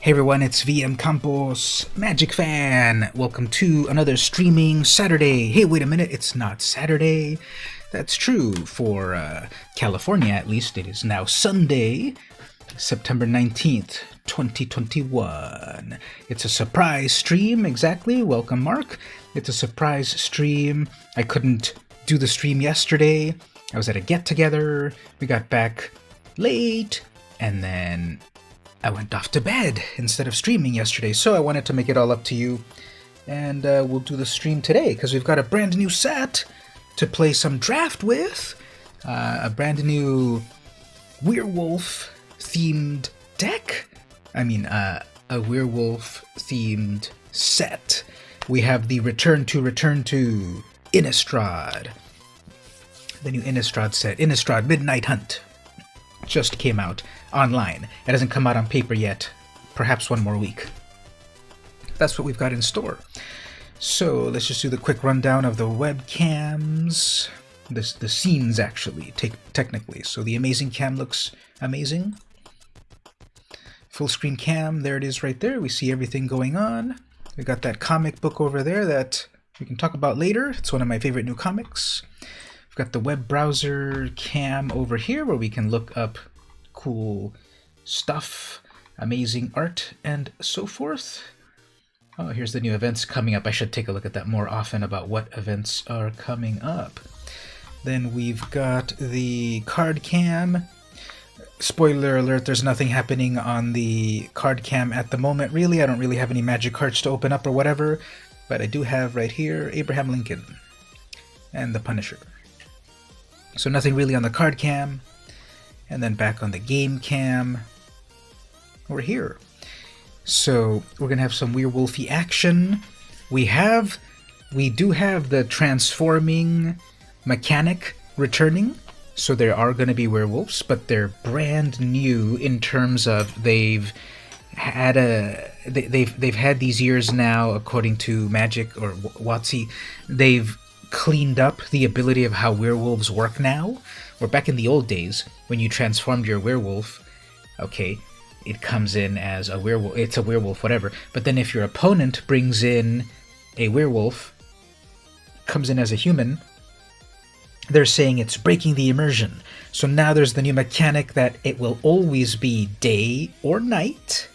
Hey everyone, it's VM Campos, Magic Fan. Welcome to another streaming Saturday. Hey, wait a minute, it's not Saturday. That's true. For California, at least, it is now Sunday, September 19th, 2021. It's a surprise stream, exactly. Welcome, Mark. It's a surprise stream. I couldn't do the stream yesterday. I was at a get-together. We got back late, and then I went off to bed instead of streaming yesterday, so I wanted to make it all up to you, and we'll do the stream today, because we've got a brand new set to play some draft with, a brand new werewolf-themed deck, a werewolf-themed set. We have the Return to Innistrad, the new Innistrad set, Innistrad Midnight Hunt. Just came out online. It hasn't come out on paper yet. Perhaps one more week. That's what we've got in store. So let's just do the quick rundown of the webcams. The scenes, actually, technically. So the amazing cam looks amazing. Full screen cam, there it is right there. We see everything going on. We got that comic book over there that we can talk about later. It's one of my favorite new comics. We've got the web browser cam over here where we can look up cool stuff, amazing art, and so forth. Oh, here's the new events coming up. I should take a look at that more often about what events are coming up. Then we've got the card cam. Spoiler alert, there's nothing happening on the card cam at the moment, really. I don't really have any magic cards to open up or whatever, but I do have right here Abraham Lincoln and the Punisher. So nothing really on the card cam, and then back on the game cam, we're here. So we're gonna have some werewolfy action. We do have the transforming mechanic returning, so there are gonna be werewolves, but they're brand new in terms of they've had these years now, according to Magic or WotC. They've cleaned up the ability of how werewolves work now. Or back in the old days, when you transformed your werewolf, okay, it comes in as a werewolf, it's a werewolf, whatever. But then if your opponent brings in a werewolf, comes in as a human, they're saying it's breaking the immersion. So now there's the new mechanic that it will always be day or night,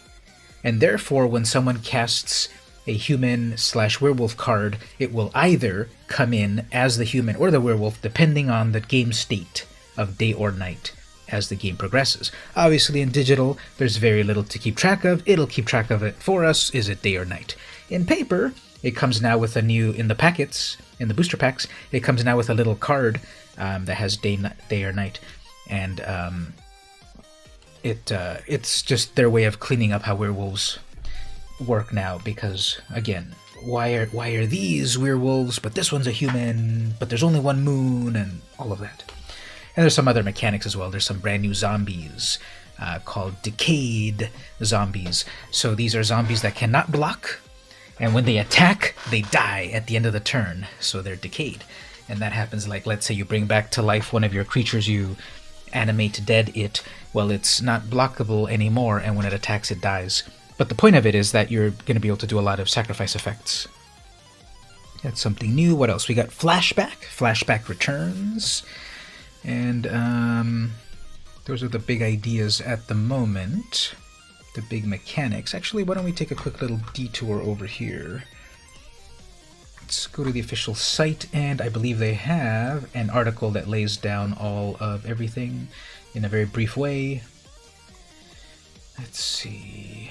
and therefore when someone casts a human/werewolf card, it will either come in as the human or the werewolf, depending on the game state of day or night as the game progresses. Obviously in digital, there's very little to keep track of. It'll keep track of it for us. Is it day or night? In paper, it comes now with a new, in the packets, in the booster packs, it comes now with a little card that has day or night. And it's just their way of cleaning up how werewolves work now, because again, why are these werewolves but this one's a human, but there's only one moon, and all of that. And there's some other mechanics as well. There's some brand new zombies called decayed zombies. So these are zombies that cannot block, and when they attack, they die at the end of the turn, so they're decayed. And that happens, like, let's say you bring back to life one of your creatures you animate dead it, well, it's not blockable anymore, and when it attacks, it dies. But the point of it is that you're going to be able to do a lot of sacrifice effects. That's something new. What else? We got Flashback. Flashback returns. And those are the big ideas at the moment. The big mechanics. Actually, why don't we take a quick little detour over here. Let's go to the official site, and I believe they have an article that lays down all of everything in a very brief way. Let's see.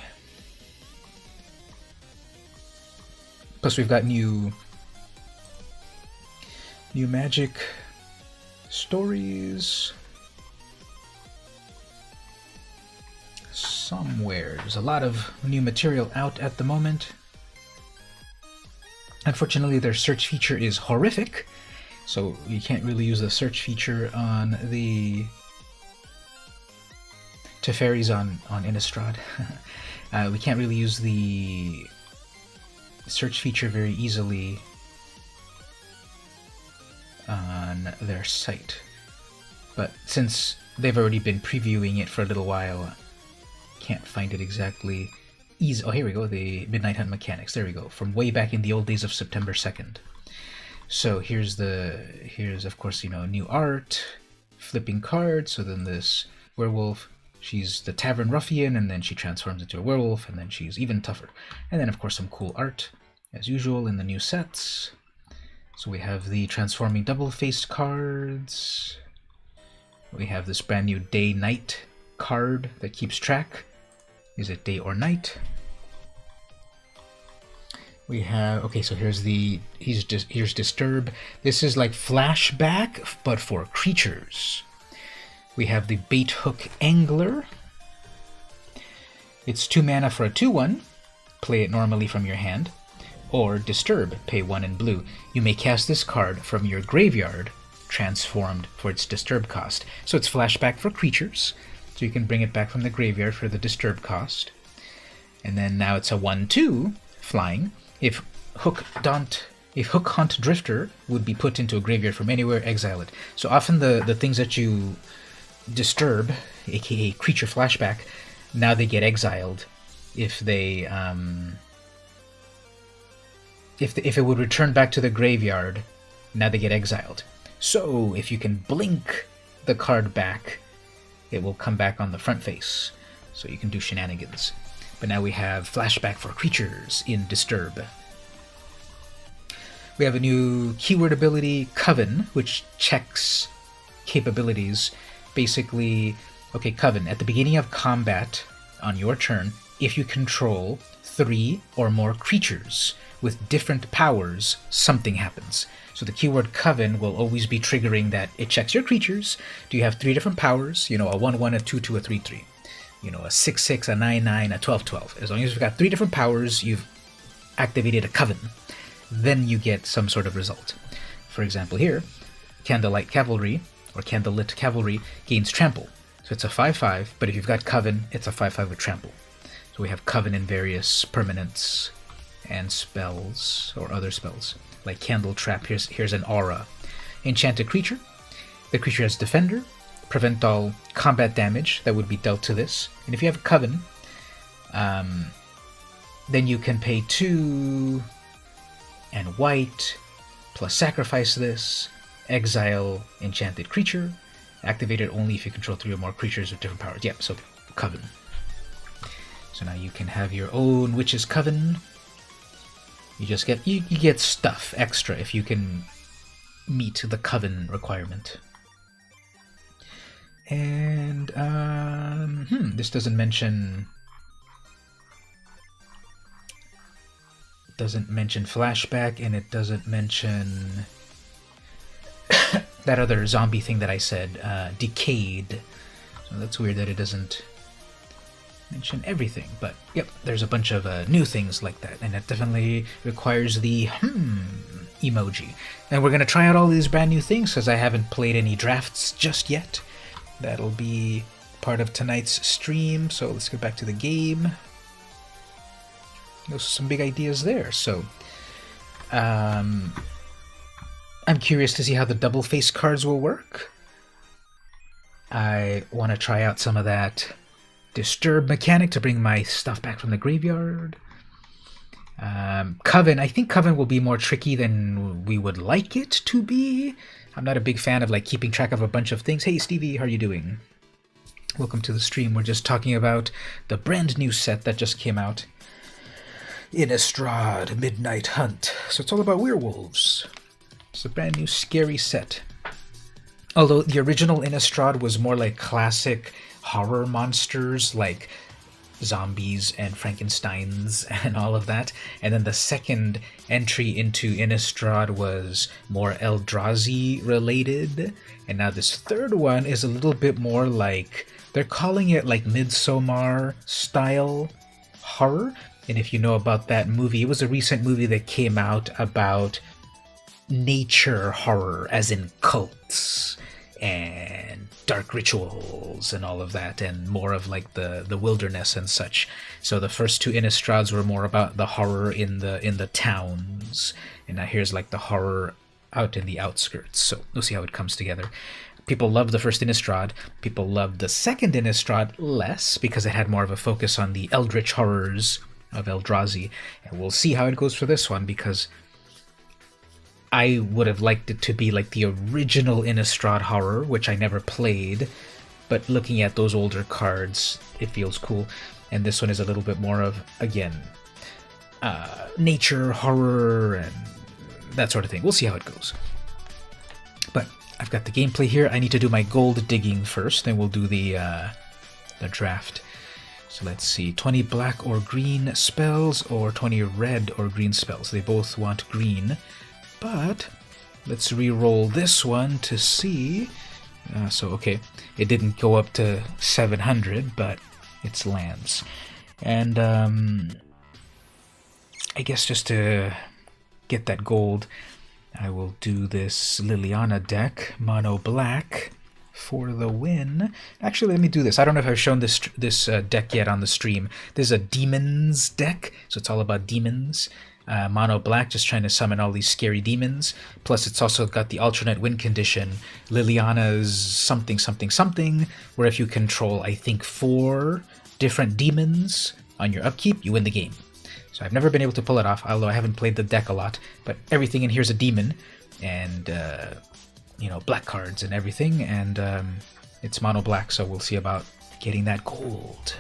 Plus we've got new Magic Stories. Somewhere. There's a lot of new material out at the moment. Unfortunately, their search feature is horrific, so you can't really use the search feature on the Teferis on Innistrad. We can't really use the search feature very easily on their site. But since they've already been previewing it for a little while, can't find it exactly easy. Oh, here we go, the Midnight Hunt mechanics. There we go, from way back in the old days of September 2nd. So here's of course, you know, new art, flipping cards. So then this werewolf, she's the Tavern Ruffian, and then she transforms into a werewolf, and then she's even tougher. And then of course some cool art, as usual, in the new sets. So we have the transforming double-faced cards. We have this brand new day-night card that keeps track. Is it day or night? We have, okay, so here's Disturb. This is like Flashback, but for creatures. We have the Bait Hook Angler. It's 2 mana for a 2/1. Play it normally from your hand. Or Disturb, pay 1 in blue. You may cast this card from your graveyard, transformed for its Disturb cost. So it's Flashback for creatures. So you can bring it back from the graveyard for the Disturb cost. And then now it's a 1/2 flying. If Hook Hunt Drifter would be put into a graveyard from anywhere, exile it. So often the things that you disturb, aka creature flashback, now they get exiled if they if it would return back to the graveyard, now they get exiled. So if you can blink the card back, it will come back on the front face. So you can do shenanigans. But now we have Flashback for creatures in Disturb. We have a new keyword ability, Coven, which checks capabilities. Basically, okay, Coven, at the beginning of combat on your turn, if you control 3 or more creatures with different powers, something happens. So the keyword Coven will always be triggering that. It checks your creatures. Do you have 3 different powers? You know, a 1/1, a 2/2, a 3/3. You know, a 6/6, a 9/9, a 12/12. As long as you've got 3 different powers, you've activated a Coven. Then you get some sort of result. For example here, Candlelight Cavalry, or Candlelit Cavalry, gains Trample. So it's a 5/5, but if you've got Coven, it's a 5/5 with Trample. So we have Coven in various permanents and spells, or other spells, like Candle Trap. Here's an Aura. Enchanted Creature. The creature has Defender. Prevent all combat damage that would be dealt to this. And if you have a Coven, then you can pay 2 and white, plus sacrifice this, exile Enchanted Creature, activate it only if you control 3 or more creatures with different powers. Yep, so Coven. So now you can have your own Witch's Coven. You just get you get stuff extra if you can meet the Coven requirement. And this doesn't mention flashback, and it doesn't mention that other zombie thing that I said, decayed. So that's weird that it doesn't mention everything, but yep, there's a bunch of new things like that, and it definitely requires the emoji. And we're going to try out all these brand new things because I haven't played any drafts just yet. That'll be part of tonight's stream, so let's get back to the game. Those are some big ideas there. So I'm curious to see how the double face cards will work. I want to try out some of that Disturb mechanic to bring my stuff back from the graveyard. Coven, I think Coven will be more tricky than we would like it to be. I'm not a big fan of like keeping track of a bunch of things. Hey Stevie, how are you doing? Welcome to the stream. We're just talking about the brand new set that just came out. Innistrad Midnight Hunt. So it's all about werewolves. It's a brand new scary set. Although the original Innistrad was more like classic horror monsters, like zombies and Frankensteins and all of that. And then the second entry into Innistrad was more Eldrazi related. And now this third one is a little bit more like, they're calling it like Midsommar style horror. And if you know about that movie, it was a recent movie that came out about nature horror, as in cults and dark rituals and all of that, and more of like the wilderness and such. So the first two Innistrads were more about the horror in the towns, and now here's like the horror out in the outskirts. So we'll see how it comes together. People loved the first Innistrad. People loved the second Innistrad less because it had more of a focus on the eldritch horrors of Eldrazi. And we'll see how it goes for this one, because I would have liked it to be like the original Innistrad horror, which I never played, but looking at those older cards, it feels cool. And this one is a little bit more of, again, nature horror and that sort of thing. We'll see how it goes. But I've got the gameplay here. I need to do my gold digging first, then we'll do the draft. So let's see, 20 black or green spells or 20 red or green spells. They both want green. But let's re-roll this one to see. So, okay, it didn't go up to 700, but it's lands. And I guess just to get that gold, I will do this Liliana deck, mono black, for the win. Actually, let me do this. I don't know if I've shown this deck yet on the stream. This is a demons deck, so it's all about demons. Mono black, just trying to summon all these scary demons. Plus, it's also got the alternate win condition, Liliana's something, something, something, where if you control, I think, 4 different demons on your upkeep, you win the game. So I've never been able to pull it off, although I haven't played the deck a lot. But everything in here is a demon, and you know, black cards and everything. And it's mono black, so we'll see about getting that gold.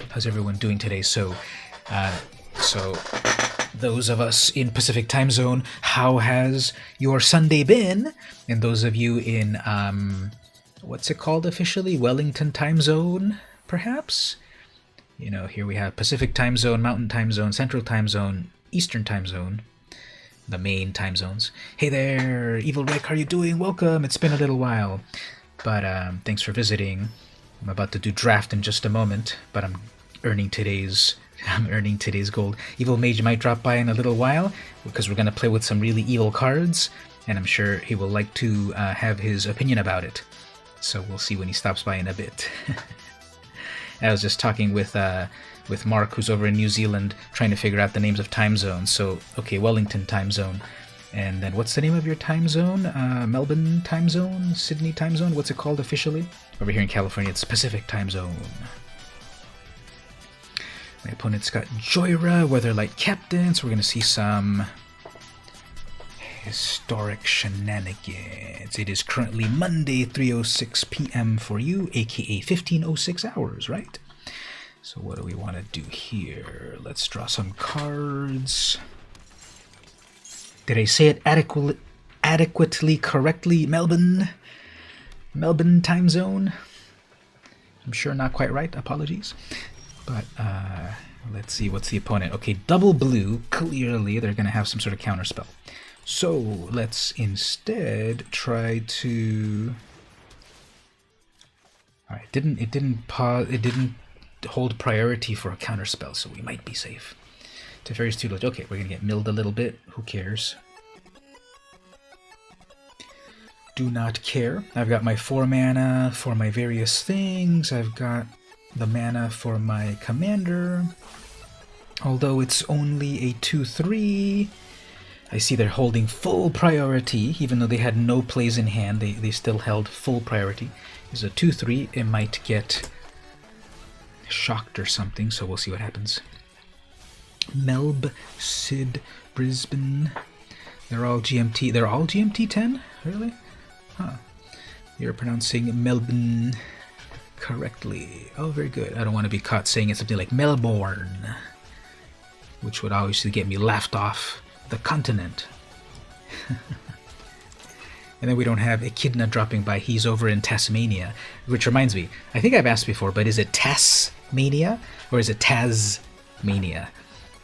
How's everyone doing today? So those of us in Pacific time zone, how has your Sunday been? And those of you in, what's it called officially? Wellington time zone, perhaps? You know, here we have Pacific time zone, Mountain time zone, Central time zone, Eastern time zone, the main time zones. Hey there, Evil Rick, how are you doing? Welcome, it's been a little while. But thanks for visiting. I'm about to do draft in just a moment, but I'm earning today's gold. Evil Mage might drop by in a little while, because we're going to play with some really evil cards, and I'm sure he will like to have his opinion about it. So we'll see when he stops by in a bit. I was just talking with Mark, who's over in New Zealand, trying to figure out the names of time zones. So, okay, Wellington time zone. And then what's the name of your time zone? Melbourne time zone? Sydney time zone? What's it called officially? Over here in California, it's Pacific time zone. My opponent's got Joyra, Weatherlight Captain, so we're going to see some historic shenanigans. It is currently Monday, 3:06 p.m. for you, aka 15:06 hours, right? So what do we want to do here? Let's draw some cards. Did I say it adequately correctly? Melbourne time zone? I'm sure not quite right, apologies. But let's see, what's the opponent? Okay, double blue, clearly they're going to have some sort of counterspell. So let's instead try to... Alright, it didn't hold priority for a counterspell, so we might be safe. Teferi's Tutelage. Okay, we're going to get milled a little bit. Who cares? Do not care. I've got my 4 mana for my various things. I've got the mana for my commander. Although it's only a 2/3. I see they're holding full priority, even though they had no plays in hand, they still held full priority. It's a 2/3, it might get shocked or something, so we'll see what happens. Melb, Sid, Brisbane, they're all GMT 10? Really? Huh. You're pronouncing Melbourne correctly. Oh, very good. I don't want to be caught saying it's something like Melbourne, which would obviously get me laughed off the continent. And then we don't have Echidna dropping by. He's over in Tasmania. Which reminds me, I think I've asked before, but is it Tasmania or is it Tasmania?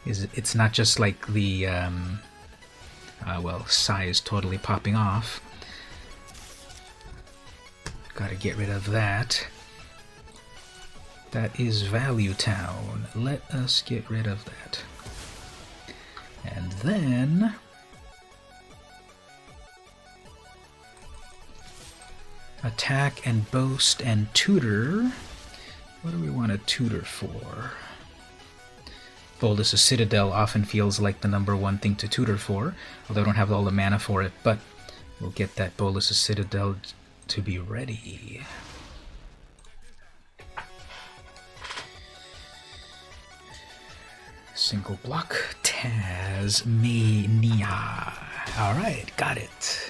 It's not just like the, well, Psy is totally popping off. Gotta get rid of that. That is Value Town. Let us get rid of that. And then... attack and boast and tutor. What do we want to tutor for? Boldus' Citadel often feels like the #1 thing to tutor for, although I don't have all the mana for it, but we'll get that Boldus' Citadel to be ready. Single block, Tasmania. Alright, got it.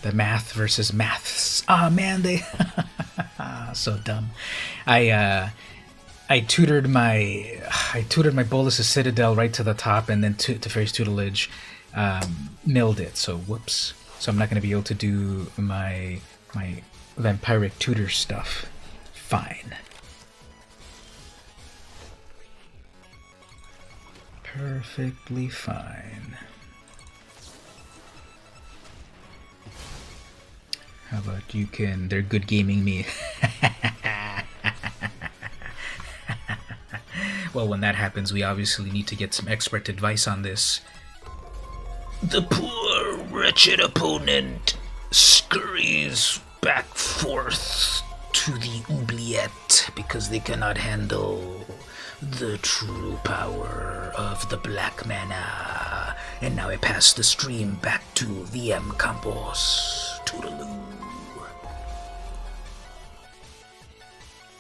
The math versus maths. Ah, man, they so dumb. I tutored my Boldus' Citadel right to the top, and then to Fairy's Tutelage milled it. So whoops. So I'm not going to be able to do my vampiric tutor stuff. Fine. Perfectly fine. How about you can... They're good gaming me. Well, when that happens, we obviously need to get some expert advice on this. The poor, wretched opponent scurries back forth to the oubliette because they cannot handle the true power of the black mana. And now I pass the stream back to VM Campos. Toodaloo.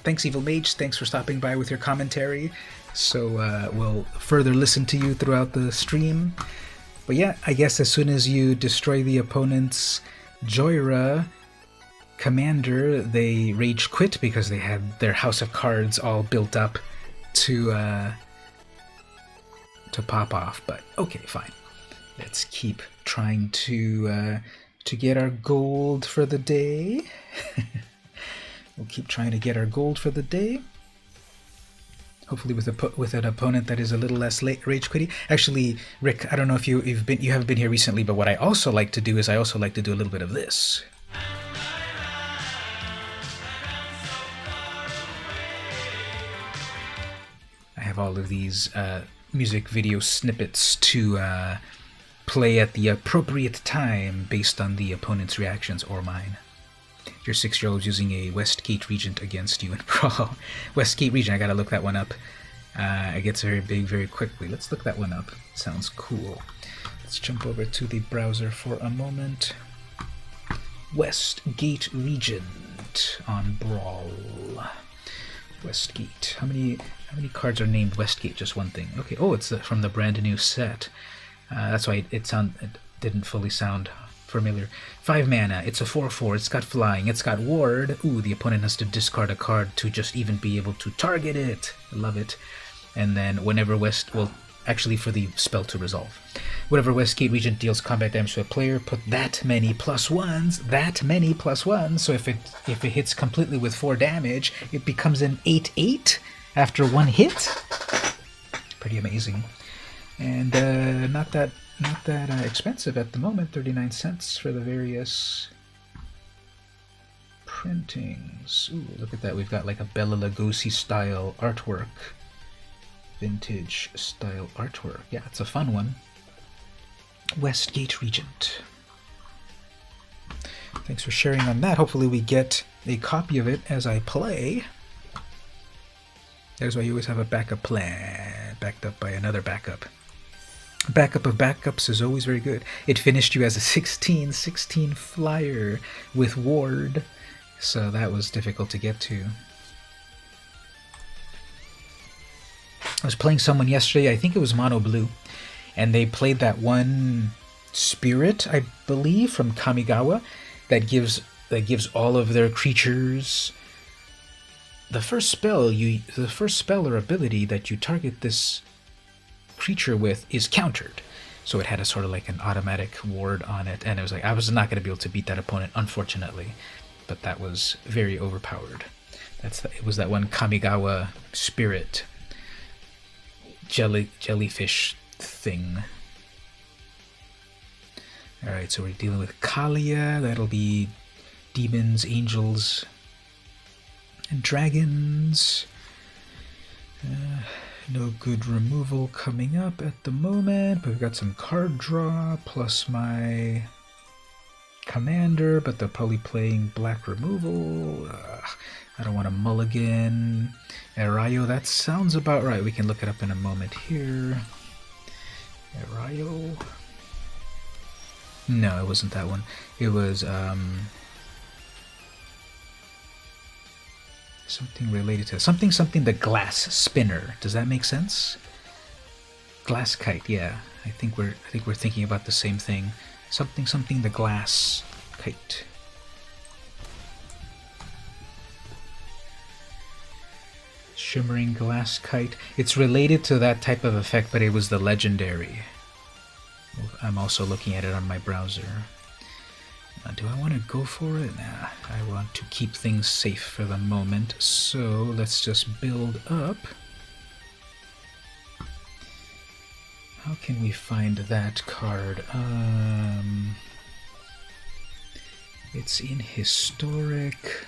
Thanks, Evil Mage. Thanks for stopping by with your commentary. So we'll further listen to you throughout the stream. But yeah, I guess as soon as you destroy the opponent's Joyra commander, they rage quit because they had their house of cards all built up to pop off. But okay, fine. Let's keep trying to get our gold for the day. We'll keep trying to get our gold for the day. Hopefully with an opponent that is a little less rage quitty. Actually, Rick, I don't know if you haven't been here recently, but what I also like to do is I also like to do a little bit of this. I have all of these music video snippets to play at the appropriate time based on the opponent's reactions or mine. Your 6-year-old is using a Westgate Regent against you in Brawl. Westgate Regent, I gotta look that one up. It gets very big very quickly. Let's look that one up. Sounds cool. Let's jump over to the browser for a moment. Westgate Regent on Brawl. Westgate. How many cards are named Westgate? Just one thing. Okay. Oh, it's from the brand new set. That's why it didn't fully sound familiar. 5 mana. It's a 4/4. It's got flying. It's got ward. Ooh, the opponent has to discard a card to just even be able to target it. I love it. And then whenever actually for the spell to resolve. Whenever Westgate Regent deals combat damage to a player, put that many +1s. So if it hits completely with 4 damage, it becomes an 8/8 after 1 hit. Pretty amazing. And not that expensive at the moment. 39 cents for the various printings. Ooh, look at that. We've got like a Bela Lugosi style artwork. Vintage style artwork. Yeah, it's a fun one. Westgate Regent. Thanks for sharing on that. Hopefully we get a copy of it as I play. That's why you always have a backup plan, backed up by another backup. Backup of backups is always very good. It finished you as a 16/16 flyer with ward, so that was difficult to get to. I was playing someone yesterday, I think it was Mono Blue, and they played that one spirit, I believe, from Kamigawa, that gives all of their creatures the first spell or ability that you target this creature with is countered. So it had a sort of like an automatic ward on it, and it was like I was not going to be able to beat that opponent, unfortunately. But that was very overpowered. It was that one Kamigawa spirit jellyfish thing. Alright, so we're dealing with Kalia. That'll be demons, angels, and dragons. No good removal coming up at the moment, but we've got some card draw plus my commander, but they're probably playing black removal. I don't want to mulligan. Arayo, that sounds about right. We can look it up in a moment here. Arayo. No, it wasn't that one. It was something related to something the glass spinner. Does that make sense? Glass kite, yeah. I think we're thinking about the same thing. Something the glass kite. Shimmering glass kite. It's related to that type of effect, but it was the legendary. I'm also looking at it on my browser. Do I want to go for it? Nah, I want to keep things safe for the moment, so let's just build up. How can we find that card? It's in historic.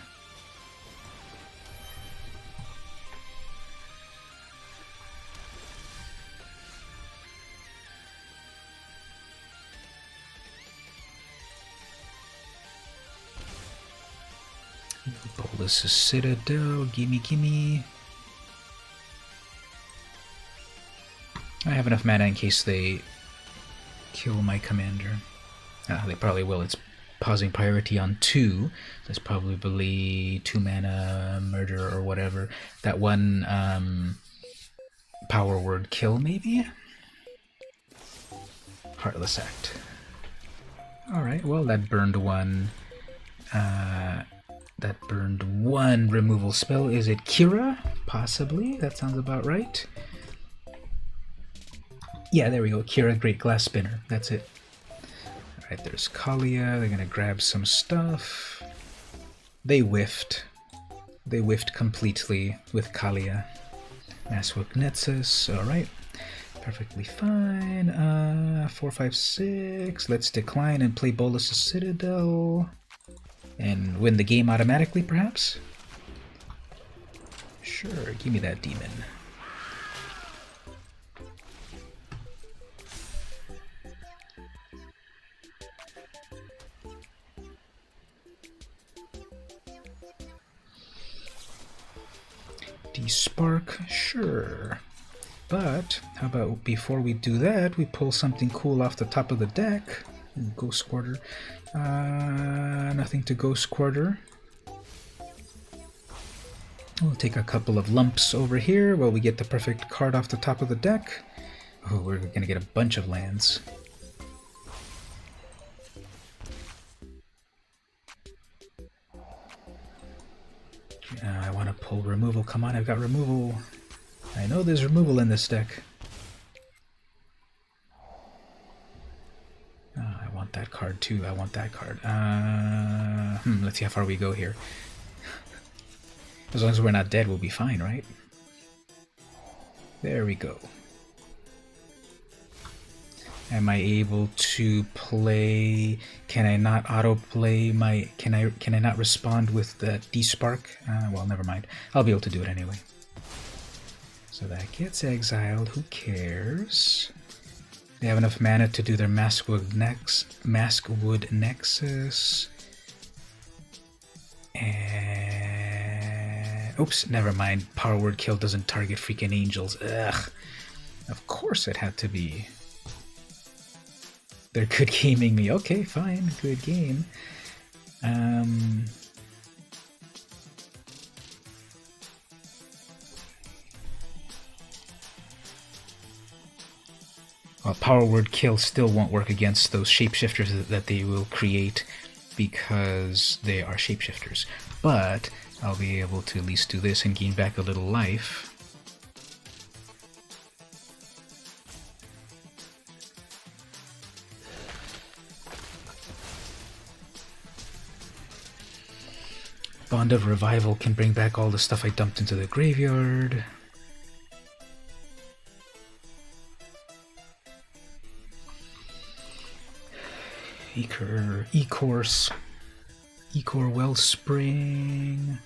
Bolus is Citadel, gimme. I have enough mana in case they kill my commander. They probably will. It's pausing priority on 2. That's probably 2 mana murder or whatever. That one power word kill, maybe? Heartless Act. Alright, well, that burned one. That burned one removal spell. Is it Kira? Possibly. That sounds about right. Yeah, there we go. Kira, Great Glass Spinner. That's it. Alright, there's Kalia. They're gonna grab some stuff. They whiffed. They whiffed completely with Kalia. Masswork Nexus. Alright. Perfectly fine. 4, 5, 6. Let's decline and play Bolus's Citadel. And win the game automatically, perhaps? Sure, give me that demon. Spark, sure. But how about before we do that, we pull something cool off the top of the deck? Ghost Quarter. Nothing to Ghost Quarter. We'll take a couple of lumps over here while we get the perfect card off the top of the deck. Oh, we're gonna get a bunch of lands. I want to pull removal. Come on, I've got removal. I know there's removal in this deck. I want that card too. I want that card. Let's see how far we go here. As long as we're not dead, we'll be fine, right? There we go. Am I able to play? Can I not autoplay my? Can I not respond with the despark? Well, never mind. I'll be able to do it anyway. So that gets exiled. Who cares? They have enough mana to do their Maskwood Nexus. And oops, never mind. Power word kill doesn't target freaking angels. Ugh. Of course it had to be. They're good gaming me. Okay, fine. Good game. Well, power word kill still won't work against those shapeshifters that they will create because they are shapeshifters. But I'll be able to at least do this and gain back a little life. Bond of Revival can bring back all the stuff I dumped into the graveyard. Ecor Wellspring.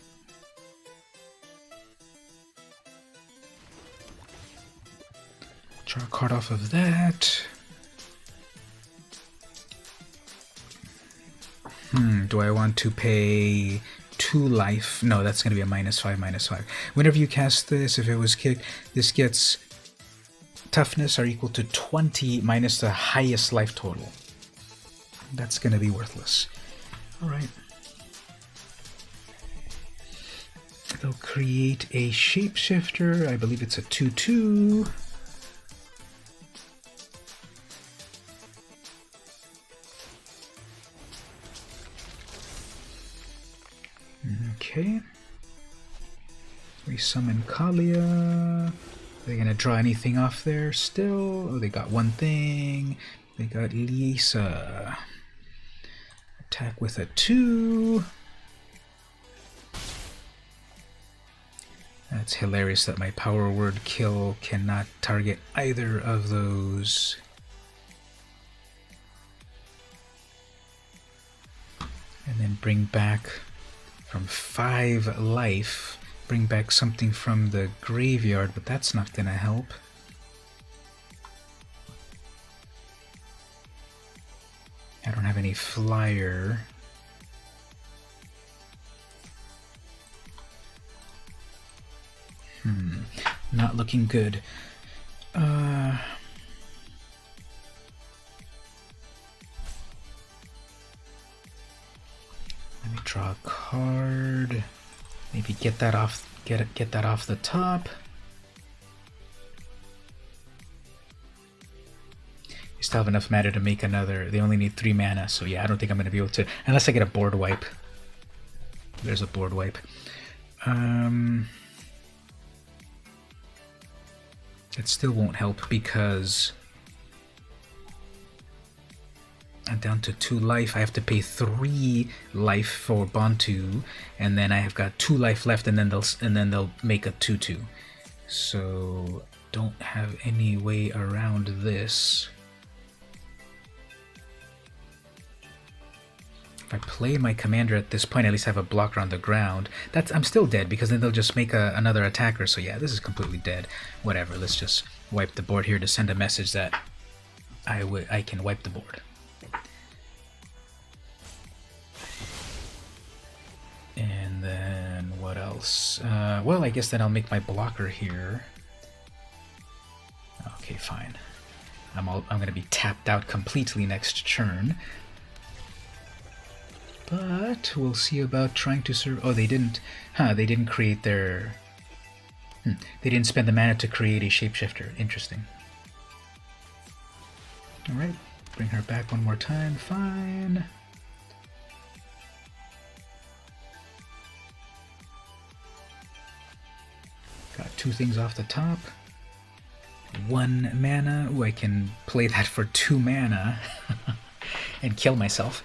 Draw a card off of that. Do I want to pay 2 life? No, that's going to be a -5/-5. Whenever you cast this, if it was kicked, this gets toughness are equal to 20 minus the highest life total. That's going to be worthless. Alright. They'll create a shapeshifter. I believe it's a 2/2. Okay. We summon Kalia. They're gonna draw anything off there still. Oh, they got one thing. They got Liesa. Attack with a 2. That's hilarious that my power word kill cannot target either of those. And then bring back from 5 life, bring back something from the graveyard, but that's not gonna help. I don't have any flyer. Not looking good. Let me draw a card. Maybe get that off. Get that off the top. You still have enough mana to make another. They only need 3 mana, so yeah, I don't think I'm gonna be able to, unless I get a board wipe. There's a board wipe. It still won't help because I'm down to 2 life. I have to pay 3 life for Bantu, and then I have got 2 life left, and then they'll make a 2/2. So don't have any way around this. If I play my commander at this point, at least I have a blocker on the ground. I'm still dead because then they'll just make another attacker. So yeah, this is completely dead. Whatever. Let's just wipe the board here to send a message that I can wipe the board. And then what else? Well, I guess then I'll make my blocker here. Okay, fine. I'm gonna be tapped out completely next turn. But we'll see about trying to serve. Oh, they didn't. They didn't create their. They didn't spend the mana to create a shapeshifter. Interesting. All right, bring her back one more time. Fine. Got 2 things off the top. 1 mana. Ooh, I can play that for 2 mana and kill myself.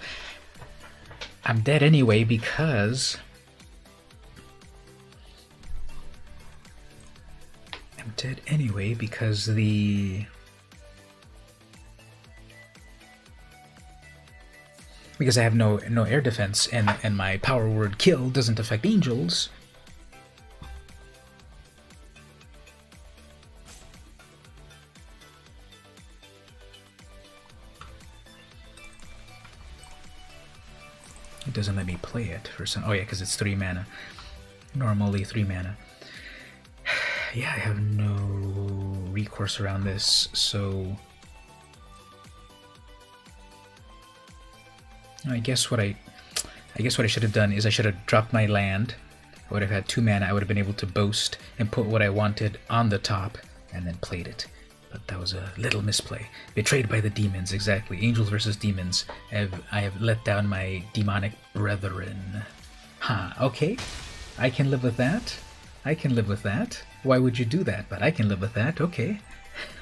I'm dead anyway because I have no air defense, and my power word kill doesn't affect angels. It doesn't let me play it for some. Oh yeah, because it's 3 mana. Normally 3 mana. Yeah, I have no recourse around this, so I guess what I should have done is I should have dropped my land. I would have had 2 mana. I would have been able to boast and put what I wanted on the top, and then played it. But that was a little misplay. Betrayed by the demons, exactly. Angels versus demons. I have let down my demonic brethren. Okay. I can live with that. I can live with that. Why would you do that? But I can live with that. Okay.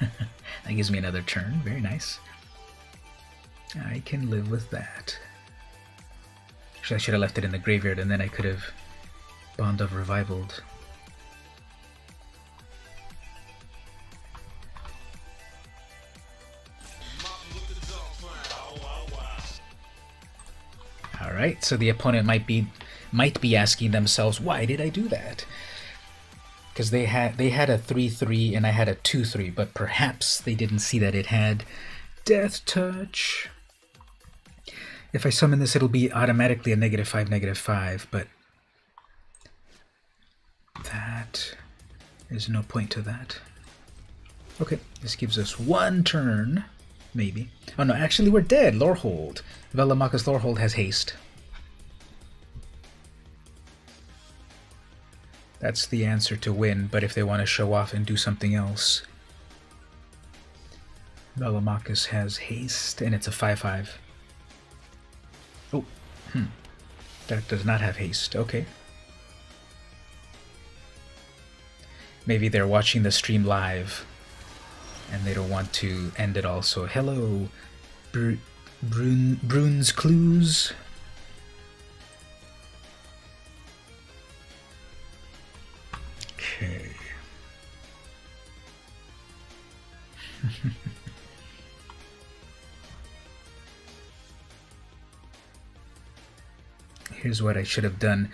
That gives me another turn. Very nice. I can live with that. Actually, I should have left it in the graveyard, and then I could have Bond of Revivaled. Alright, so the opponent might be asking themselves, why did I do that? Because they had a 3-3 and I had a 2-3, but perhaps they didn't see that it had Death Touch. If I summon this, it'll be automatically a -5/-5, but that there's no point to that. Okay, this gives us one turn, maybe. Oh no, actually we're dead. Lorehold. Velomachus Lorehold has haste. That's the answer to win, but if they want to show off and do something else, Velomachus has haste, and it's a 5/5. Oh, that does not have haste. Okay. Maybe they're watching the stream live, and they don't want to end it all. So, hello, Brune's Clues. Okay. Here's what I should have done.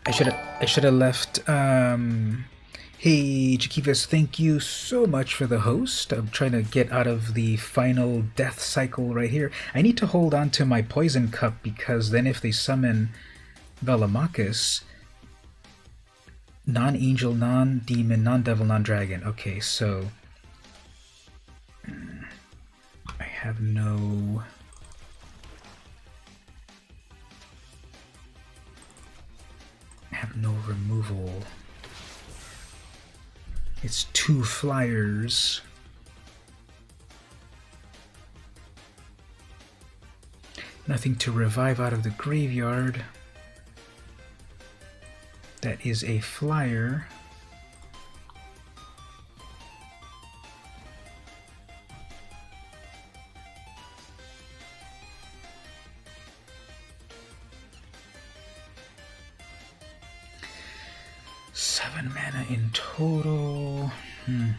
I should have left. Hey, Jakivas, thank you so much for the host. I'm trying to get out of the final death cycle right here. I need to hold on to my poison cup because then if they summon Velomachus, non-angel, non-demon, non-devil, non-dragon. Okay, so I have no... removal. It's 2 flyers. Nothing to revive out of the graveyard. That is a flyer. Seven mana in total. And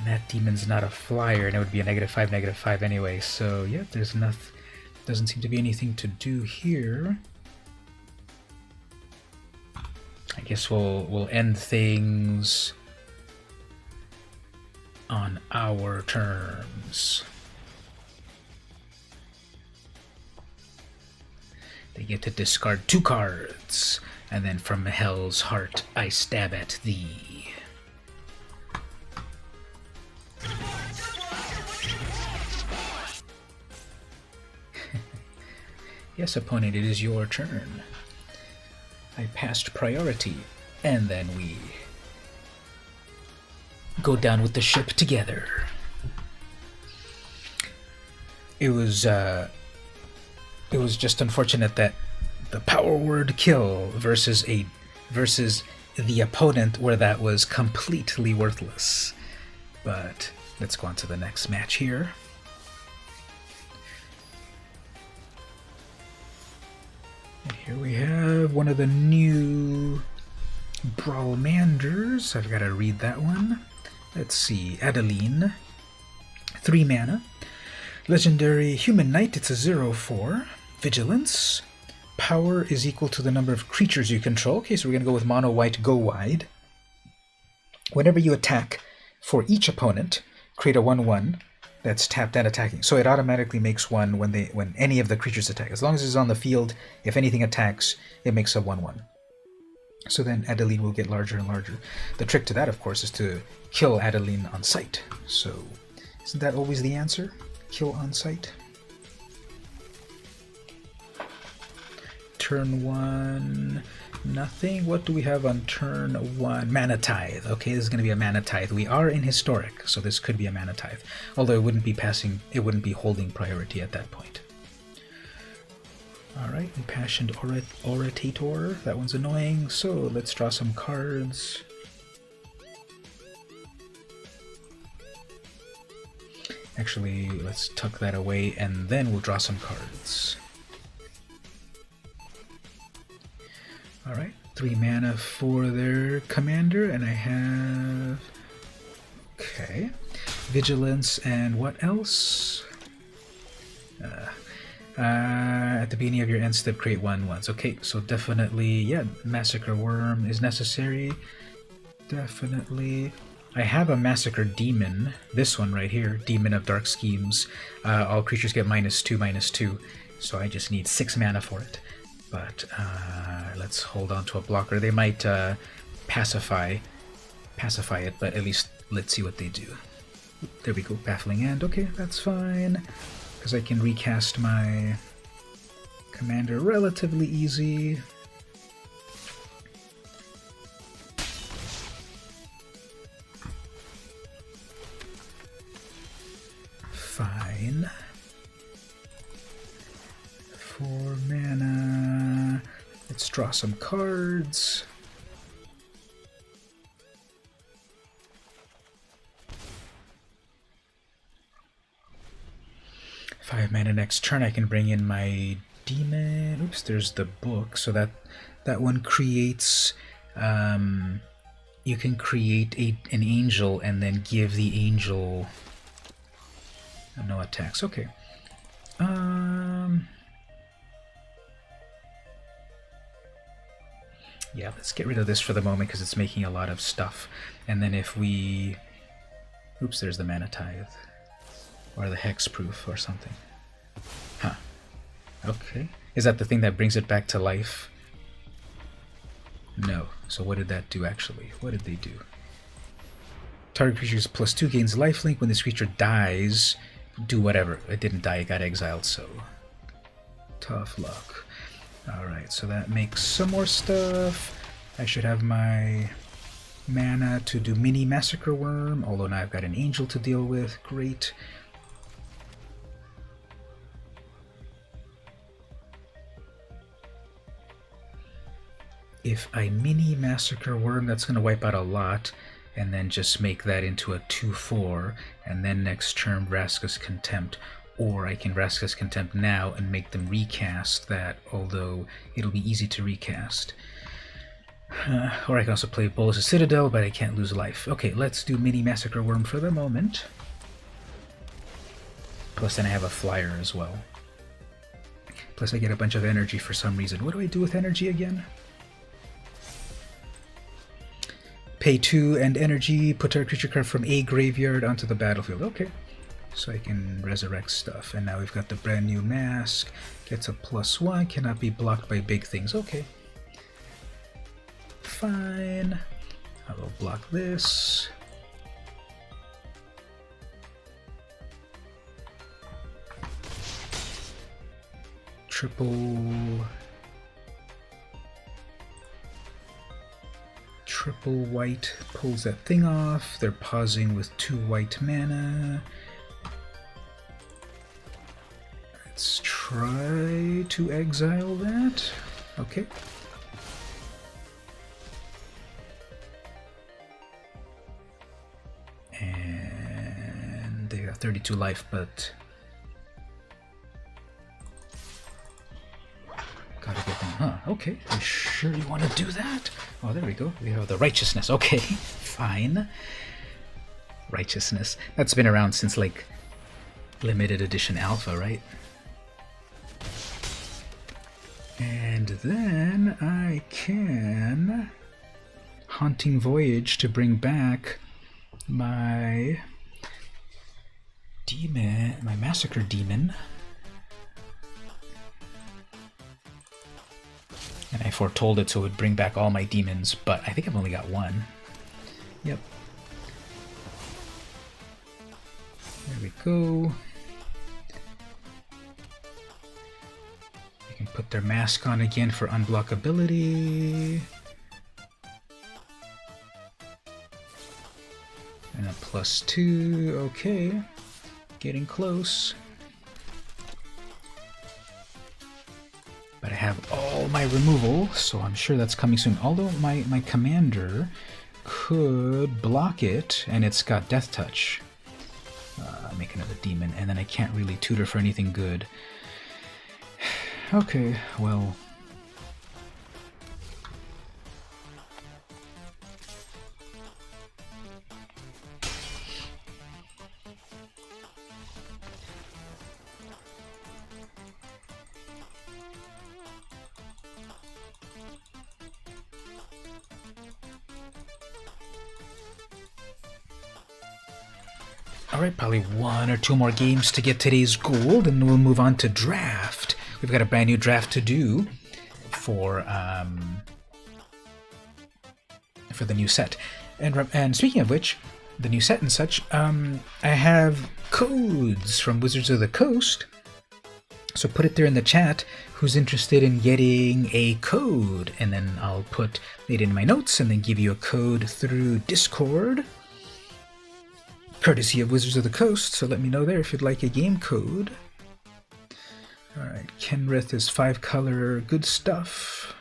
that demon's not a flyer, and it would be a -5/-5 anyway. So yeah, there's nothing. Doesn't seem to be anything to do here. I guess we'll end things on our terms. They get to discard 2 cards, and then from Hell's Heart I stab at thee. Yes, opponent, it is your turn. I passed priority, and then we go down with the ship together. It was just unfortunate that the power word kill versus the opponent where that was completely worthless. But let's go on to the next match here. And here we have one of the new Brawlmanders. I've got to read that one. Let's see, Adeline, 3 mana, legendary human knight, it's a 0/4, vigilance, power is equal to the number of creatures you control. Okay, so we're going to go with mono white, go wide. Whenever you attack for each opponent, create a 1/1 that's tapped and attacking. So it automatically makes 1 when any of the creatures attack. As long as it's on the field, if anything attacks, it makes a 1/1. So then Adeline will get larger and larger. The trick to that, of course, is to kill Adeline on sight. So isn't that always the answer? Kill on sight. Turn 1, nothing. What do we have on turn 1? Mana Tithe. Okay, this is going to be a Mana Tithe. We are in Historic, so this could be a Mana Tithe. Although it wouldn't be holding priority at that point. Alright, Impassioned Orator. That one's annoying, so let's draw some cards. Actually, let's tuck that away, and then we'll draw some cards. Alright, 3 mana for their commander, and I have... Okay. Vigilance, and what else? At the beginning of your end step, create 1/1s. Okay, so definitely, yeah, Massacre Worm is necessary. Definitely. I have a Massacre Demon, this one right here, Demon of Dark Schemes. All creatures get -2/-2, so I just need 6 mana for it. But let's hold on to a blocker. They might pacify it, but at least let's see what they do. There we go, Baffling End. Okay, that's fine, because I can recast my commander relatively easy. Fine. 4 mana. Let's draw some cards. Five mana next turn. I can bring in my demon. Oops, there's the book. So that one creates. You can create an angel and then give the angel no attacks. Okay. Yeah, let's get rid of this for the moment because it's making a lot of stuff. And then if we... Oops, there's the Mana Tithe. Or the Hexproof or something. Huh. Okay. Is that the thing that brings it back to life? No. So what did that do actually? What did they do? Target creatures +2 gains lifelink. When this creature dies, do whatever. It didn't die, it got exiled, so... Tough luck. Alright, so that makes some more stuff. I should have my mana to do mini Massacre Worm, although now I've got an angel to deal with. Great. If I mini Massacre Worm, that's going to wipe out a lot, and then just make that into a 2/4, and then next turn Vraska's Contempt. Or I can Vraska's Contempt now and make them recast that, although it'll be easy to recast. Or I can also play Bolas' Citadel, but I can't lose life. Okay, let's do mini Massacre Worm for the moment. Plus then I have a flyer as well. Plus I get a bunch of energy for some reason. What do I do with energy again? Pay 2 and energy, put our creature card from a graveyard onto the battlefield. Okay. So I can resurrect stuff. And now we've got the brand new mask. Gets a +1, cannot be blocked by big things. Okay. Fine. I will block this. Triple white pulls that thing off. They're pausing with 2 white mana. Let's try to exile that. Okay. And they got 32 life, but gotta get them, huh? Okay, are you sure you want to do that? Oh, there we go. We have the Righteousness. Okay, fine. Righteousness. That's been around since, like, limited edition alpha, right? And then I can Haunting Voyage to bring back my demon, my Massacre Demon. And I foretold it so it would bring back all my demons, but I think I've only got one. Yep. There we go. I can put their mask on again for unblockability. And a +2, okay. Getting close. But I have all my removal, so I'm sure that's coming soon. Although my commander could block it, and it's got Death Touch. Make another demon, and then I can't really tutor for anything good. Okay, well... Alright, probably 1 or 2 more games to get today's gold, and we'll move on to draft. We've got a brand new draft to do for the new set. And speaking of which, the new set and such, I have codes from Wizards of the Coast. So put it there in the chat who's interested in getting a code, and then I'll put it in my notes and then give you a code through Discord. Courtesy of Wizards of the Coast, so let me know there if you'd like a game code. Alright, Kenrith is 5-color, good stuff.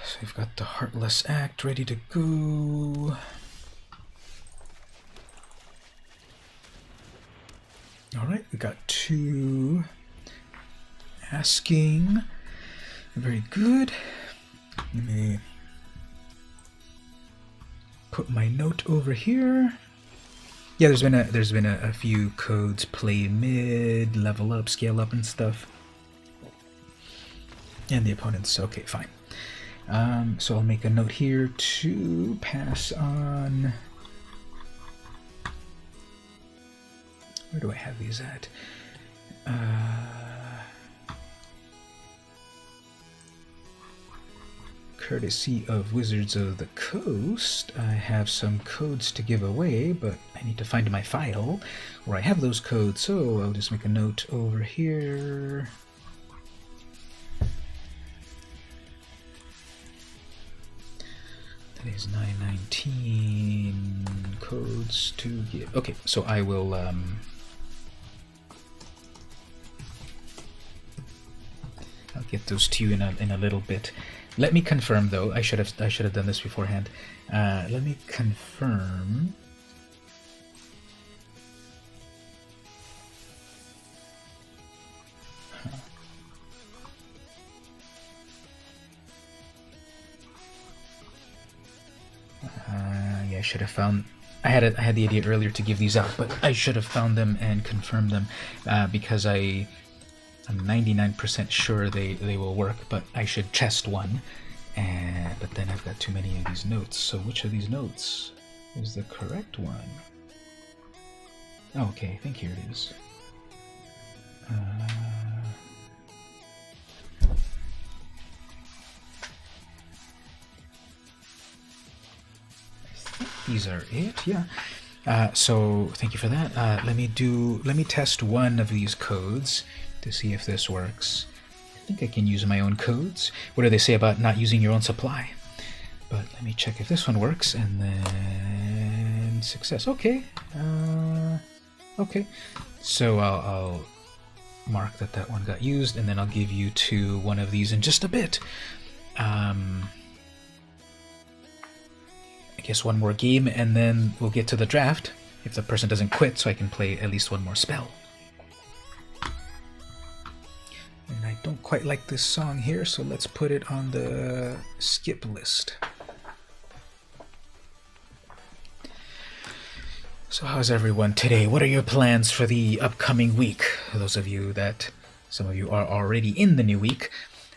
So we've got the Heartless Act ready to go. Alright, we got 2... asking. Very good. Let me put my note over here. Yeah, there's been a few codes: play mid, level up, scale up, and stuff. And the opponents. Okay, fine. So I'll make a note here to pass on. Where do I have these at? Courtesy of Wizards of the Coast, I have some codes to give away, but I need to find my file where I have those codes, so I'll just make a note over here. That is 919 codes to give. Okay, so I will I'll get those to you in a little bit. Let me confirm, though. I should have done this beforehand. Let me confirm. Yeah, I should have found. I had the idea earlier to give these out, but I should have found them and confirmed them because I'm 99% sure they will work, but I should test one. But then I've got too many of these notes. So which of these notes is the correct one? Oh, okay, I think here it is. I think these are it. Yeah. So thank you for that. Let me test one of these codes to see if this works. I think I can use my own codes. What do they say about not using your own supply? But let me check if this one works, and then success. Okay. Okay. So I'll mark that one got used, and then I'll give you to one of these in just a bit. I guess one more game, and then we'll get to the draft if the person doesn't quit, so I can play at least one more spell. And I don't quite like this song here, so let's put it on the skip list. So how's everyone today? What are your plans for the upcoming week? Those of you some of you are already in the new week,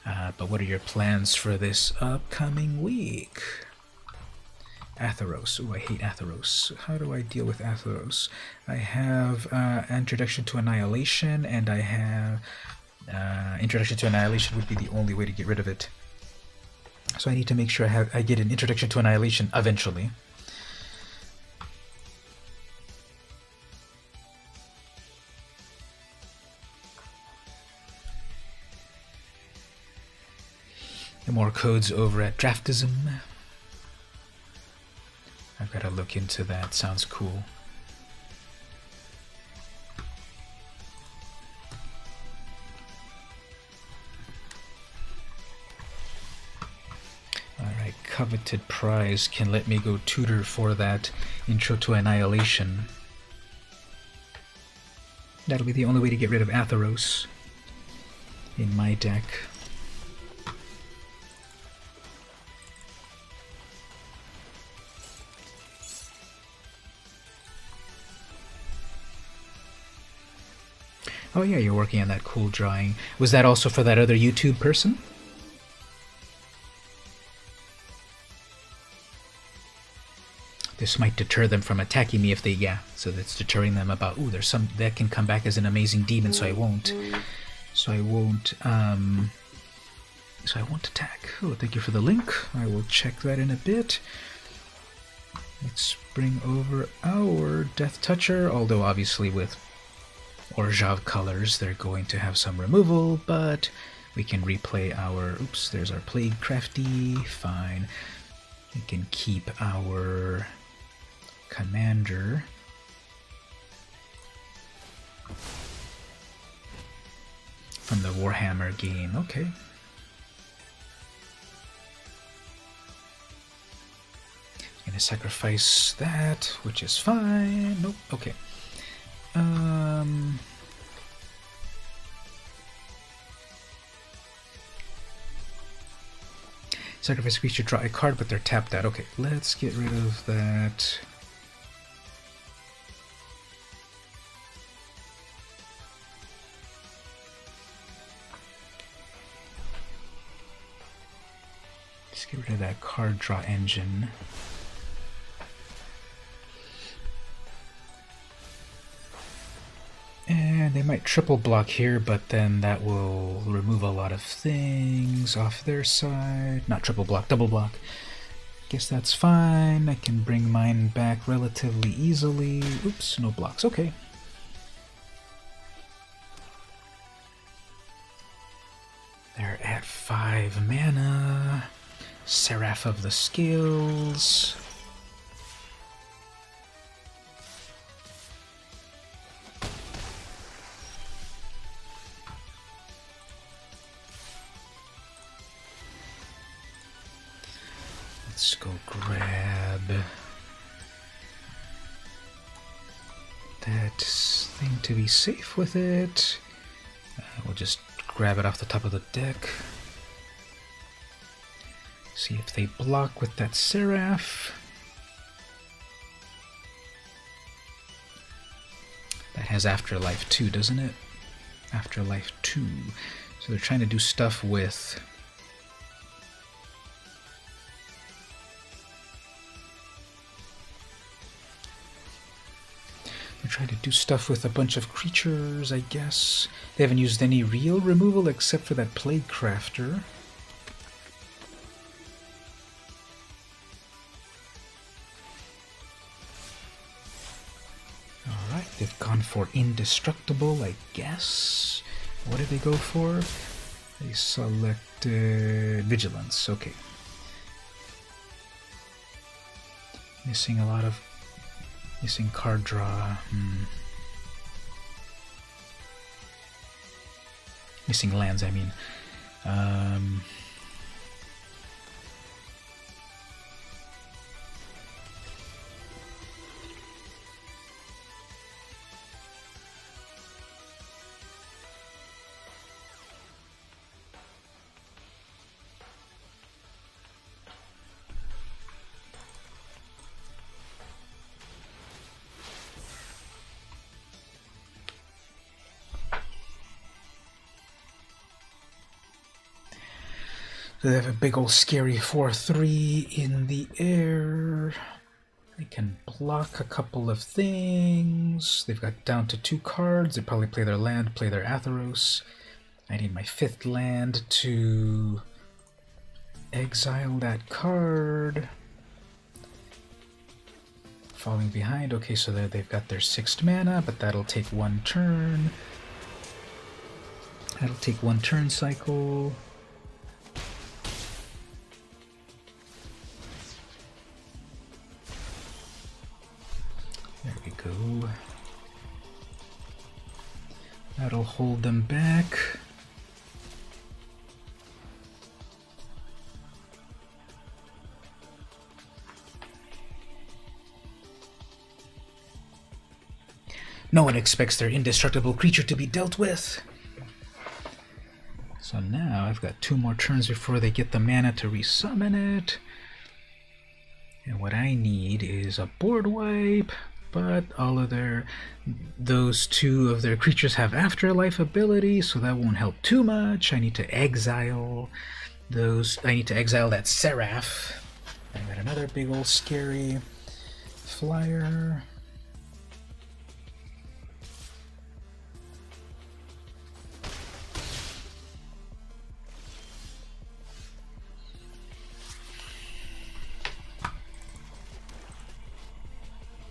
but what are your plans for this upcoming week? Atheros. Ooh, I hate Atheros. How do I deal with Atheros? I have Introduction to Annihilation, and I have Introduction to Annihilation would be the only way to get rid of it. So I need to make sure I get an Introduction to Annihilation eventually. The more codes over at Draftism. I've got to look into that. Sounds cool. coveted prize can let me go tutor for that Intro to Annihilation. That'll be the only way to get rid of Atheros in my deck. Oh yeah, you're working on that cool drawing. Was that also for that other YouTube person? This might deter them from attacking me if they, yeah, so that's deterring them about, ooh, there's some, that can come back as an amazing demon, so I won't. So I won't attack. Oh, thank you for the link. I will check that in a bit. Let's bring over our Death Toucher, although obviously with Orjav colors they're going to have some removal, but we can replay our, oops, there's our Plague Crafty, fine. We can keep our Commander. From the Warhammer game, okay. Gonna sacrifice that, which is fine. Nope, okay. Sacrifice creature, draw a card, but they're tapped out. Okay, let's get rid of that. Let's get rid of that card draw engine. And they might triple block here, but then that will remove a lot of things off their side. Not triple block, double block. Guess that's fine. I can bring mine back relatively easily. Oops, no blocks. Okay. They're at 5 mana. Seraph of the Scales. Let's go grab that thing to be safe with it. We'll just grab it off the top of the deck. See if they block with that Seraph. That has Afterlife 2, doesn't it? Afterlife 2. So they're trying to do stuff with... They're trying to do stuff with a bunch of creatures, I guess. They haven't used any real removal except for that Plague Crafter. Alright, they've gone for Indestructible, I guess. What did they go for? They selected Vigilance, okay. Missing a lot of... Missing card draw. Missing lands, I mean. They have a big old scary 4/3 in the air. They can block a couple of things. They've got down to 2 cards. They probably play their land, play their Atheros. I need my 5th land to exile that card. Falling behind. Okay, so they've got their 6th mana, but that'll take 1 turn. That'll take 1 turn cycle. There we go. That'll hold them back. No one expects their indestructible creature to be dealt with. So now I've got 2 more turns before they get the mana to resummon it. And what I need is a board wipe, but those 2 of their creatures have afterlife ability, so that won't help too much. I need to exile that Seraph. I got another big old scary flyer.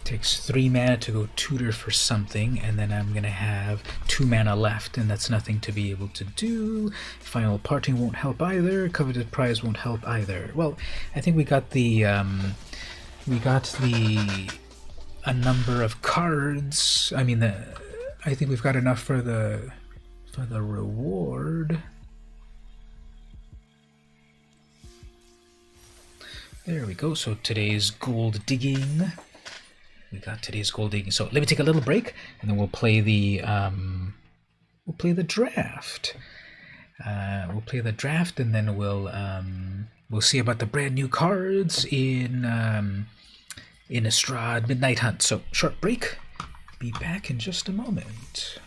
Takes 3 mana to go tutor for something, and then I'm gonna have 2 mana left, and that's nothing to be able to do. Final Parting won't help either. Coveted Prize won't help either. Well, I think we got a number of cards. I mean, I think we've got enough for the reward. There we go. So today's gold digging. We got today's gold digging. So let me take a little break, and then we'll play the draft. We'll play the draft, and then we'll see about the brand new cards in Innistrad Midnight Hunt. So short break. Be back in just a moment.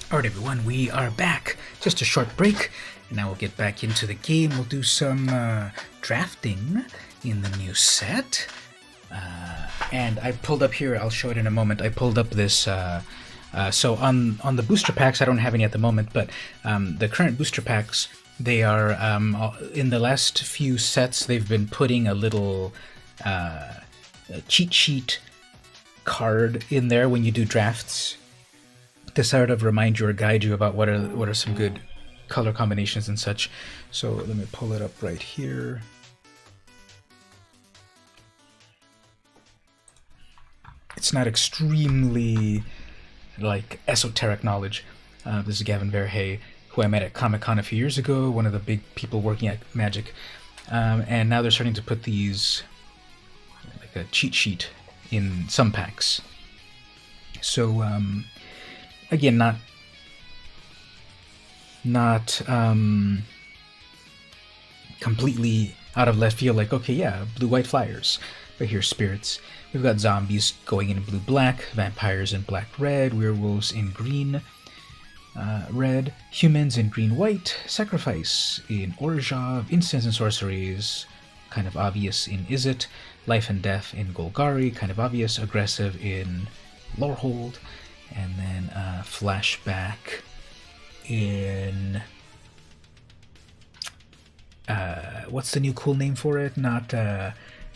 Alright everyone, we are back. Just a short break, and now we'll get back into the game. We'll do some drafting in the new set. And I pulled up here, I'll show it in a moment, I pulled up this, so on the booster packs, I don't have any at the moment, but the current booster packs, they are, in the last few sets, they've been putting a little cheat sheet card in there when you do drafts, to sort of remind you or guide you about what are some good color combinations and such. So let me pull it up right here. It's not extremely like esoteric knowledge. This is Gavin Verhey, who I met at Comic-Con a few years ago, one of the big people working at Magic, and now they're starting to put these like a cheat sheet in some packs. So again, not completely out of left field, like, okay, yeah, blue-white flyers, but here's spirits. We've got zombies going in blue-black, vampires in black-red, werewolves in green-red, humans in green-white, sacrifice in Orzhov, instants and sorceries, kind of obvious in Izzet, life and death in Golgari, kind of obvious, aggressive in Lorehold, and then flashback in what's the new cool name for it? Not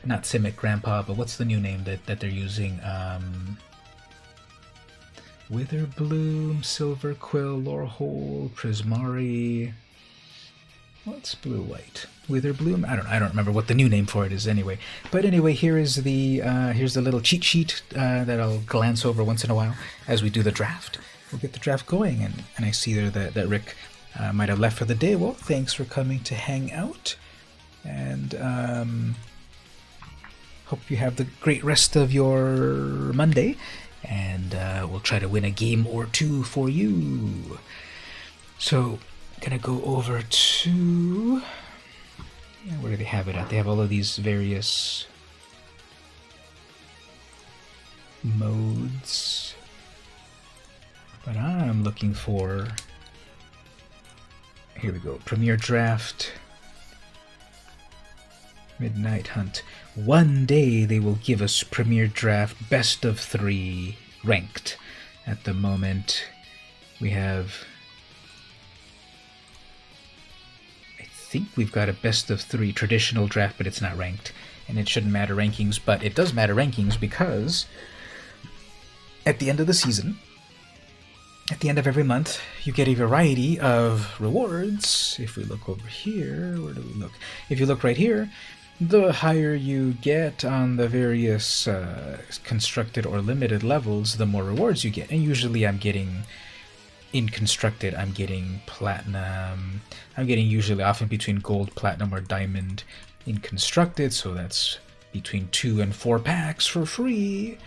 Simic Grandpa, but what's the new name that they're using? Witherbloom, Silverquill, Lorehold, Prismari. What's blue-white? Witherbloom? I don't remember what the new name for it is anyway. But anyway, here's the little cheat sheet that I'll glance over once in a while as we do the draft. We'll get the draft going, and I see there that Rick might have left for the day. Well, thanks for coming to hang out, and hope you have the great rest of your Monday, and we'll try to win a game or two for you. So, gonna go over to... where do they have it at? They have all of these various modes, but I'm looking for... here we go. Premier Draft, Midnight Hunt. One day they will give us Premier Draft Best of 3 ranked. At the moment, we have... I think we've got a Best of 3 traditional draft, but it's not ranked. And it shouldn't matter rankings, but it does matter rankings because at the end of the season, at the end of every month, you get a variety of rewards. If we look over here, where do we look? If you look right here, the higher you get on the various constructed or limited levels, the more rewards you get. And usually I'm getting, in constructed, I'm getting platinum. I'm getting usually often between gold, platinum, or diamond in constructed, so that's between 2 and 4 packs for free.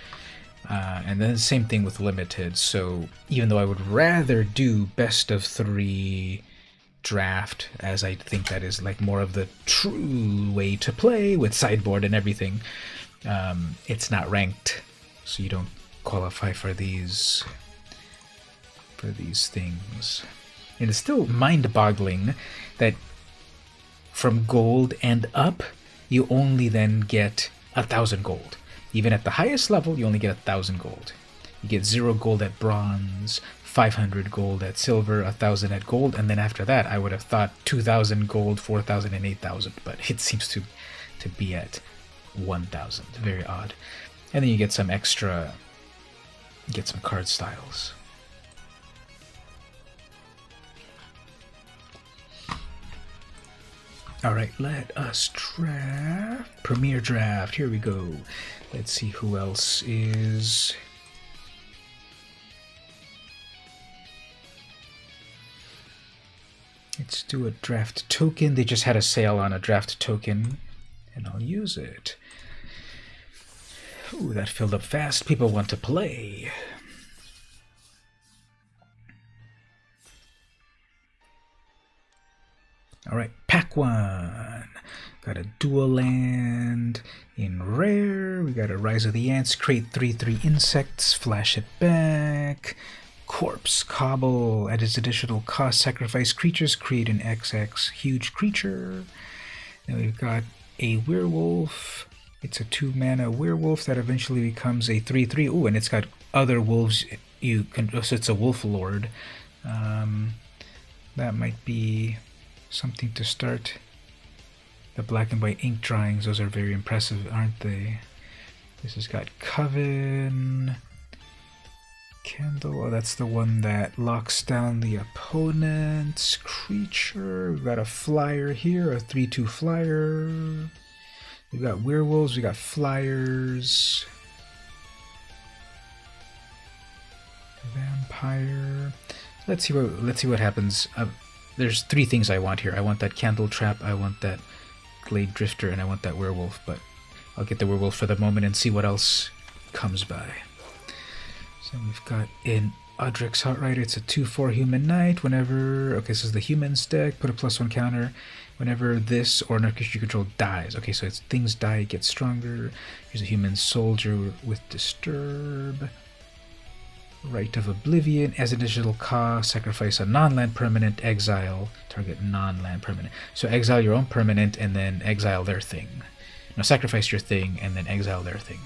And then the same thing with limited. So even though I would rather do best of 3 draft, as I think that is like more of the true way to play with sideboard and everything, it's not ranked, so you don't qualify for these things. And it's still mind-boggling that from gold and up, you only then get 1,000 gold. Even at the highest level, you only get 1,000 gold. You get 0 gold at bronze, 500 gold at silver, 1,000 at gold, and then after that, I would have thought 2,000 gold, 4,000, and 8,000, but it seems to be at 1,000. Very odd. And then you get some extra, get some card styles. Alright, let us draft. Premier Draft, here we go. Let's see who else is... Let's do a draft token. They just had a sale on a draft token, and I'll use it. Ooh, that filled up fast. People want to play. Alright, pack 1. Got a dual land in rare. We got a Rise of the Ants, create 3/3 insects, flash it back. Corpse Cobble. At its additional cost, sacrifice creatures, create an XX huge creature. Then we've got a werewolf. It's a 2-mana werewolf that eventually becomes a 3/3. Ooh, and it's got other wolves you can. So it's a wolf lord. That might be something to start. The black and white ink drawings, those are very impressive, aren't they? This has got Coven. Candle, oh, that's the one that locks down the opponent's creature. We've got a flyer here, a 3/2 flyer. We've got werewolves, we got flyers. Vampire. Let's see what happens. There's 3 things I want here. I want that candle trap, I want that glade drifter, and I want that werewolf, but I'll get the werewolf for the moment and see what else comes by. So we've got in Odric's Outrider, it's a 2/4 human knight. Whenever, okay, this is the humans deck, put a +1 counter. Whenever this or another creature you control dies. Okay, so it's things die, it gets stronger. Here's a human soldier with Disturb. Rite of Oblivion. As additional cost, sacrifice a non-land permanent, exile, target non-land permanent. So exile your own permanent and then exile their thing. Now sacrifice your thing and then exile their thing.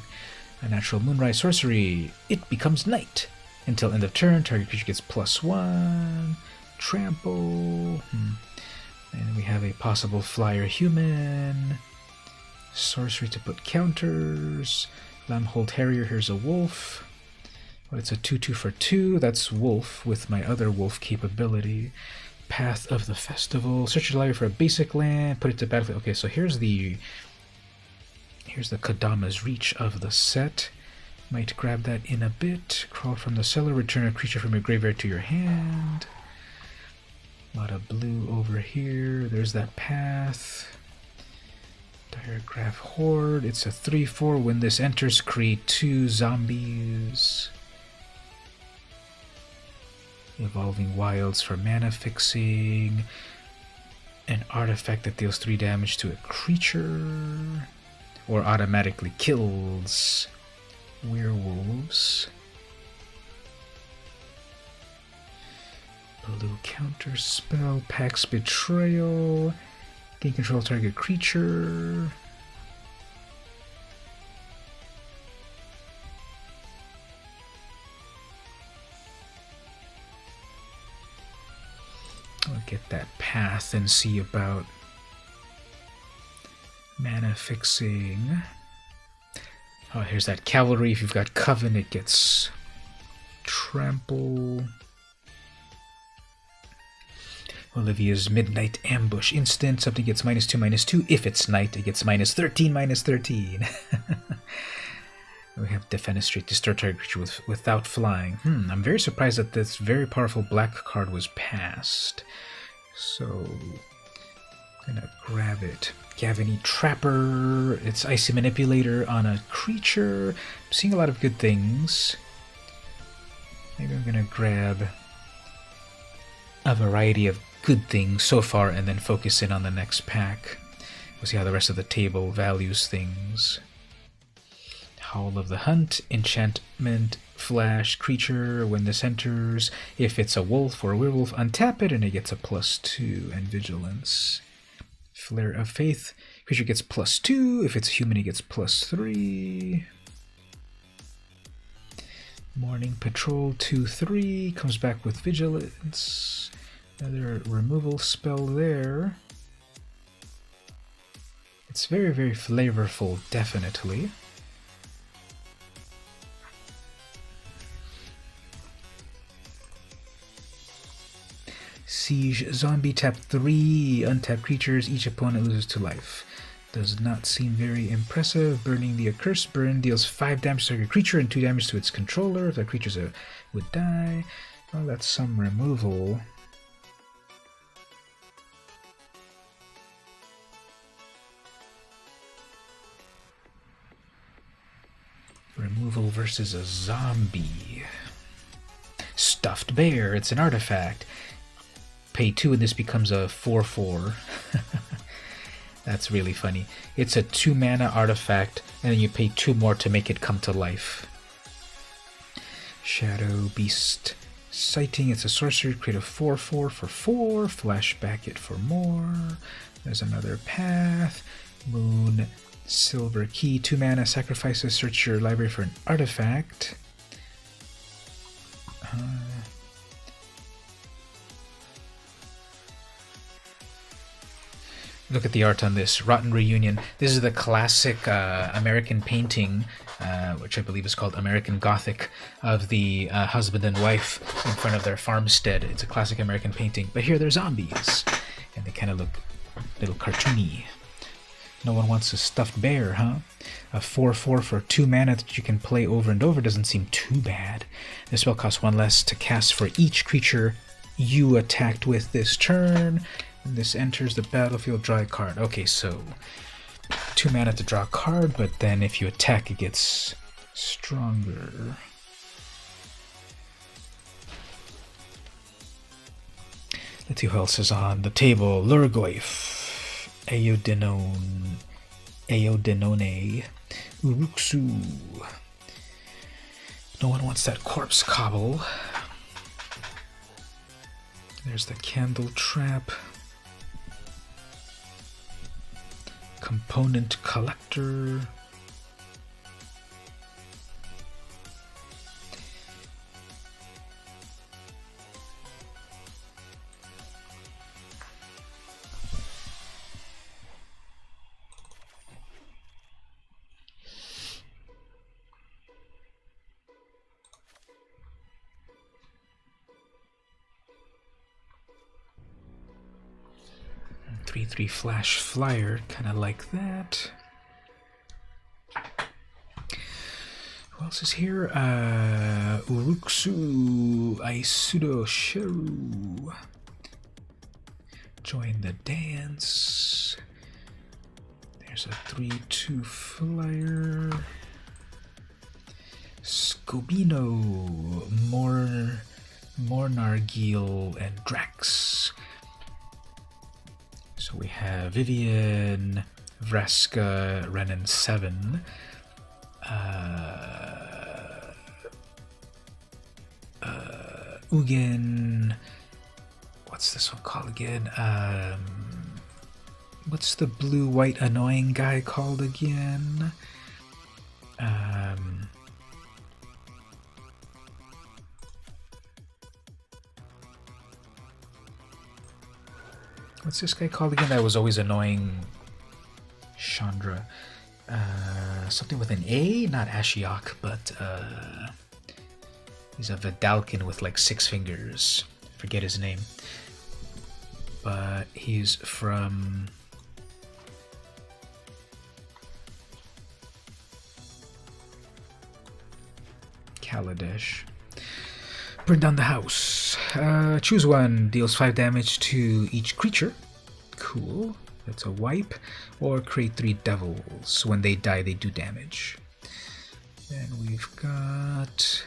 A natural Moonrise sorcery. It becomes night. Until end of turn, target creature gets +1. Trample. And we have a possible flyer human. Sorcery to put counters. Lamhold Harrier, here's a wolf. Well, it's a 2/2 for 2. That's wolf with my other wolf capability. Path of the Festival. Search your library for a basic land. Put it to battlefield. Okay, so here's the Kodama's Reach of the set. Might grab that in a bit. Crawl from the cellar. Return a creature from your graveyard to your hand. A lot of blue over here. There's that path. Diregraph Horde. It's a 3/4. When this enters, create 2 zombies. Evolving Wilds for mana fixing. An artifact that deals 3 damage to a creature. Or automatically kills werewolves. Blue counter spell. Pax Betrayal. Gain control target creature. I'll get that path and see about mana fixing. Oh, here's that cavalry. If you've got Coven, it gets trample. Olivia's Midnight Ambush instant. Something gets -2/-2. If it's night, it gets -13/-13. We have Defenestrate, destroy target creature without flying. I'm very surprised that this very powerful black card was passed. So, I'm gonna grab it. Gavany Trapper. It's Icy Manipulator on a creature. I'm seeing a lot of good things. Maybe I'm gonna grab a variety of good things so far and then focus in on the next pack. We'll see how the rest of the table values things. Howl of the Hunt, enchantment, flash, creature. When this enters, if it's a wolf or a werewolf, untap it and it gets a +2 and vigilance. Flare of Faith, creature gets +2. If it's human, it gets +3. Morning Patrol 2/3 comes back with vigilance. Another removal spell there. It's very, very flavorful, definitely. Siege Zombie, tap 3 untapped creatures, each opponent loses 2 life. Does not seem very impressive. Burning the Accursed Burn deals 5 damage to target creature and 2 damage to its controller if that creature would die. Well, that's some removal. Removal versus a zombie. Stuffed Bear, it's an artifact. Pay 2 and this becomes a 4/4. That's really funny. It's a 2-mana artifact and then you pay 2 more to make it come to life. Shadow Beast Sighting, it's a sorcery. Create a 4/4 for 4. Flashback it for more. There's another path. Moon, silver key, 2 mana. Sacrifices. Search your library for an artifact. Look at the art on this. Rotten Reunion. This is the classic American painting, which I believe is called American Gothic, of the husband and wife in front of their farmstead. It's a classic American painting. But here they're zombies. And they kind of look a little cartoony. No one wants a stuffed bear, huh? A 4/4 for 2 mana that you can play over and over doesn't seem too bad. This spell costs 1 less to cast for each creature you attacked with this turn. And this enters the battlefield, draw a card. Okay, so 2 mana to draw a card, but then if you attack, it gets stronger. Let's see who else is on the table. Lurgoyf, Eodenone, Uruksu. No one wants that corpse cobble. There's the candle trap. Component collector. Three flash flyer, kind of like that. Who else is here? Uruksu Aisudo Sheru. Join the dance. There's a 3/2 flyer. Scobino, Mornargil, and Drax. So we have Vivian, Vraska, Renan 7, Ugin. What's this one called again? What's the blue-white annoying guy called again? What's this guy called again? That was always annoying. Chandra. Something with an A? Not Ashiok, but he's a Vidalkin with like 6 fingers. Forget his name. But he's from... Kaladesh. Burn down the house. Choose one. Deals 5 damage to each creature. Cool. That's a wipe. Or create 3 devils. When they die, they do damage. Then we've got...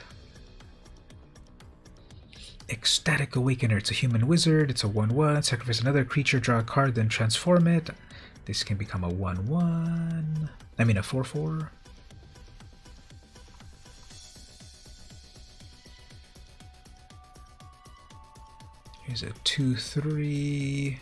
Ecstatic Awakener. It's a human wizard. It's a 1/1. Sacrifice another creature, draw a card, then transform it. This can become a 1/1. I mean a 4/4. Here's a 2/3.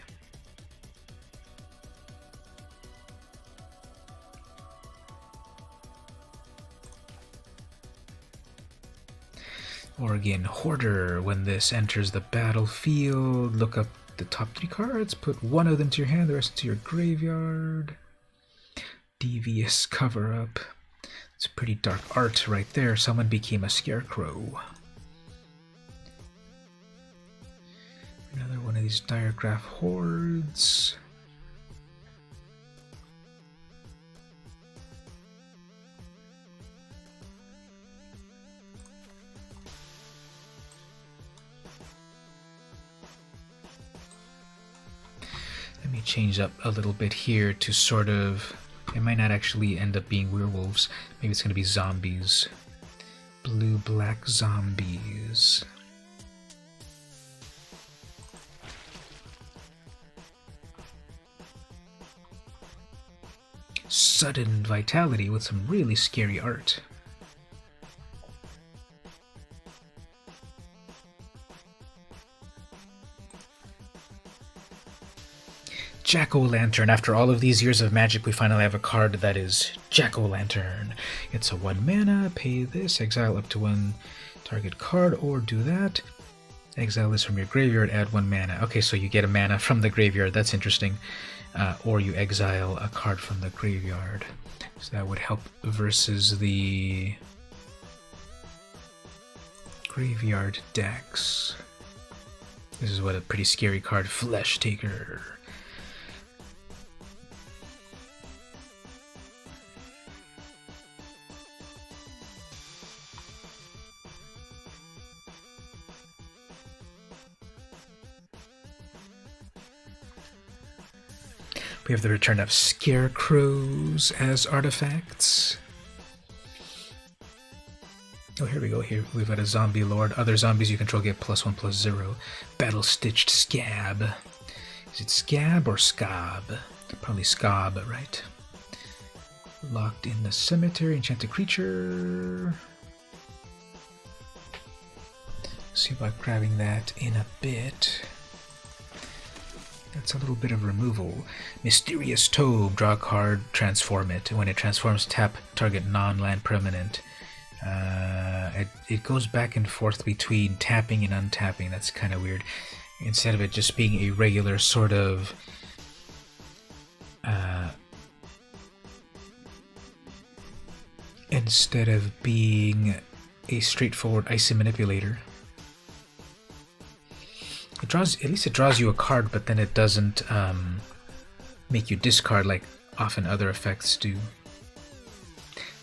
Or again, Hoarder. When this enters the battlefield, look up the top 3 cards, put 1 of them to your hand, the rest to your graveyard. Devious Cover-Up. It's pretty dark art right there. Someone became a scarecrow. Another one of these Diregraph Hordes. Let me change up a little bit here to sort of... It might not actually end up being werewolves. Maybe it's going to be zombies. Blue-black zombies. Sudden vitality with some really scary art. Jack-o'-lantern. After all of these years of Magic, we finally have a card that is Jack-o'-lantern. It's a 1 mana, pay this, exile up to 1 target card, or do that. Exile this from your graveyard, add 1 mana. Okay, so you get a mana from the graveyard, that's interesting. Or you exile a card from the graveyard. So that would help versus the graveyard decks. This is what a pretty scary card, Flesh Taker. We have the return of scarecrows as artifacts. Oh, here we go. Here we've got a zombie lord. Other zombies you control get +1/+0. Battle stitched scab. Is it scab or scab? Probably scab, right? Locked in the cemetery. Enchanted creature. See about grabbing that in a bit. That's a little bit of removal. Mysterious Tome. Draw a card, transform it. When it transforms, tap target non-land permanent. It goes back and forth between tapping and untapping. That's kind of weird. Instead of it just being a regular sort of instead of being a straightforward icy manipulator. It draws, at least it draws you a card, but then it doesn't make you discard like often other effects do.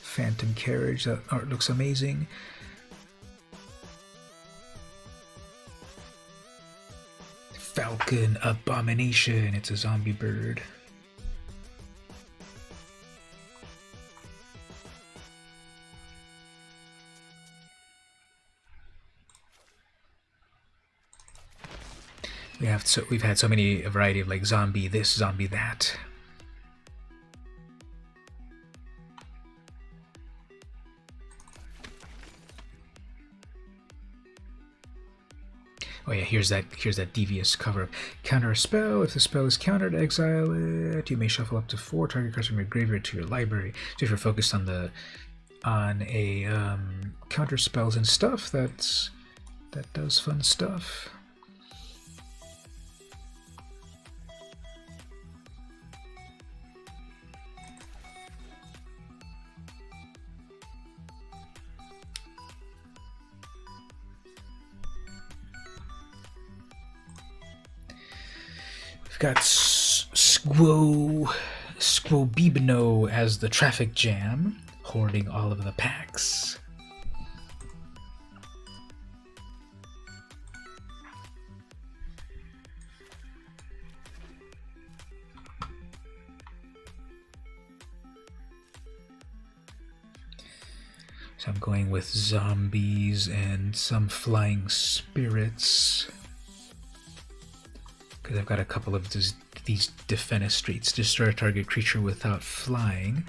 Phantom Carriage, that art looks amazing. Falcon Abomination, it's a zombie bird. We've had so many a variety of like zombie this, zombie that. Oh yeah, here's that devious cover. Counter a spell. If the spell is countered, exile it. You may shuffle up to 4 target cards from your graveyard to your library. So if you're focused on counter spells and stuff, that does fun stuff. We've got Squobibno as the traffic jam, hoarding all of the packs. So I'm going with zombies and some flying spirits. Because I've got a couple of these defenestrators. Destroy a target creature without flying.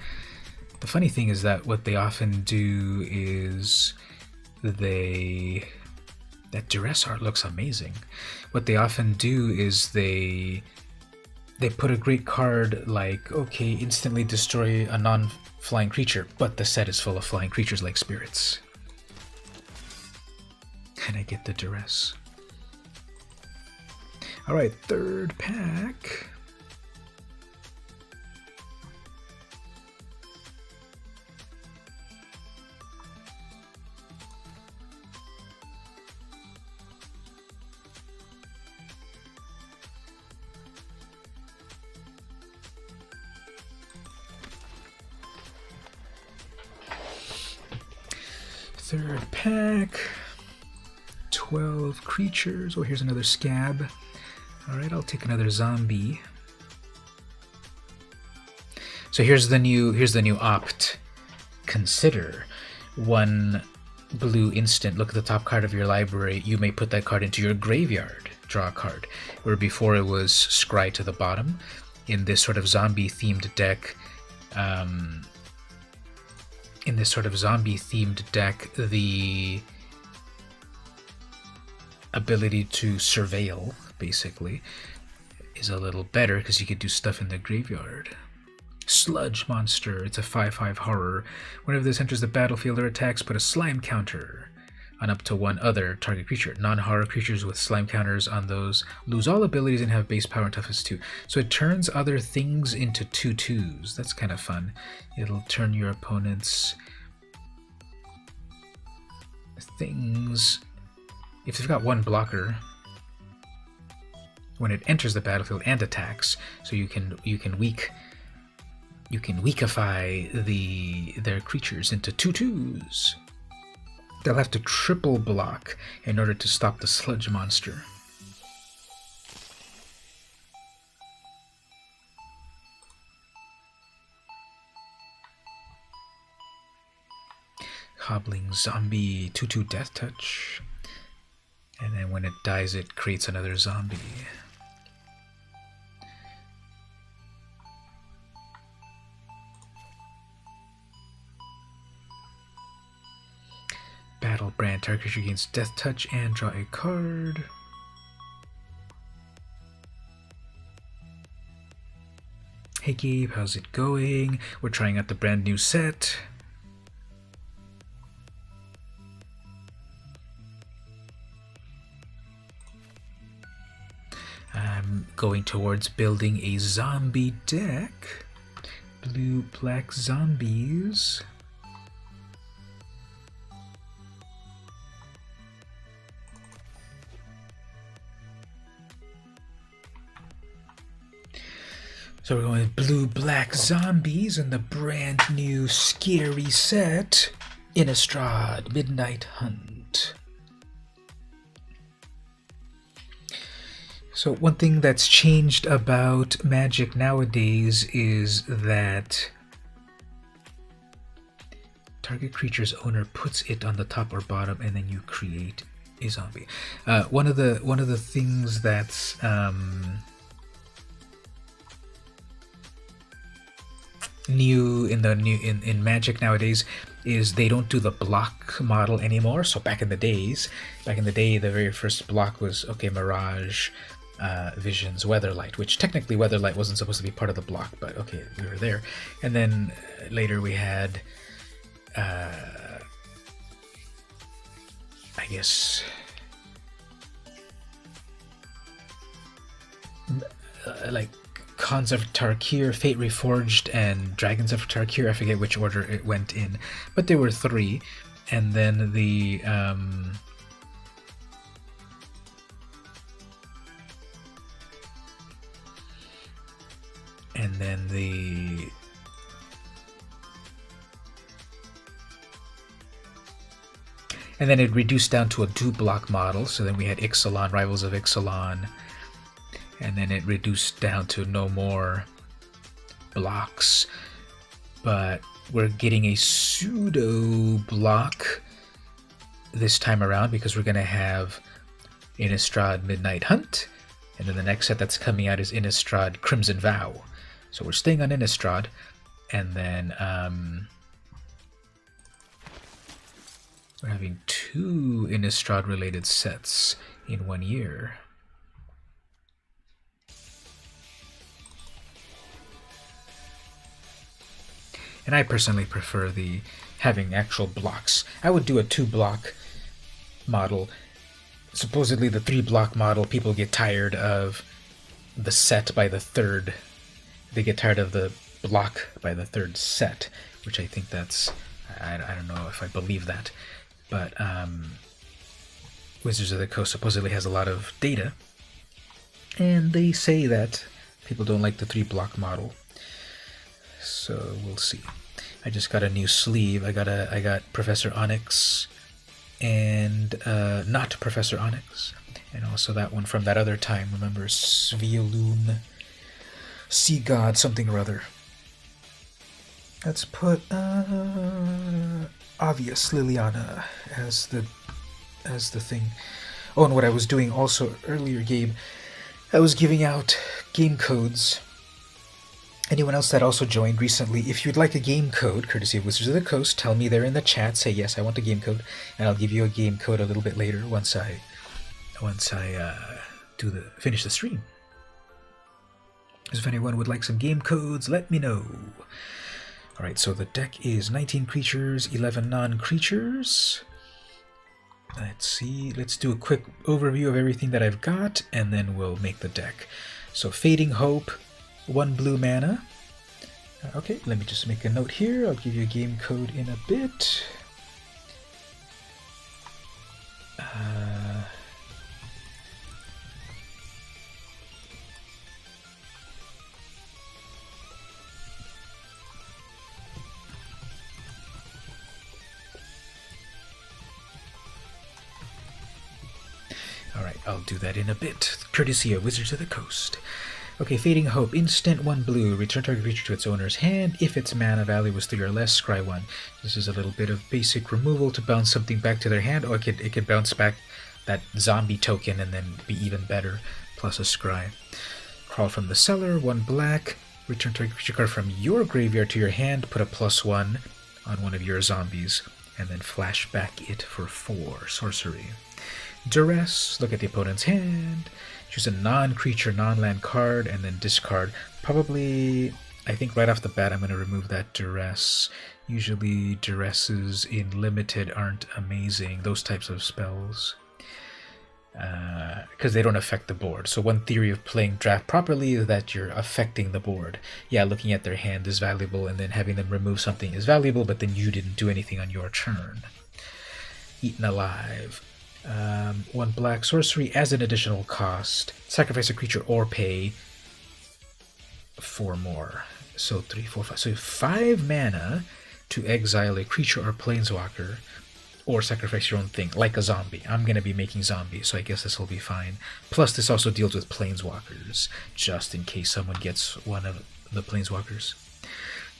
The funny thing is that what they often do is that duress art looks amazing. What they often do is they put a great card like, okay, instantly destroy a non-flying creature, but the set is full of flying creatures like spirits. And I get the duress. Alright, third pack. Third pack. 12 creatures. Oh, here's another scab. Alright, I'll take another zombie. So here's the new opt. Consider 1 blue instant. Look at the top card of your library. You may put that card into your graveyard. Draw a card. Where before it was scry to the bottom. In this sort of zombie themed deck, the ability to surveil, basically, is a little better because you could do stuff in the graveyard. Sludge Monster. It's a 5/5 horror. Whenever this enters the battlefield or attacks, put a slime counter on up to one other target creature. Non-horror creatures with slime counters on those lose all abilities and have base power and toughness 2. So it turns other things into 2/2s. That's kind of fun. It'll turn your opponent's things, if they've got one blocker, when it enters the battlefield and attacks, so you can weakify their creatures into 2/2s. They'll have to triple block in order to stop the Sludge Monster. Hobbling Zombie 2/2 Death Touch. And then when it dies, it creates another zombie. Battle Brand. Target creature gains Death Touch and draw a card. Hey Gabe, how's it going? We're trying out the brand new set. I'm going towards building a zombie deck. Blue, black zombies. So we're going with blue, black zombies in the brand new scary set, Innistrad Midnight Hunt. So one thing that's changed about Magic nowadays is that target creature's owner puts it on the top or bottom, and then you create a zombie. One of the things that's new in Magic nowadays is they don't do the block model anymore. So back in the day, the very first block was Mirage, Visions, Weatherlight, which technically Weatherlight wasn't supposed to be part of the block, but okay, we were there. And then later we had I guess like Khans of Tarkir, Fate Reforged, and Dragons of Tarkir. I forget which order it went in, but there were 3. And then the and then it reduced down to a 2-block model. So then we had Ixalan, Rivals of Ixalan. And then it reduced down to no more blocks, but we're getting a pseudo block this time around because we're going to have Innistrad Midnight Hunt, and then the next set that's coming out is Innistrad Crimson Vow. So we're staying on Innistrad, and then we're having 2 Innistrad related sets in 1 year. And I personally prefer having actual blocks. I would do a 2-block model. Supposedly the 3-block model, people get tired of the set by the 3rd. They get tired of the block by the 3rd set, which I think that's, I don't know if I believe that. But Wizards of the Coast supposedly has a lot of data, and they say that people don't like the 3-block model. So we'll see. I just got a new sleeve. I got Professor Onyx and not Professor Onyx, and also that one from that other time. Remember Svialoon, Sea God, something or other. Let's put Obvious Liliana as the thing. Oh, and what I was doing also earlier, Gabe, I was giving out game codes. Anyone else that also joined recently, if you'd like a game code, courtesy of Wizards of the Coast, tell me there in the chat. Say yes, I want a game code, and I'll give you a game code a little bit later once I finish the stream. If anyone would like some game codes, let me know. Alright, so the deck is 19 creatures, 11 non-creatures. Let's see, let's do a quick overview of everything that I've got, and then we'll make the deck. So Fading Hope, 1 blue mana. Okay, let me just make a note here. I'll give you a game code in a bit. Alright, I'll do that in a bit, courtesy of Wizards of the Coast. Okay, Fading Hope, instant 1 blue, return target creature to its owner's hand. If its mana value was 3 or less, scry 1. This is a little bit of basic removal to bounce something back to their hand, or it could bounce back that zombie token and then be even better, plus a scry. Crawl from the Cellar, 1 black, return target creature card from your graveyard to your hand, put a +1 on one of your zombies, and then flash back it for 4, sorcery. Duress, look at the opponent's hand, choose a non-creature, non-land card, and then discard. Probably, I think right off the bat I'm going to remove that Duress. Usually Duresses in Limited aren't amazing, those types of spells, because they don't affect the board. So one theory of playing draft properly is that you're affecting the board. Yeah, looking at their hand is valuable, and then having them remove something is valuable, but then you didn't do anything on your turn. Eaten Alive. 1 black sorcery as an additional cost. Sacrifice a creature or pay 4 more. So 3, 4, 5. So 5 mana to exile a creature or planeswalker, or sacrifice your own thing, like a zombie. I'm going to be making zombies, so I guess this will be fine. Plus, this also deals with planeswalkers, just in case someone gets one of the planeswalkers.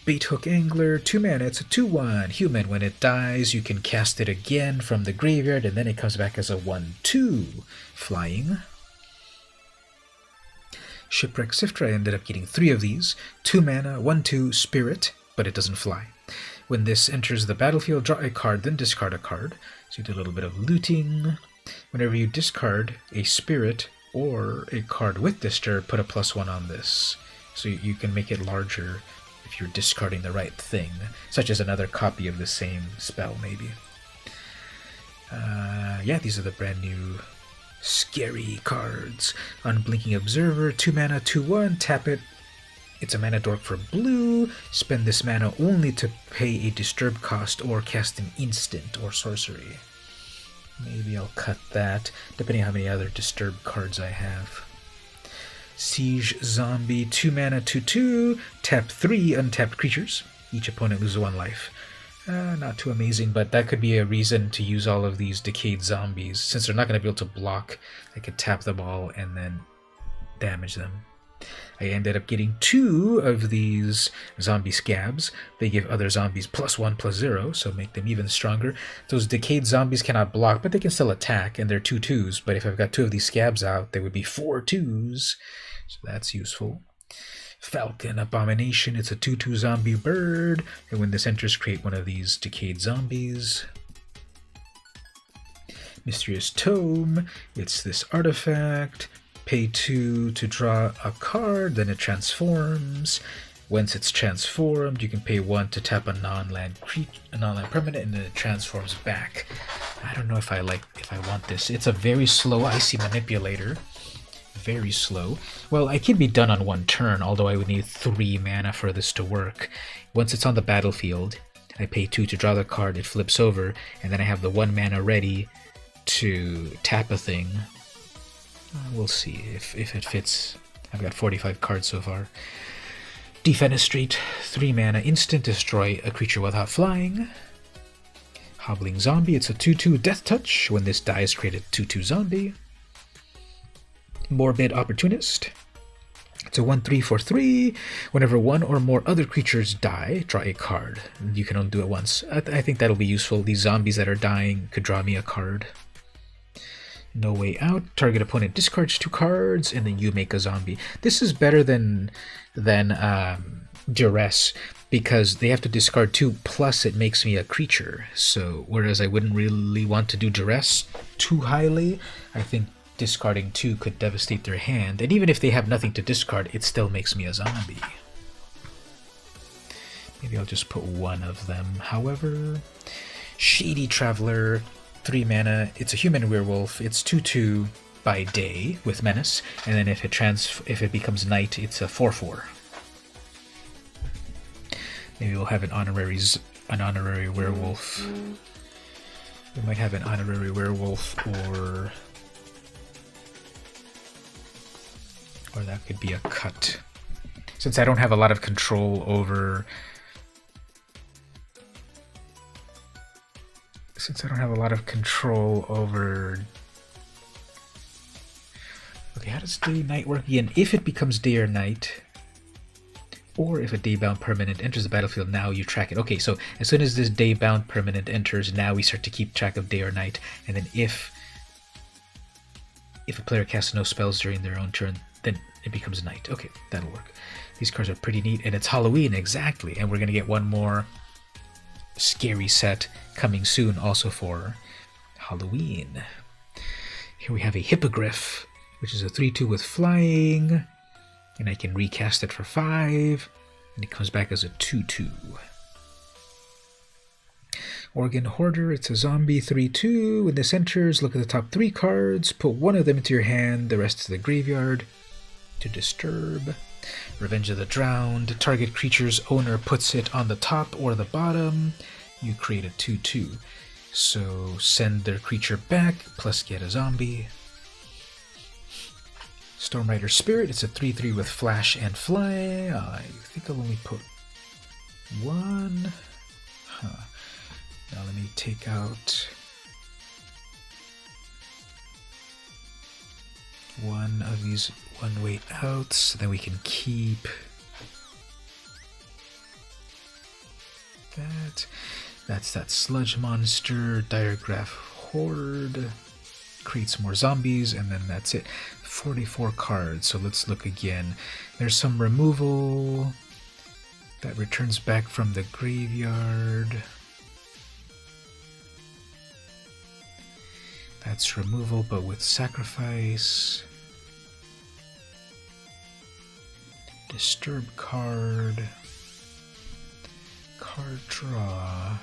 Baithook Angler, 2 mana, it's a 2/1. Human, when it dies, you can cast it again from the graveyard, and then it comes back as a 1/2. Flying. Shipwreck Sifter, I ended up getting 3 of these. 2 mana, 1/2, Spirit, but it doesn't fly. When this enters the battlefield, draw a card, then discard a card. So you do a little bit of looting. Whenever you discard a Spirit or a card with Disturb, put a +1 on this. So you can make it larger if you're discarding the right thing, such as another copy of the same spell, maybe. Yeah, these are the brand new scary cards. Unblinking Observer, 2 mana, 2/1, tap it. It's a mana dork for blue. Spend this mana only to pay a disturb cost or cast an instant or sorcery. Maybe I'll cut that, depending on how many other disturb cards I have. Siege Zombie, 2 mana, 2/2, tap 3 untapped creatures. Each opponent loses 1 life. Not too amazing, but that could be a reason to use all of these decayed zombies. Since they're not going to be able to block, I could tap them all and then damage them. I ended up getting 2 of these zombie scabs. They give other zombies +1/+0, so make them even stronger. Those decayed zombies cannot block, but they can still attack, and they're 2/2s. But if I've got 2 of these scabs out, they would be 4/2s. So that's useful. Falcon Abomination, it's a 2/2 zombie bird, and when this enters, create one of these decayed zombies. Mysterious Tome, it's this artifact. Pay 2 to draw a card, then it transforms. Once it's transformed, you can pay 1 to tap a non-land permanent, and then it transforms back. I don't know if I want this. It's a very slow Icy Manipulator. Very slow. Well, it can be done on 1 turn, although I would need 3 mana for this to work. Once it's on the battlefield, I pay 2 to draw the card, it flips over, and then I have the 1 mana ready to tap a thing. We'll see if it fits. I've got 45 cards so far. Defenestrate, 3 mana, instant, destroy a creature without flying. Hobbling Zombie, it's a 2/2 Death Touch. When this dies, create a 2/2 zombie. Morbid Opportunist, it's a 1/3 for 3. Whenever 1 or more other creatures die, draw a card. You can only do it once. I think that'll be useful. These zombies that are dying could draw me a card. No Way Out, target opponent discards 2 cards, and then you make a zombie. This is better than Duress, because they have to discard 2, plus it makes me a creature. So, whereas I wouldn't really want to do Duress too highly, I think discarding 2 could devastate their hand, and even if they have nothing to discard, it still makes me a zombie. Maybe I'll just put 1 of them. However, Shady Traveler, 3 mana. It's a human werewolf. It's 2/2 by day with menace, and then if it becomes night, it's a 4/4. Maybe we'll have an honorary werewolf. We might have an honorary werewolf, or that could be a cut. Since I don't have a lot of control over... Okay, how does day-night work again? If it becomes day or night, or if a day-bound permanent enters the battlefield, now you track it. Okay, so as soon as this day-bound permanent enters, now we start to keep track of day or night, and then if a player casts no spells during their own turn, then it becomes night. Okay, that'll work. These cards are pretty neat, and it's Halloween, exactly, and we're going to get one more scary set coming soon also for Halloween. Here we have a Hippogriff, which is a 3/2 with flying, and I can recast it for 5, and it comes back as a 2/2. Organ Hoarder, it's a zombie 3/2. When this enters, look at the top 3 cards, put 1 of them into your hand, the rest to the graveyard to disturb. Revenge of the Drowned, target creature's owner puts it on the top or the bottom. You create a 2/2. So send their creature back, plus get a zombie. Stormrider Spirit, it's a 3/3 with flash and fly. I think I'll only put 1. Now let me take out 1 of these 1-way outs, so then we can keep that. That's that Sludge Monster. Diregraph Horde creates more zombies, and then that's it. 44 cards, so let's look again. There's some removal that returns back from the graveyard. That's removal, but with sacrifice. Disturb card. Card draw.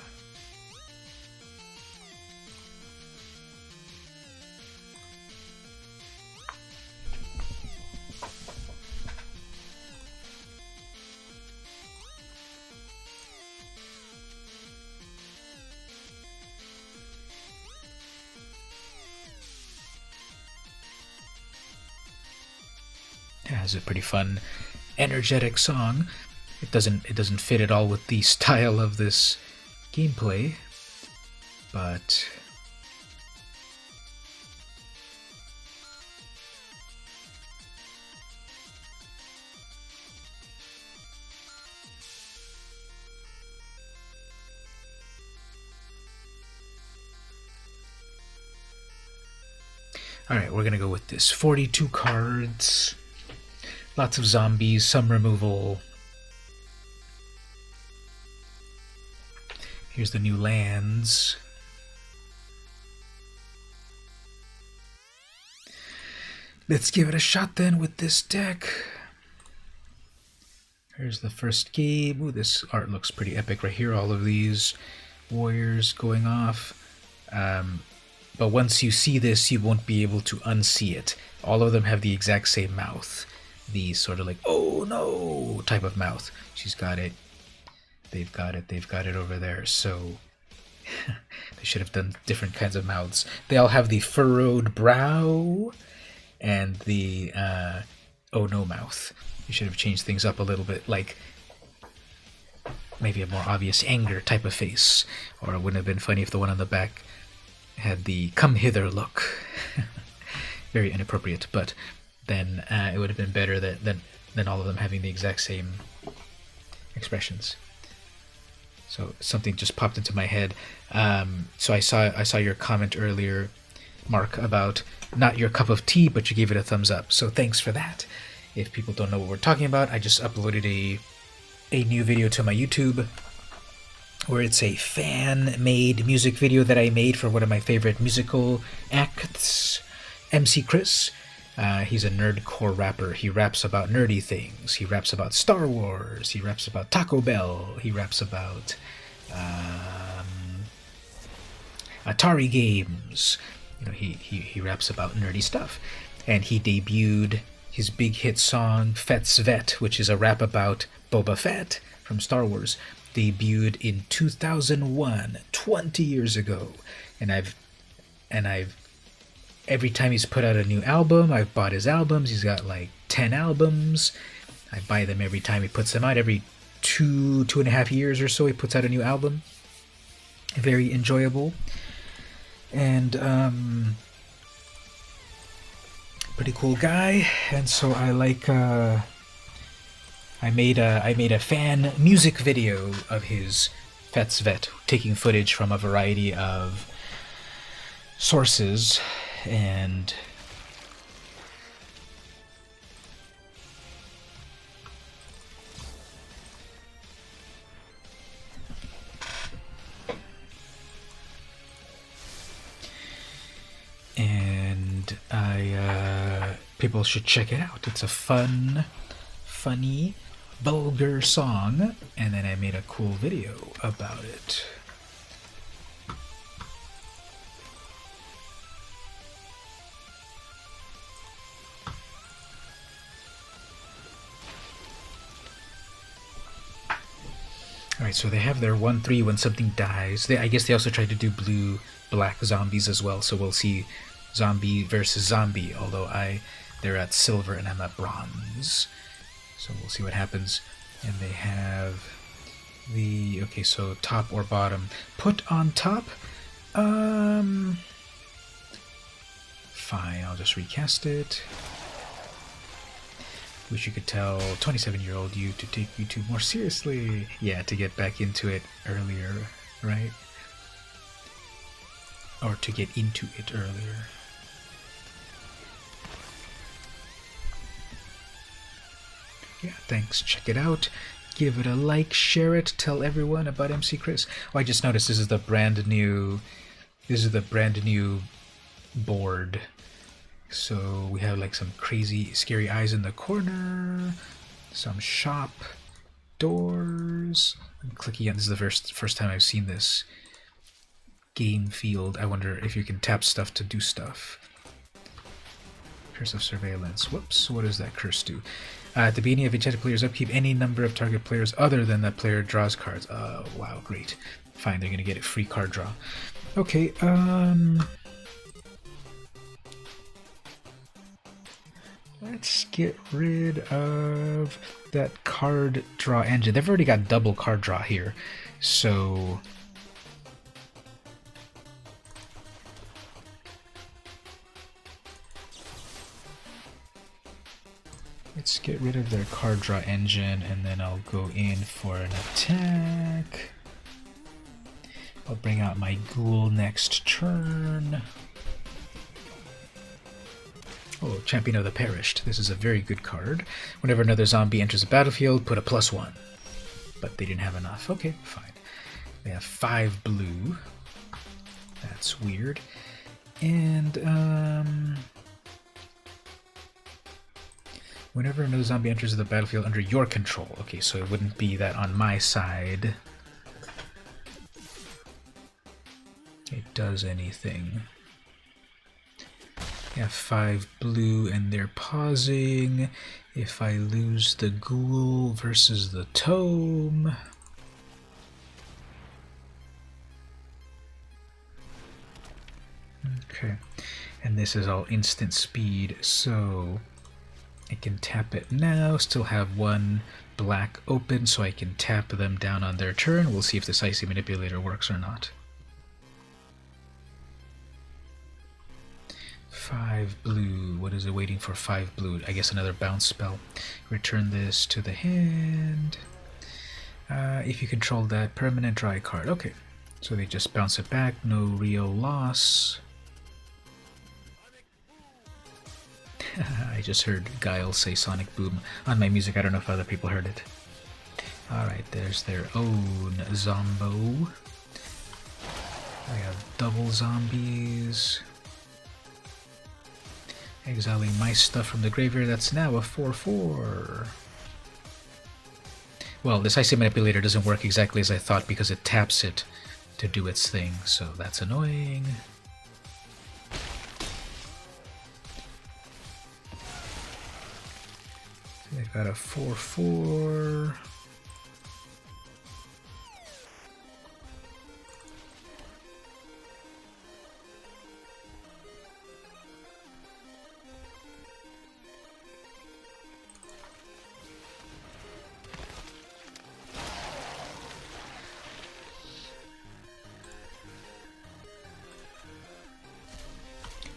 It has a pretty fun, energetic song. It doesn't fit at all with the style of this gameplay, but alright, we're gonna go with this. 42 cards. Lots of zombies, some removal. Here's the new lands. Let's give it a shot then with this deck. Here's the first game. Ooh, this art looks pretty epic right here. All of these warriors going off. But once you see this, you won't be able to unsee it. All of them have the exact same mouth. The sort of like, oh no, type of mouth. She's got it. They've got it over there. So they should have done different kinds of mouths. They all have the furrowed brow and the oh no mouth. You should have changed things up a little bit, like maybe a more obvious anger type of face. Or it wouldn't have been funny if the one on the back had the come hither look. Very inappropriate, but then it would have been better than all of them having the exact same expressions. So something just popped into my head. So I saw your comment earlier, Mark, about not your cup of tea, but you gave it a thumbs up. So thanks for that. If people don't know what we're talking about, I just uploaded a new video to my YouTube where it's a fan-made music video that I made for one of my favorite musical acts. MC Chris. He's a nerdcore rapper. He raps about nerdy things. He raps about Star Wars. He raps about Taco Bell. He raps about Atari games. You know, he raps about nerdy stuff. And he debuted his big hit song Fett's Vet, which is a rap about Boba Fett from Star Wars, debuted in 2001, 20 years ago. And I've every time he's put out a new album, I've bought his albums. He's got like 10 albums. I buy them every time he puts them out. Every 2.5 years or so, he puts out a new album. Very enjoyable. And pretty cool guy. And so I like I made a fan music video of his Fett's Vet, taking footage from a variety of sources. And people should check it out. It's a funny, vulgar song, and then I made a cool video about it. Alright, so they have their 1-3 when something dies. I guess they also tried to do blue-black zombies as well, so we'll see zombie versus zombie, although they're at silver and I'm at bronze. So we'll see what happens. And they have the... okay, so top or bottom. Put on top? Fine, I'll just recast it. Wish you could tell 27-year-old you to take YouTube more seriously. Yeah, to get back into it earlier, right? Or to get into it earlier. Yeah, thanks. Check it out. Give it a like, share it, tell everyone about MC Chris. Oh, I just noticed this is the brand new board. So we have like some crazy scary eyes in the corner, some shop doors. I'm clicking on this is the first time I've seen this game field. I wonder if you can tap stuff to do stuff. Curse of surveillance. Whoops, what does that curse do? At the beginning of each player's upkeep, any number of target players other than that player draws cards. Oh, wow, great. Fine, they're gonna get a free card draw. Okay, let's get rid of that card draw engine. They've already got double card draw here, so let's get rid of their card draw engine, and then I'll go in for an attack. I'll bring out my ghoul next turn. Oh, Champion of the Perished. This is a very good card. Whenever another zombie enters the battlefield, put a +1. But they didn't have enough. Okay, fine. They have 5 blue. That's weird. And, whenever another zombie enters the battlefield under your control. Okay, so it wouldn't be that on my side it does anything. I have 5 blue and they're pausing. If I lose the ghoul versus the tome... okay, and this is all instant speed, so I can tap it now, still have 1 black open, so I can tap them down on their turn. We'll see if this Icy Manipulator works or not. 5 blue. What is it waiting for? 5 blue. I guess another bounce spell. Return this to the hand. If you control that, permanent draw a card. Okay. So they just bounce it back. No real loss. I just heard Guile say Sonic Boom on my music. I don't know if other people heard it. Alright, there's their own Zombo. I have double zombies. Exiling my stuff from the graveyard. That's now a 4/4. Well, Decisive Manipulator doesn't work exactly as I thought because it taps it to do its thing, so that's annoying. They've got a 4/4.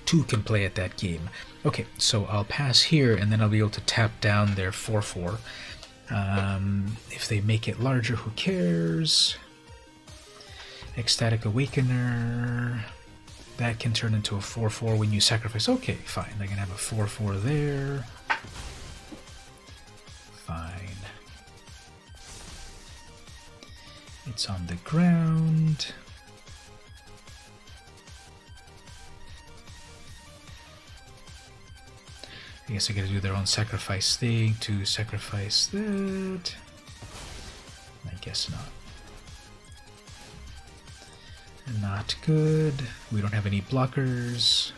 Two can play at that game. Okay, so I'll pass here, and then I'll be able to tap down their 4/4. If they make it larger, who cares? Ecstatic Awakener. That can turn into a 4/4 when you sacrifice. Okay, fine. They're gonna have a 4/4 there. Fine. It's on the ground. I guess I gotta do their own sacrifice thing to sacrifice that. I guess not. Not good. We don't have any blockers.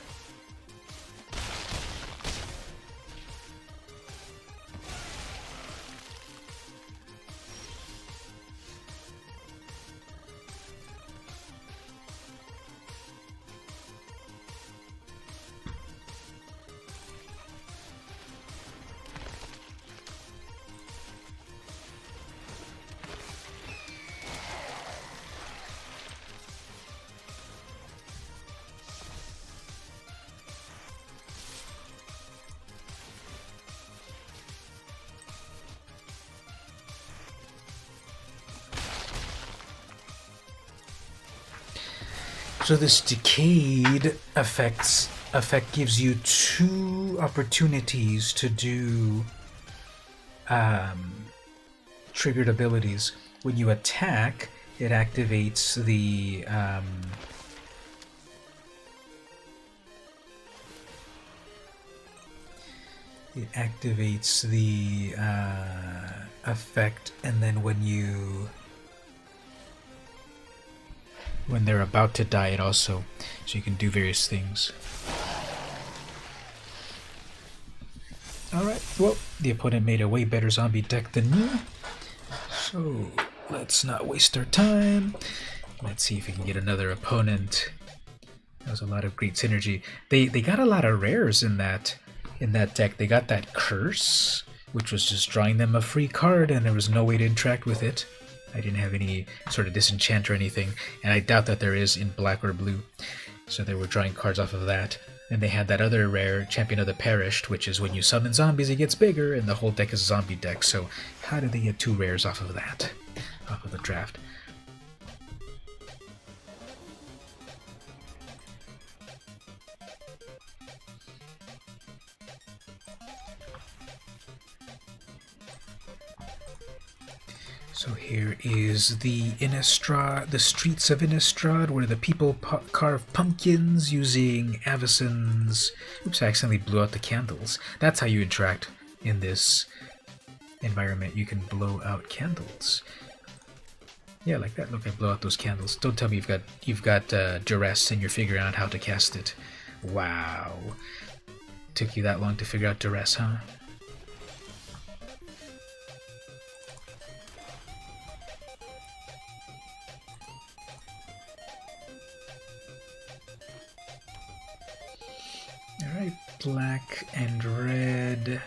So this decayed effect gives you two opportunities to do triggered abilities. When you attack, it activates the effect, and then when they're about to die, it also, so you can do various things. Alright, well, the opponent made a way better zombie deck than me, so let's not waste our time. Let's see if we can get another opponent. That was a lot of great synergy. They got a lot of rares in that deck. They got that Curse, which was just drawing them a free card, and there was no way to interact with it. I didn't have any sort of disenchant or anything, and I doubt that there is in black or blue. So they were drawing cards off of that. And they had that other rare, Champion of the Perished, which is when you summon zombies, it gets bigger, and the whole deck is a zombie deck. So how did they get two rares off of that, off of the draft? So here is the Innistrad, the streets of Innistrad, where the people carve pumpkins using Avacyn's... Oops, I accidentally blew out the candles. That's how you interact in this environment. You can blow out candles. Yeah, like that. Look, I blow out those candles. Don't tell me you've got duress and you're figuring out how to cast it. Wow. Took you that long to figure out duress, huh? Alright, black and red.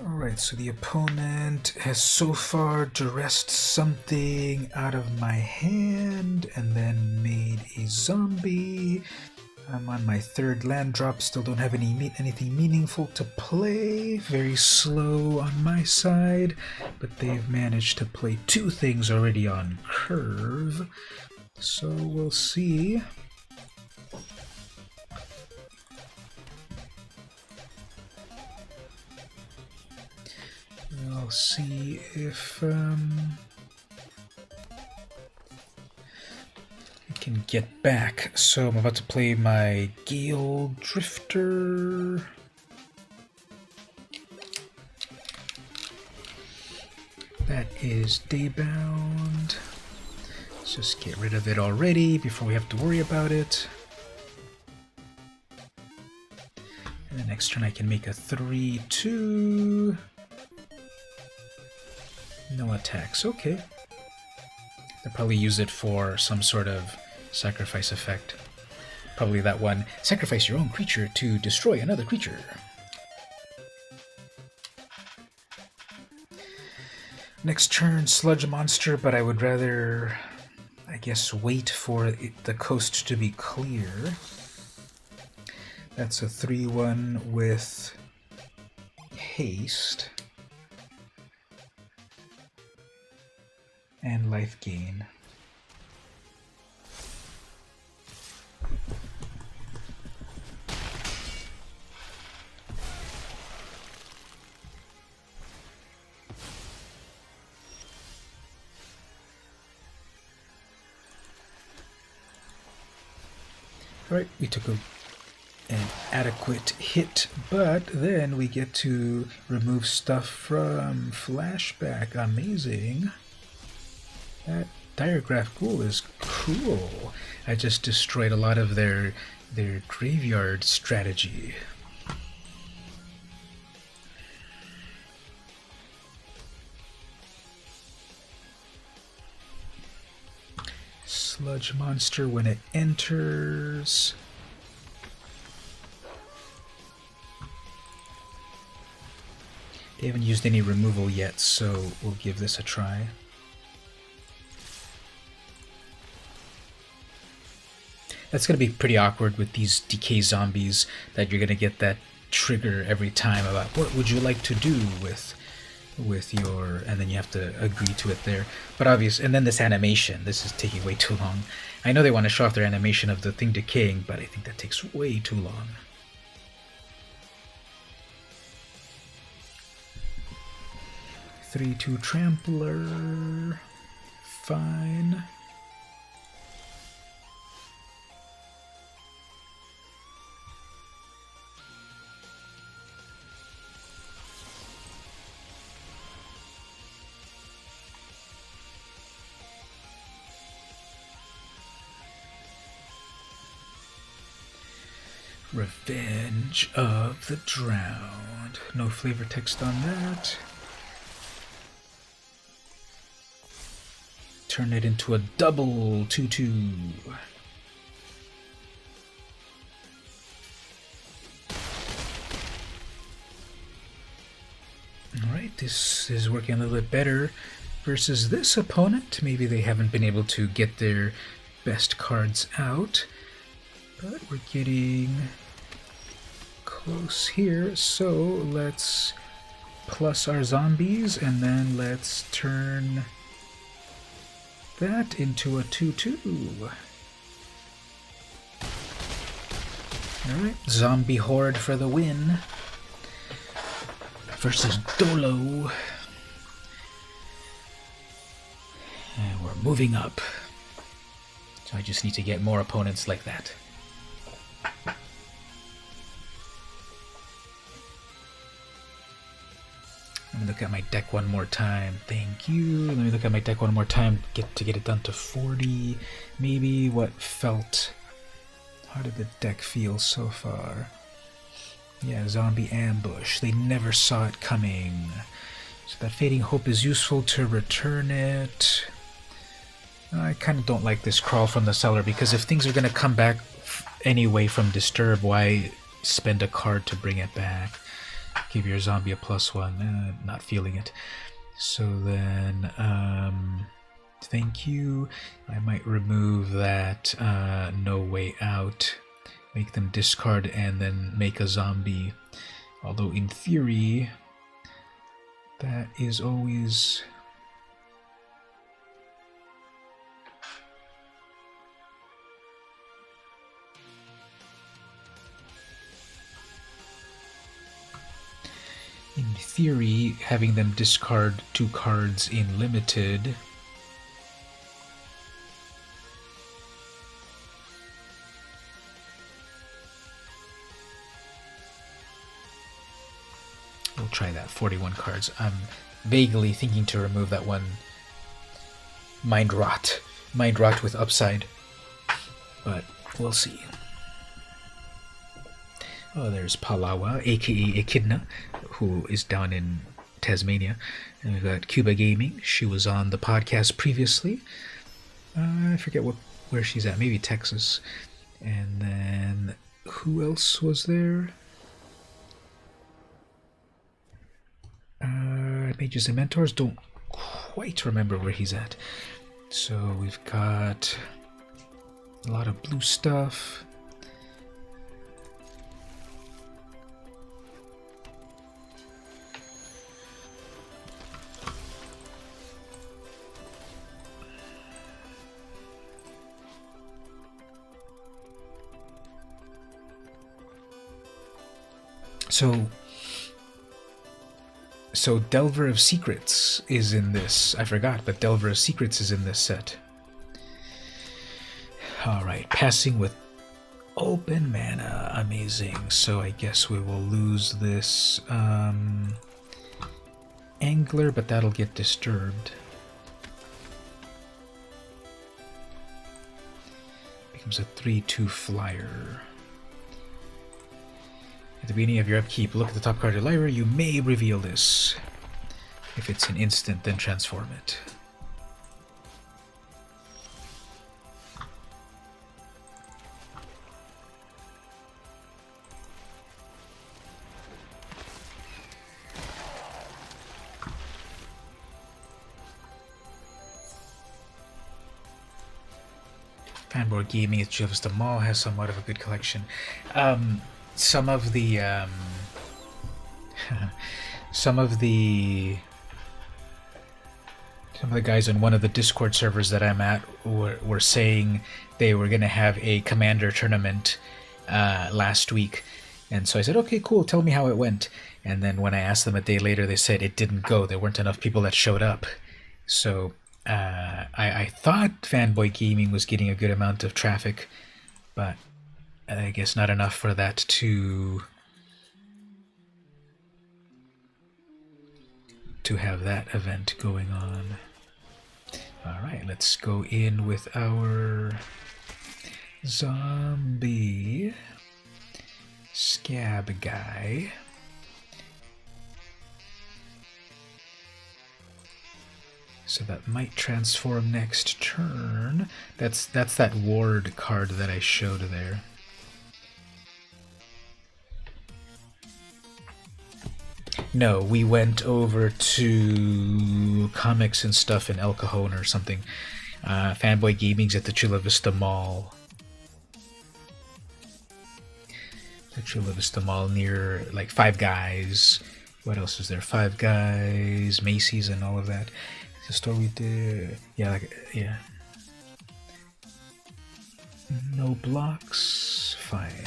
Alright, so the opponent has so far duressed something out of my hand and then made a zombie. I'm on my third land drop, still don't have anything meaningful to play. Very slow on my side, but they've managed to play two things already on curve. So we'll see. I'll see if I can get back. So I'm about to play my Gale Drifter. That is Daybound. Let's just get rid of it already before we have to worry about it. And the next turn I can make a 3-2. No attacks, okay. They'll probably use it for some sort of sacrifice effect. Probably that one, sacrifice your own creature to destroy another creature. Next turn, Sludge Monster, but I would rather, I guess, wait for the coast to be clear. That's a 3-1 with haste and life gain. Alright, we took an adequate hit, but then we get to remove stuff from flashback. Amazing. That Diregraph Ghoul is cool. I just destroyed a lot of their graveyard strategy. Sludge Monster when it enters. They haven't used any removal yet, so we'll give this a try. That's going to be pretty awkward with these decay zombies, that you're going to get that trigger every time about what would you like to do with your, and then you have to agree to it there. But obvious, and then this animation, this is taking way too long. I know they want to show off their animation of the thing decaying, but I think that takes way too long. Three, 2 Trampler. Fine. Revenge of the Drowned. No flavor text on that. Turn it into a double 2/2. Alright, this is working a little bit better versus this opponent. Maybe they haven't been able to get their best cards out, but we're getting close here. So let's plus our zombies, and then let's turn that into a 2/2. Alright, Zombie Horde for the win. Versus Dolo. And we're moving up. So I just need to get more opponents like that. Let me look at my deck one more time. Thank you. Let me look at my deck one more time. Get it down to 40. Maybe what felt. How did the deck feel so far? Yeah, Zombie Ambush. They never saw it coming. So that Fading Hope is useful to return it. I kind of don't like this Crawl from the Cellar, because if things are going to come back anyway from Disturb, why spend a card to bring it back? Give your zombie a +1. Not feeling it. So then, thank you. I might remove that No Way Out. Make them discard and then make a zombie. Although in theory, that is always... In theory, having them discard 2 cards in limited we'll try that. 41 cards. I'm vaguely thinking to remove that one Mind Rot. Mind Rot with upside. But we'll see. Oh, there's Palawa, aka Echidna, who is down in Tasmania. And we've got Cuba Gaming. She was on the podcast previously. I forget where she's at. Maybe Texas. And then who else was there? Mages and Mentors. Don't quite remember where he's at. So we've got a lot of blue stuff. So Delver of Secrets is in this. I forgot, but Delver of Secrets is in this set. Alright, passing with open mana. Amazing. So I guess we will lose this Angler, but that'll get disturbed. Becomes a 3/2 flyer. At the beginning of your upkeep, look at the top card of your library. You may reveal this. If it's an instant, then transform it. Fanboard Gaming at Jilvista Mall has somewhat of a good collection. Some of the guys on one of the Discord servers that I'm at were saying they were going to have a Commander tournament last week, and so I said, okay, cool, tell me how it went. And then when I asked them a day later, they said it didn't go. There weren't enough people that showed up. So I thought Fanboy Gaming was getting a good amount of traffic, but I guess not enough for that to have that event going on. Alright, let's go in with our zombie scab guy. So that might transform next turn. That's that ward card that I showed there. No, we went over to comics and stuff in El Cajon or something. Fanboy Gaming's at the Chula Vista Mall. The Chula Vista Mall near, like, Five Guys. What else is there? Five Guys, Macy's, and all of that. The store we did. Yeah, yeah. No blocks. Fine.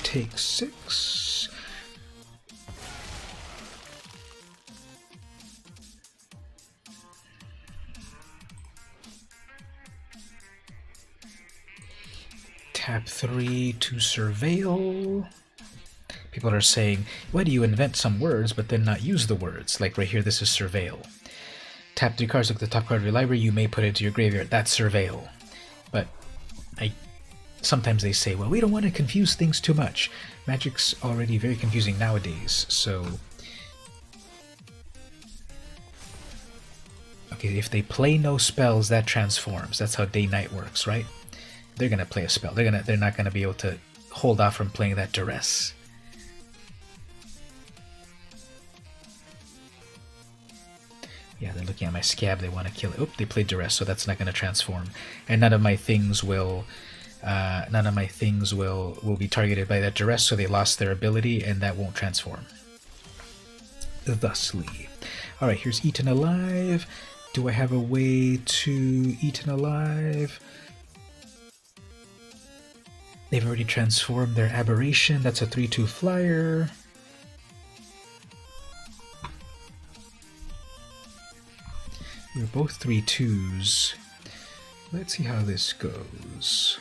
Take 6. Tap 3 to surveil. People are saying, why do you invent some words but then not use the words? Like right here, this is surveil. Tap 3 cards, look at the top card of your library, you may put it into your graveyard. That's surveil. But sometimes they say, well, we don't want to confuse things too much. Magic's already very confusing nowadays, so... Okay, if they play no spells, that transforms. That's how day-night works, right? They're gonna play a spell. They're not gonna be able to hold off from playing that duress. Yeah, they're looking at my scab. They want to kill it. Oop, they played duress, so that's not gonna transform. And none of my things will be targeted by that duress, so they lost their ability, and that won't transform. Thusly. All right, here's Eaten Alive. Do I have a way to Eaten Alive? They've already transformed their aberration. That's a 3/2 flyer. We're both 3/2s. Let's see how this goes.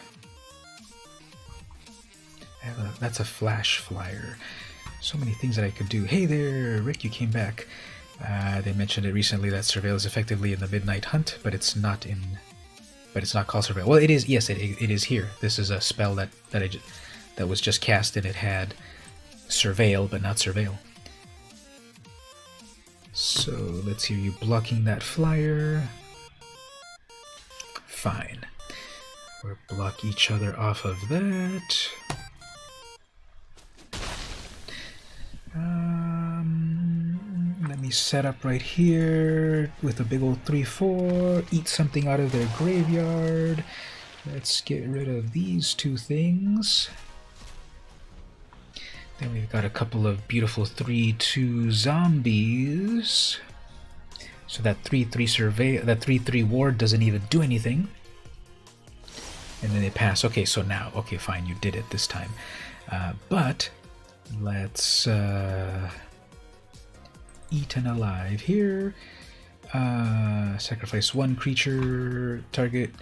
That's a flash flyer. So many things that I could do. Hey there, Rick, you came back. They mentioned it recently that Surveil is effectively in the Midnight Hunt, but it's not called Surveil. Well, it is. Yes, it is here. This is a spell that was just cast, and it had Surveil, but not Surveil. So let's hear you blocking that flyer. Fine. We'll block each other off of that. Let me set up right here with a big old 3/4. Eat something out of their graveyard. Let's get rid of these two things. Then we've got a couple of beautiful 3/2 zombies. So that 3/3 survey, that 3/3 ward doesn't even do anything. And then they pass. Okay, so now, okay, fine, you did it this time. But let's eat an alive here. Sacrifice one creature. Targeted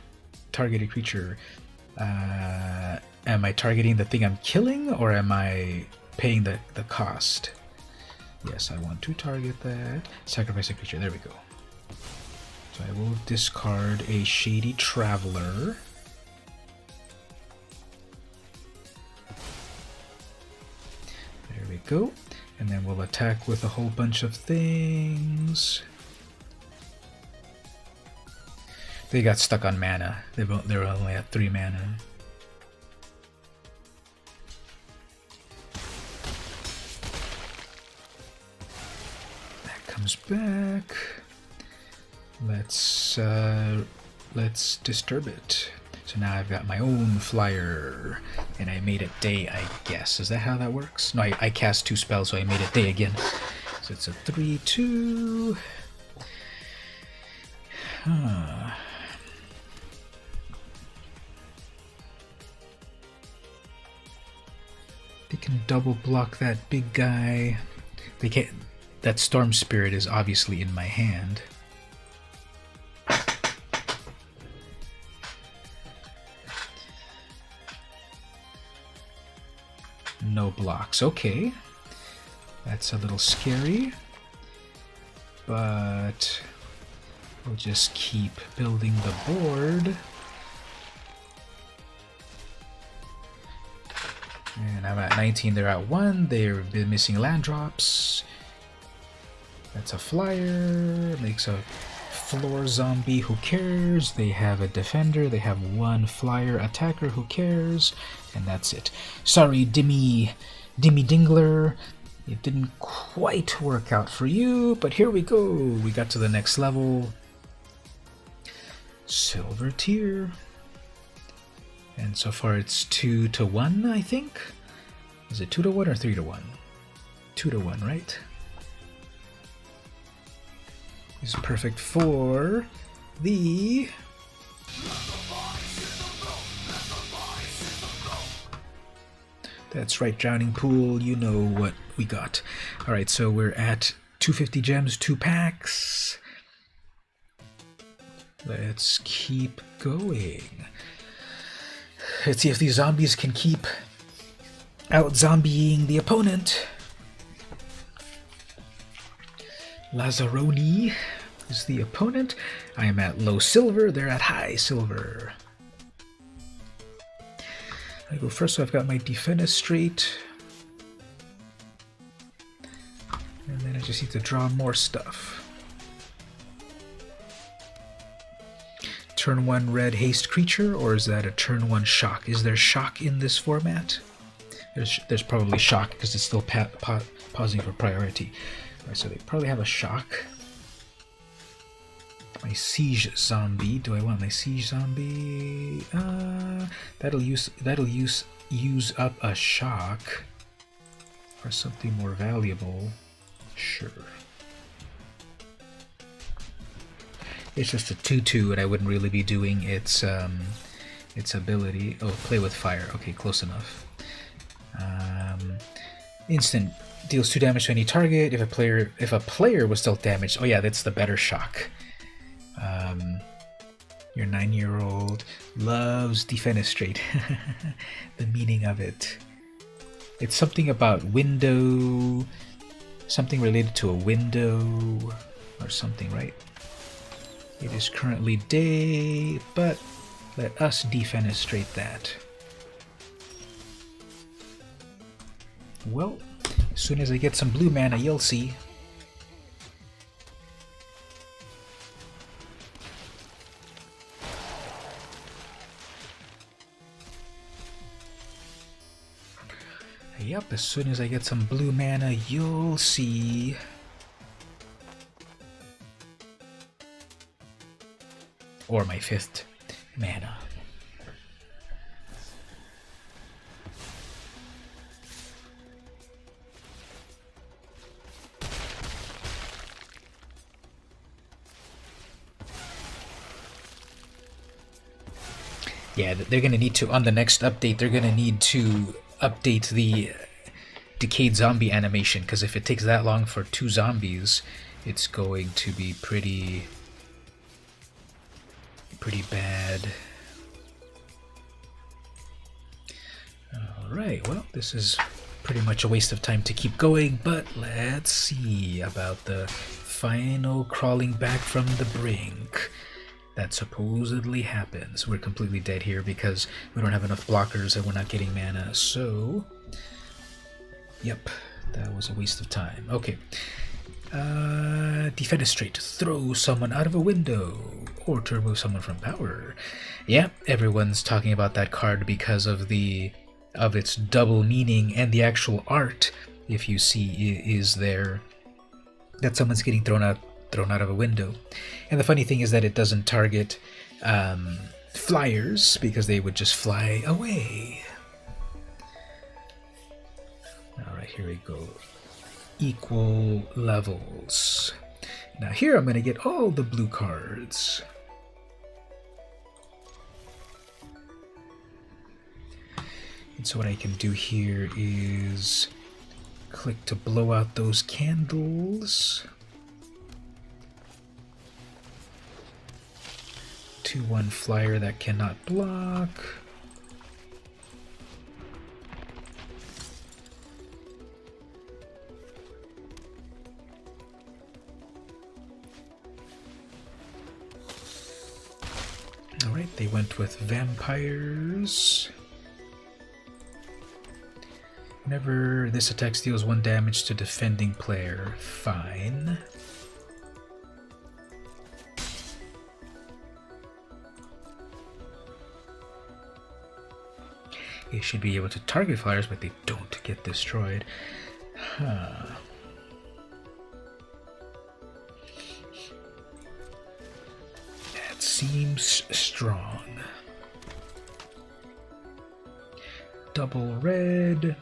creature. Am I targeting the thing I'm killing, or am I paying the cost? Yes, I want to target that. Sacrifice a creature. There we go. So I will discard a Shady Traveler. There we go. And then we'll attack with a whole bunch of things. They got stuck on mana. They're only at 3 mana. That comes back. Let's disturb it. So now I've got my own flyer, and I made it day, I guess. Is that how that works? No, I cast 2 spells, so I made it day again. So it's a 3/2. They can double block that big guy. They can't. That Storm Spirit is obviously in my hand. No blocks. Okay. That's a little scary. But we'll just keep building the board. And I'm at 19, they're at 1. They've been missing land drops. That's a flyer. Makes a floor zombie, who cares? They have a defender, they have 1 flyer attacker, who cares? And that's it. Sorry, Dimmy Dingler. It didn't quite work out for you, but here we go. We got to the next level. Silver tier. And so far it's 2-1, I think? Is it 2-1 or 3-1? 2-1, right? This is perfect for the... That's right, Drowning Pool, you know what we got. Alright, so we're at 250 gems, 2 packs. Let's keep going. Let's see if these zombies can keep out-zombieing the opponent. Lazzaroni is the opponent. I am at low silver, they're at high silver. I go first, so I've got my defenestrate. And then I just need to draw more stuff. Turn 1 red haste creature, or is that a turn 1 shock? Is there shock in this format? There's probably shock because it's still pausing for priority. Alright, so they probably have a shock. My siege zombie. Do I want my siege zombie? That'll use up a shock for something more valuable. Sure. It's just a 2/2, and I wouldn't really be doing its ability. Oh, play with fire. Okay, close enough. Instant deals 2 damage to any target. If a player was dealt damage, oh yeah, that's the better shock. Your 9-year-old loves defenestrate. The meaning of it. It's something about window, something related to a window or something, right? It is currently day, but let us defenestrate that. Well, as soon as I get some blue mana, you'll see. Yep, as soon as I get some blue mana, you'll see. Or my 5th mana. Yeah, they're going to need to, on the next update, they're going to need to update the decayed zombie animation, because if it takes that long for 2 zombies, it's going to be pretty bad. Alright, well, this is pretty much a waste of time to keep going, but let's see about the final crawling back from the brink that supposedly happens. We're completely dead here because we don't have enough blockers and we're not getting mana, so yep, that was a waste of time. Okay. Defenestrate. Throw someone out of a window or to remove someone from power. Yeah, everyone's talking about that card because of its double meaning, and the actual art, if you see, is there that someone's getting thrown out of a window. And the funny thing is that it doesn't target flyers because they would just fly away. Alright, here we go. Equal levels. Now here I'm going to get all the blue cards. And so what I can do here is click to blow out those candles. 2/1 flyer that cannot block. Alright, they went with vampires. Whenever this attack deals 1 damage to defending player, fine. They should be able to target flyers, but they don't get destroyed. Huh. That seems strong. Double red.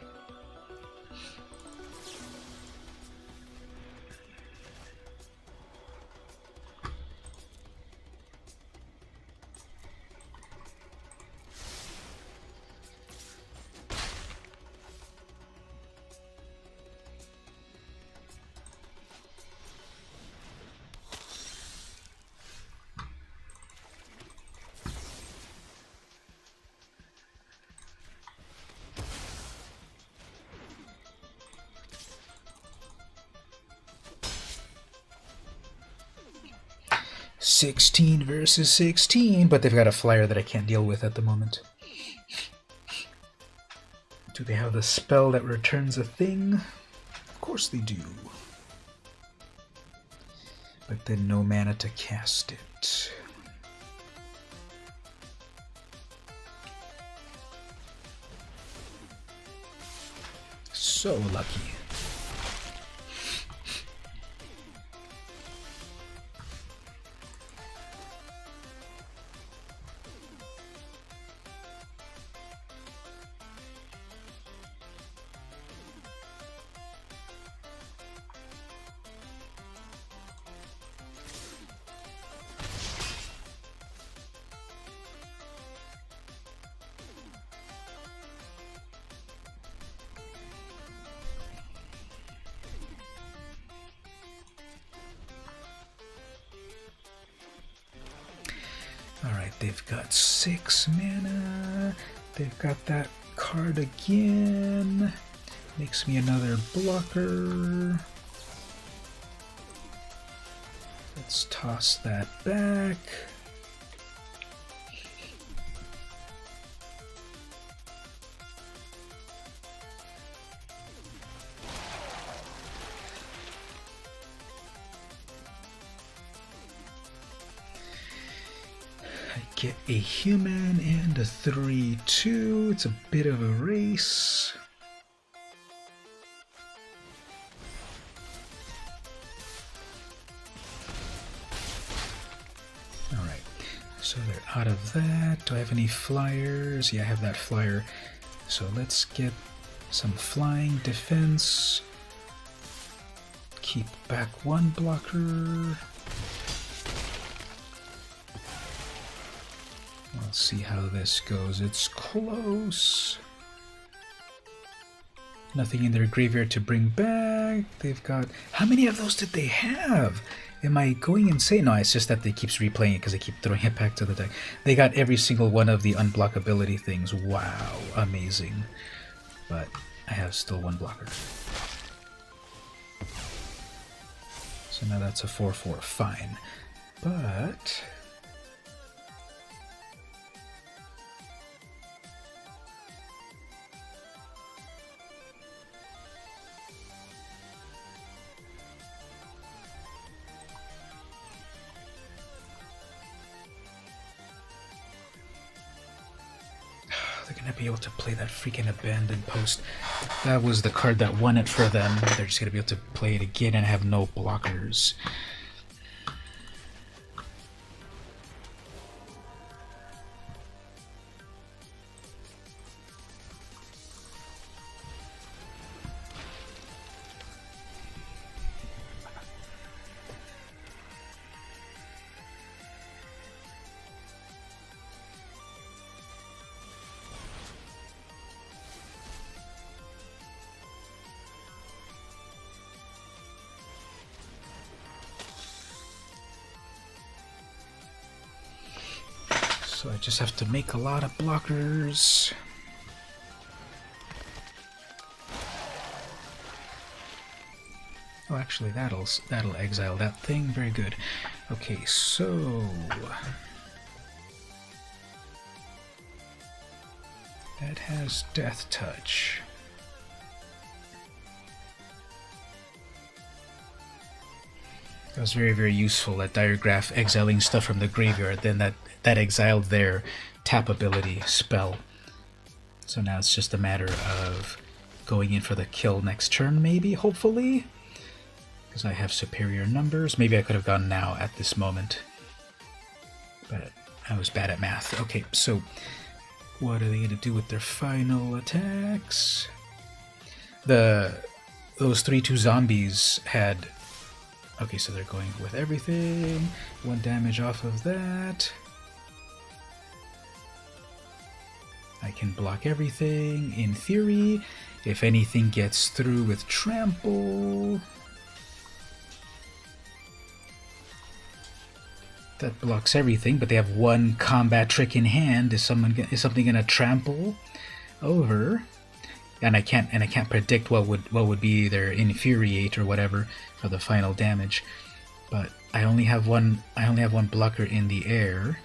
$16 versus $16, but they've got a flyer that I can't deal with at the moment. Do they have the spell that returns a thing? Of course they do. But then no mana to cast it. So lucky. Alright, they've got 6 mana. They've got that card again. Makes me another blocker. Let's toss that back. Get a human and a 3/2. It's a bit of a race. Alright, so they're out of that. Do I have any flyers? Yeah, I have that flyer. So let's get some flying defense. Keep back one blocker. We'll see how this goes. It's close. Nothing in their graveyard to bring back. They've got... How many of those did they have? Am I going insane? No, it's just that they keeps replaying it because they keep throwing it back to the deck. They got every single one of the unblockability things. Wow, amazing. But I have still one blocker. So now that's a 4/4. Fine. But... they're gonna be able to play that freaking abandoned post. That was the card that won it for them. They're just gonna be able to play it again and have no blockers. So I just have to make a lot of blockers. Oh, actually, that'll exile that thing. Very good. Okay, so that has Death Touch. That was very, very useful, that Diregraph exiling stuff from the graveyard, then that exiled their tap ability spell. So now it's just a matter of going in for the kill next turn, maybe, hopefully? Because I have superior numbers. Maybe I could have gone now at this moment. But I was bad at math. Okay, so what are they going to do with their final attacks? Those 3/2 zombies had... Okay, so they're going with everything. 1 damage off of that. I can block everything, in theory. If anything gets through with trample... That blocks everything, but they have 1 combat trick in hand. Is something gonna trample over? And I can't predict what would be their infuriate or whatever for the final damage. But I only have one blocker in the air.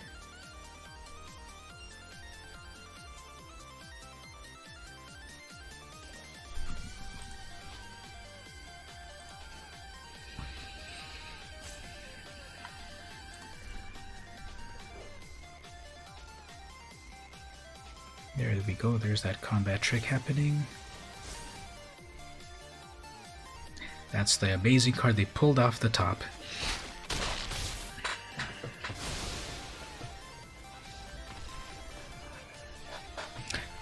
There we go, there's that combat trick happening. That's the amazing card they pulled off the top.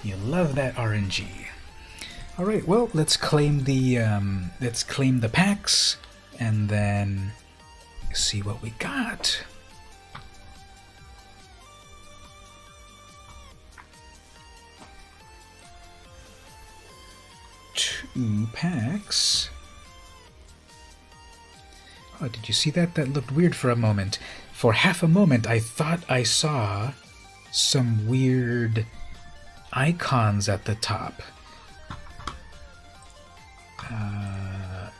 You love that RNG. Alright, well, let's claim the packs and then see what we got. Two packs. Oh, did you see that? That looked weird for a moment. For half a moment, I thought I saw some weird icons at the top. I'd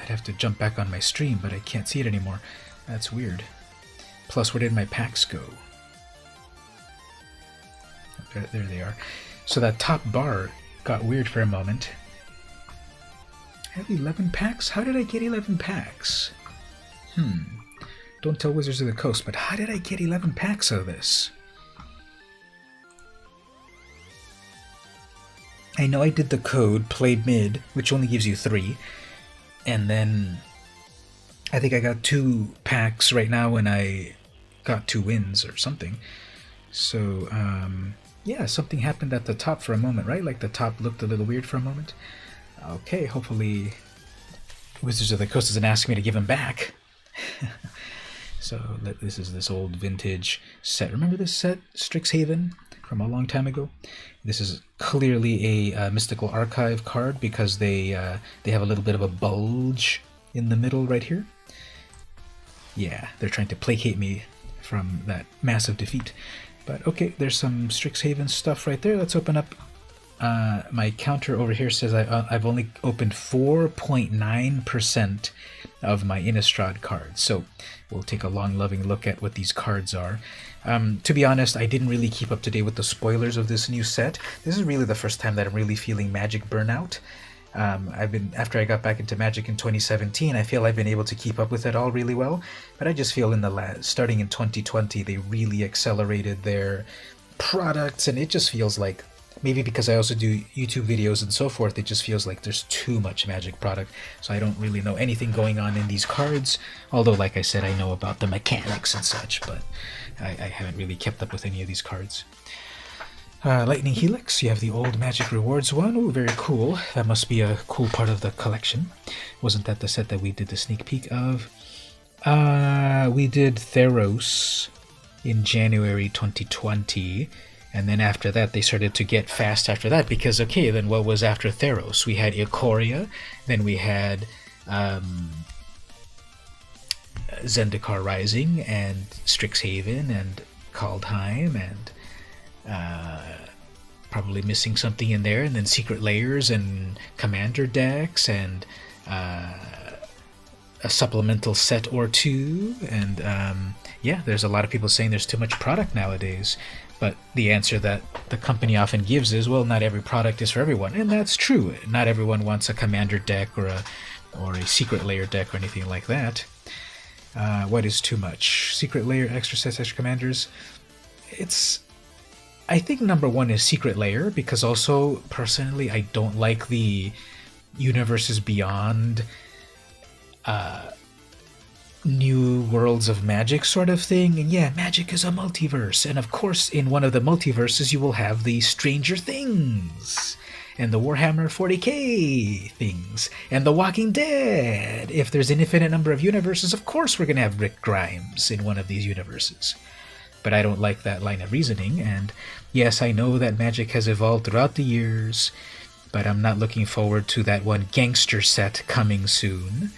have to jump back on my stream, but I can't see it anymore. That's weird. Plus, where did my packs go? There they are. So that top bar got weird for a moment. I have 11 packs? How did I get 11 packs? Don't tell Wizards of the Coast, but how did I get 11 packs of this? I know I did the code, play mid, which only gives you 3. And then I think I got 2 packs right now when I got 2 wins or something. So, yeah, something happened at the top for a moment, right? Like the top looked a little weird for a moment. Okay, hopefully Wizards of the Coast doesn't ask me to give them back. So this is this old vintage set. Remember this set, Strixhaven, from a long time ago? This is clearly a Mystical Archive card because they have a little bit of a bulge in the middle right here. Yeah, they're trying to placate me from that massive defeat. But okay, there's some Strixhaven stuff right there. Let's open up. My counter over here says I've only opened 4.9% of my Innistrad cards. So we'll take a long, loving look at what these cards are. To be honest, I didn't really keep up to date with the spoilers of this new set. This is really the first time that I'm really feeling Magic burnout. After I got back into Magic in 2017, I feel I've been able to keep up with it all really well. But I just feel starting in 2020, they really accelerated their products, and it just feels like, maybe because I also do YouTube videos and so forth, it just feels like there's too much Magic product, so I don't really know anything going on in these cards, although like I said, I know about the mechanics and such, but I haven't really kept up with any of these cards. Lightning Helix, you have the old Magic Rewards one. Ooh, very cool. That must be a cool part of the collection. Wasn't that the set that we did the sneak peek of? We did Theros in January 2020. And then after that, they started to get fast after that because, okay, then what was after Theros? We had Ikoria, then we had Zendikar Rising, and Strixhaven, and Kaldheim, and probably missing something in there, and then Secret Layers, and Commander decks, and a supplemental set or two, and yeah, there's a lot of people saying there's too much product nowadays. But the answer that the company often gives is, well, not every product is for everyone. And that's true. Not everyone wants a Commander deck or a Secret Layer deck or anything like that. What is too much? Secret Layer, extra sets, extra commanders. I think number one is Secret Layer, because also, personally, I don't like the Universes Beyond New Worlds of Magic sort of thing. And yeah, Magic is a multiverse, and of course in one of the multiverses you will have the Stranger Things and the Warhammer 40k things and the Walking Dead. If there's an infinite number of universes, of course we're going to have Rick Grimes in one of these universes. But I don't like that line of reasoning, and yes, I know that Magic has evolved throughout the years, but I'm not looking forward to that one gangster set coming soon.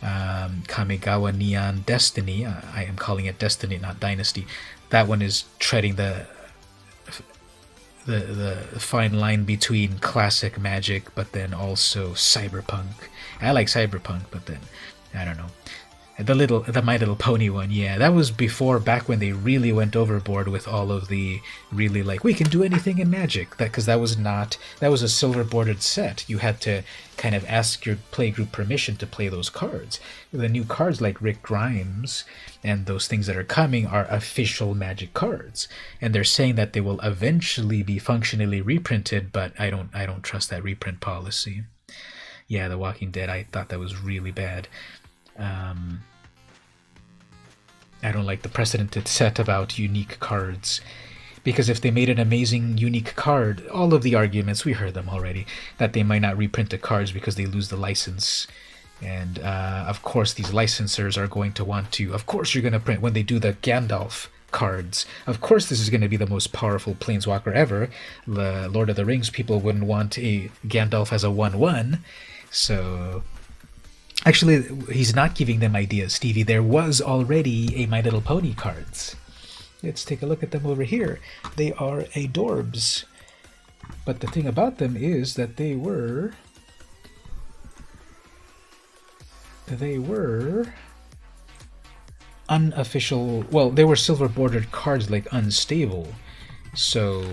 Kamigawa Neon Destiny. I am calling it Destiny, not Dynasty. That one is treading the fine line between classic Magic, but then also cyberpunk. I like cyberpunk, but then I don't know. The My Little Pony one, yeah, that was back when they really went overboard with all of the really like, we can do anything in Magic. That was a silver bordered set. You had to kind of ask your playgroup permission to play those cards. The new cards like Rick Grimes and those things that are coming are official Magic cards, and they're saying that they will eventually be functionally reprinted, but I don't trust that reprint policy. Yeah, The Walking Dead, I thought that was really bad. I don't like the precedent it's set about unique cards, because if they made an amazing unique card, all of the arguments, we heard them already, that they might not reprint the cards because they lose the license. And of course these licensors are going to want to, of course you're going to print, when they do the Gandalf cards, of course this is going to be the most powerful planeswalker ever. The Lord of the Rings people wouldn't want a Gandalf as a 1/1, so Actually, he's not giving them ideas, Stevie. There was already a My Little Pony cards. Let's take a look at them over here. They are adorbs. But the thing about them is that they were unofficial. Well, they were silver bordered cards, like unstable. So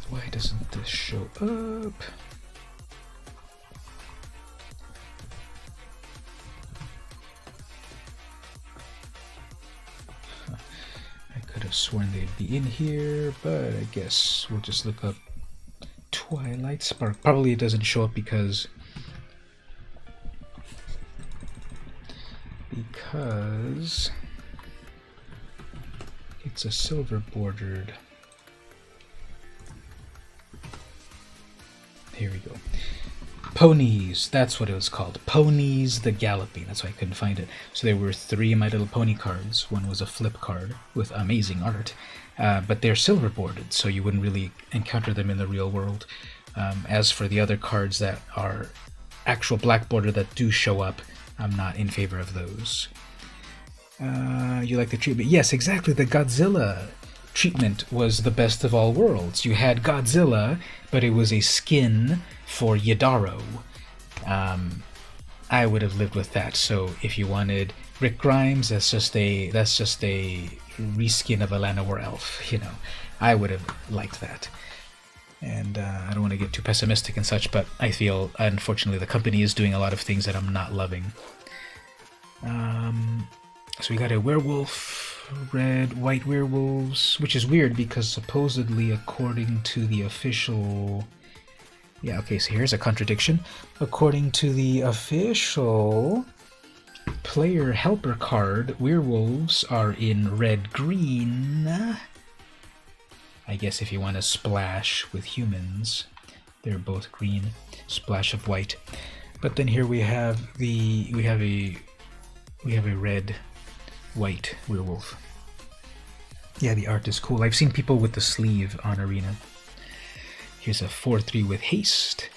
why doesn't this show up? I could have sworn they'd be in here, but I guess we'll just look up Twilight Spark. Probably it doesn't show up because it's a silver bordered. Here we go. Ponies, that's what it was called. Ponies the Galloping. That's why I couldn't find it. So there were 3 My Little Pony cards. One was a flip card with amazing art, but they're silver boarded, so you wouldn't really encounter them in the real world. As for the other cards that are actual black border that do show up, I'm not in favor of those. You like the treatment? Yes, exactly. The Godzilla treatment was the best of all worlds. You had Godzilla, but it was a skin for Yadaro. I would have lived with that. So if you wanted Rick Grimes, that's just a reskin of a Llanowar elf. You know, I would have liked that. And I don't want to get too pessimistic and such, but I feel, unfortunately, the company is doing a lot of things that I'm not loving. So we got a werewolf, red, white werewolves, which is weird because supposedly, according to the official... Yeah, okay, so here's a contradiction. According to the official player helper card, werewolves are in red-green. I guess if you want to splash with humans, they're both green, splash of white. But then here we have a red white werewolf. Yeah, the art is cool. I've seen people with the sleeve on Arena. Here's a 4/3 with haste,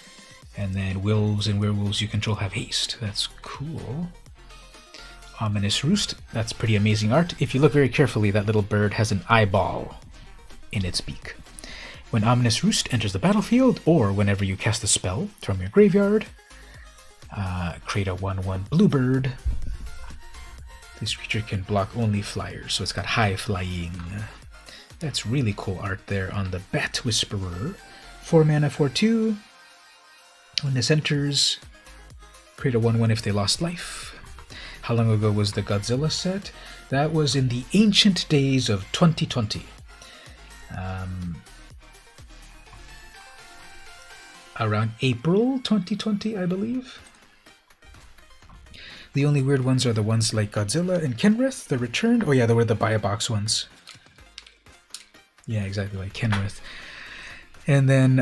and then wolves and werewolves you control have haste. That's cool. Ominous Roost, that's pretty amazing art. If you look very carefully, that little bird has an eyeball in its beak. When Ominous Roost enters the battlefield, or whenever you cast a spell from your graveyard, create a 1/1 bluebird. This creature can block only flyers, so it's got high flying. That's really cool art there on the Bat Whisperer. 4 mana, 4/2. When this enters, create a 1/1 if they lost life. How long ago was the Godzilla set? That was in the ancient days of 2020. Around April 2020, I believe. The only weird ones are the ones like Godzilla and Kenrith, the returned. Oh yeah, they were the buy-a-box ones. Yeah, exactly, like Kenrith. And then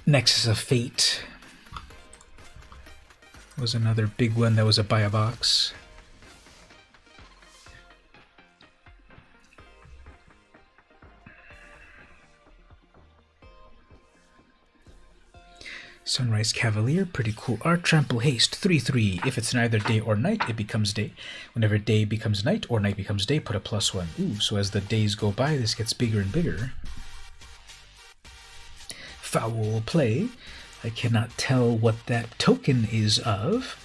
Nexus of Fate was another big one that was a buy-a-box. Sunrise Cavalier, pretty cool art. Trample Haste, 3/3. If it's neither day or night, it becomes day. Whenever day becomes night or night becomes day, put a +1. Ooh, so as the days go by, this gets bigger and bigger. Foul Play. I cannot tell what that token is of,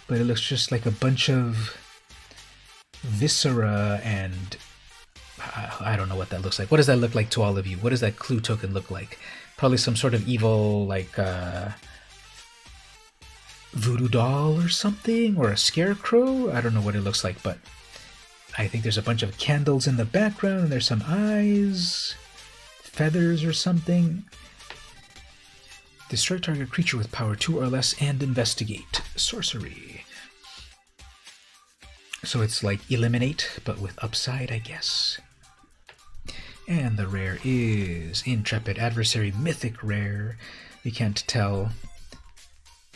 but it looks just like a bunch of viscera and... I don't know what that looks like. What does that look like to all of you? What does that clue token look like? Probably some sort of evil, like, voodoo doll or something, or a scarecrow. I don't know what it looks like, but I think there's a bunch of candles in the background, and there's some eyes, feathers or something. Destroy target creature with power 2 or less and investigate. Sorcery. So it's like eliminate, but with upside, I guess. And the rare is Intrepid Adversary, mythic rare. You can't tell.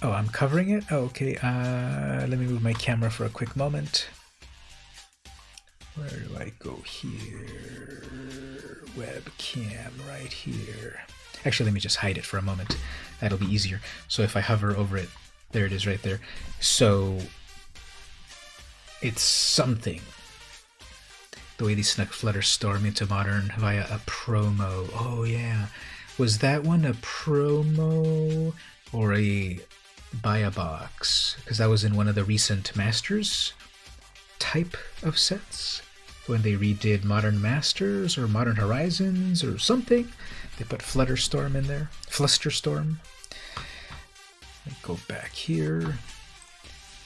Oh, I'm covering it? Oh, okay. Let me move my camera for a quick moment. Where do I go here? Webcam right here. Actually, let me just hide it for a moment. That'll be easier. So if I hover over it, there it is right there. So it's something. The way they snuck Flutterstorm into Modern via a promo. Oh yeah. Was that one a promo or a buy a box? Because that was in one of the recent Masters type of sets. When they redid Modern Masters or Modern Horizons or something, they put Flutterstorm in there. Flusterstorm. Let me go back here.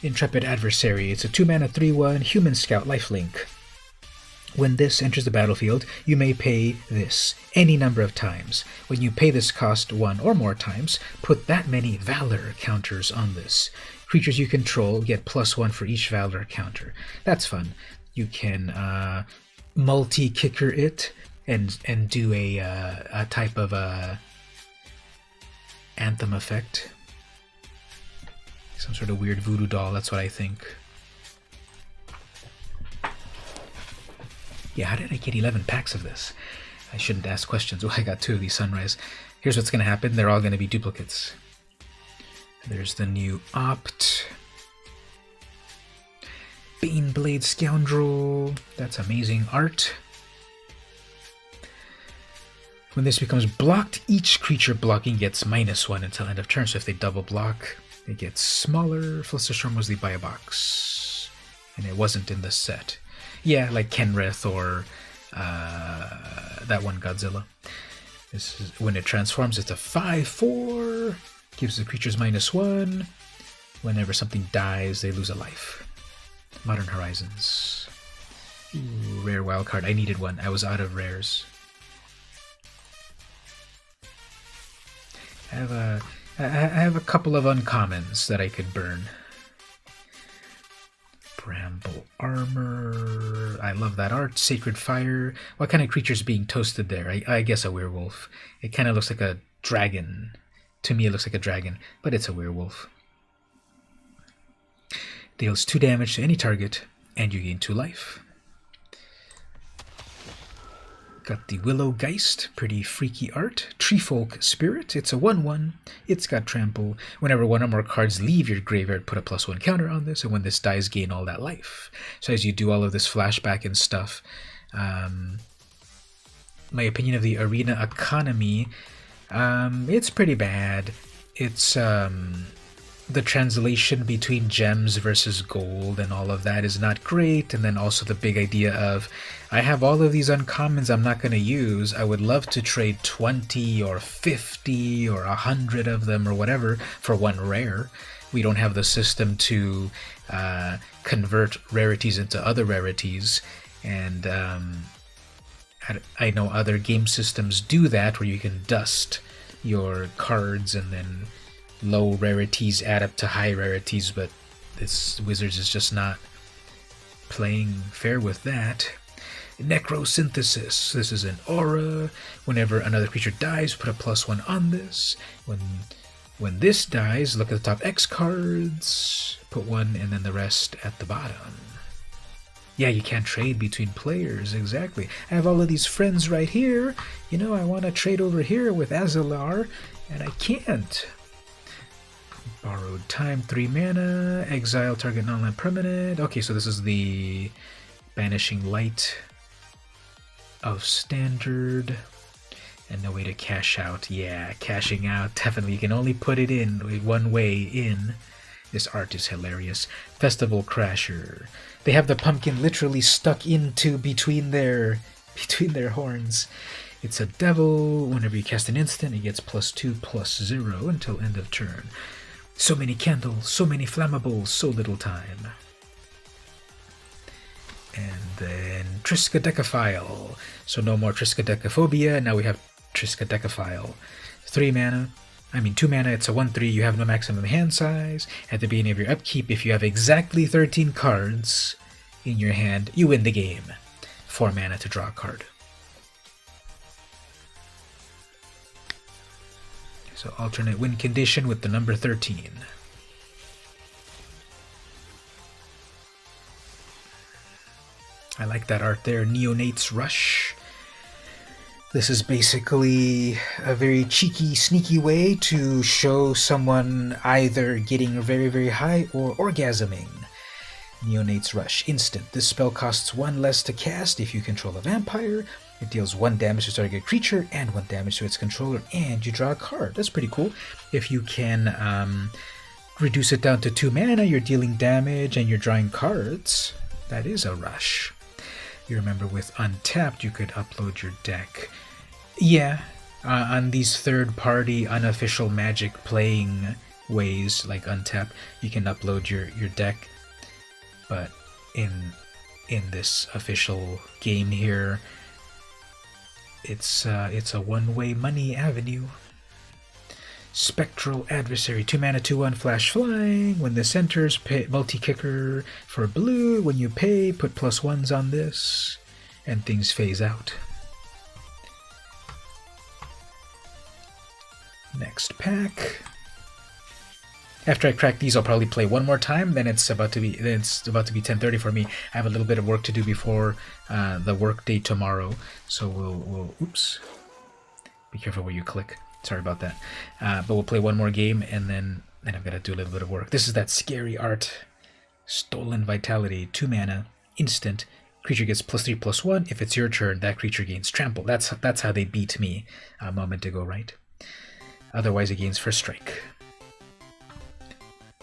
Intrepid Adversary. It's a 2-mana 3/1 Human Scout lifelink. When this enters the battlefield, you may pay this any number of times. When you pay this cost 1 or more times, put that many Valor counters on this. Creatures you control get +1 for each Valor counter. That's fun. You can multi-kicker it and do a type of anthem effect. Some sort of weird voodoo doll, that's what I think. Yeah, how did I get 11 packs of this? I shouldn't ask questions. Oh, I got 2 of these Sunrise. Here's what's going to happen. They're all going to be duplicates. There's the new Opt. Baneblade Scoundrel. That's amazing art. When this becomes blocked, each creature blocking gets -1 until end of turn. So if they double block, it gets smaller. Flusterstorm was the buy a box. And it wasn't in the set. Yeah, like Kenrith or that one Godzilla. This is when it transforms, it's a 5/4. Gives the creatures -1. Whenever something dies, they lose a life. Modern Horizons. Ooh, rare wildcard. I needed one. I was out of rares. I have a couple of uncommons that I could burn. Bramble Armor. I love that art. Sacred Fire. What kind of creature's being toasted there? I guess a werewolf. It kind of looks like a dragon. To me, it looks like a dragon, but it's a werewolf. Deals 2 damage to any target, and you gain 2 life. Got the Willow Geist, pretty freaky art. Treefolk Spirit, it's a 1/1. It's got trample. Whenever 1 or more cards leave your graveyard, put a +1 counter on this, and when this dies, gain all that life. So as you do all of this flashback and stuff, my opinion of the arena economy, it's pretty bad. It's the translation between gems versus gold and all of that is not great. And then also the big idea of, I have all of these uncommons I'm not going to use. I would love to trade 20 or 50 or 100 of them or whatever for 1 rare. We don't have the system to convert rarities into other rarities. And I know other game systems do that, where you can dust your cards and then low rarities add up to high rarities, but this Wizards is just not playing fair with that. Necrosynthesis. This is an aura. Whenever another creature dies, put a +1 on this. When this dies, look at the top X cards, put 1 and then the rest at the bottom. Yeah, you can't trade between players, exactly. I have all of these friends right here. You know, I want to trade over here with Azalar, and I can't. Borrowed Time, 3 mana, exile target non-land permanent. Okay, so this is the Banishing Light of Standard. And no way to cash out. Yeah, cashing out, definitely. You can only put it in one way in. This art is hilarious. Festival Crasher. They have the pumpkin literally stuck into between their horns. It's a devil. Whenever you cast an instant, it gets +2/+0 until end of turn. So many candles, so many flammables, so little time. And then Triskaidekaphile. So no more Triskaidekaphobia. Now we have Triskaidekaphile. 2 mana, it's a 1/3, you have no maximum hand size. At the beginning of your upkeep, if you have exactly 13 cards in your hand, you win the game. 4 mana to draw a card. So alternate win condition with the number 13. I like that art there. Neonates Rush. This is basically a very cheeky, sneaky way to show someone either getting very, very high or orgasming. Neonates Rush. Instant. This spell costs 1 less to cast if you control a vampire. It deals 1 damage to target creature and 1 damage to its controller, and you draw a card. That's pretty cool. If you can reduce it down to 2 mana, you're dealing damage and you're drawing cards. That is a rush. You remember with Untapped, you could upload your deck. Yeah, on these third-party unofficial Magic playing ways like Untapped, you can upload your deck. But in this official game here, it's a one-way money avenue. Spectral Adversary, 2 mana, 2/1 flash flying. When this enters, pay multi-kicker for blue. When you pay, put +1s on this, and things phase out. Next pack. After I crack these, I'll probably play one more time. Then it's about to be 10:30 for me. I have a little bit of work to do before the work day tomorrow, so we'll oops. Be careful where you click. Sorry about that. But we'll play one more game, and then I've got to do a little bit of work. This is that scary art. Stolen Vitality, 2 mana, instant. Creature gets +3/+1. If it's your turn, that creature gains trample. That's how they beat me a moment ago, right? Otherwise, it gains first strike.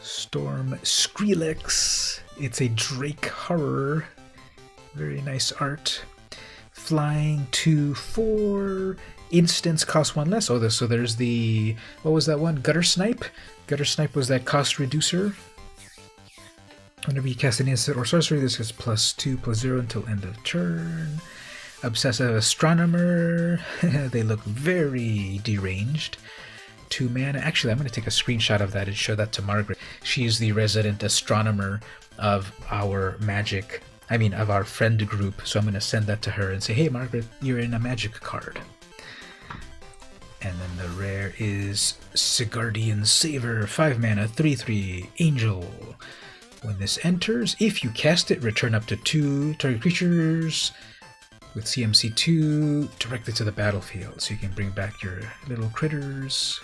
Storm Skrillex. It's a Drake horror. Very nice art. Flying 2/4. Instants cost 1 less. Oh, so there's the... What was that one? Gutter Snipe? Gutter Snipe was that cost reducer. Whenever you cast an instant or sorcery, this gets +2/+0 until end of turn. Obsessive Astronomer. They look very deranged. 2 mana. Actually, I'm going to take a screenshot of that and show that to Margaret. She's the resident astronomer of our Magic, of our friend group. So I'm going to send that to her and say, hey, Margaret, you're in a Magic card. And then the rare is Sigardian Saver, 5 mana, 3/3, Angel. When this enters, if you cast it, return up to 2 target creatures with CMC 2 directly to the battlefield. So you can bring back your little critters.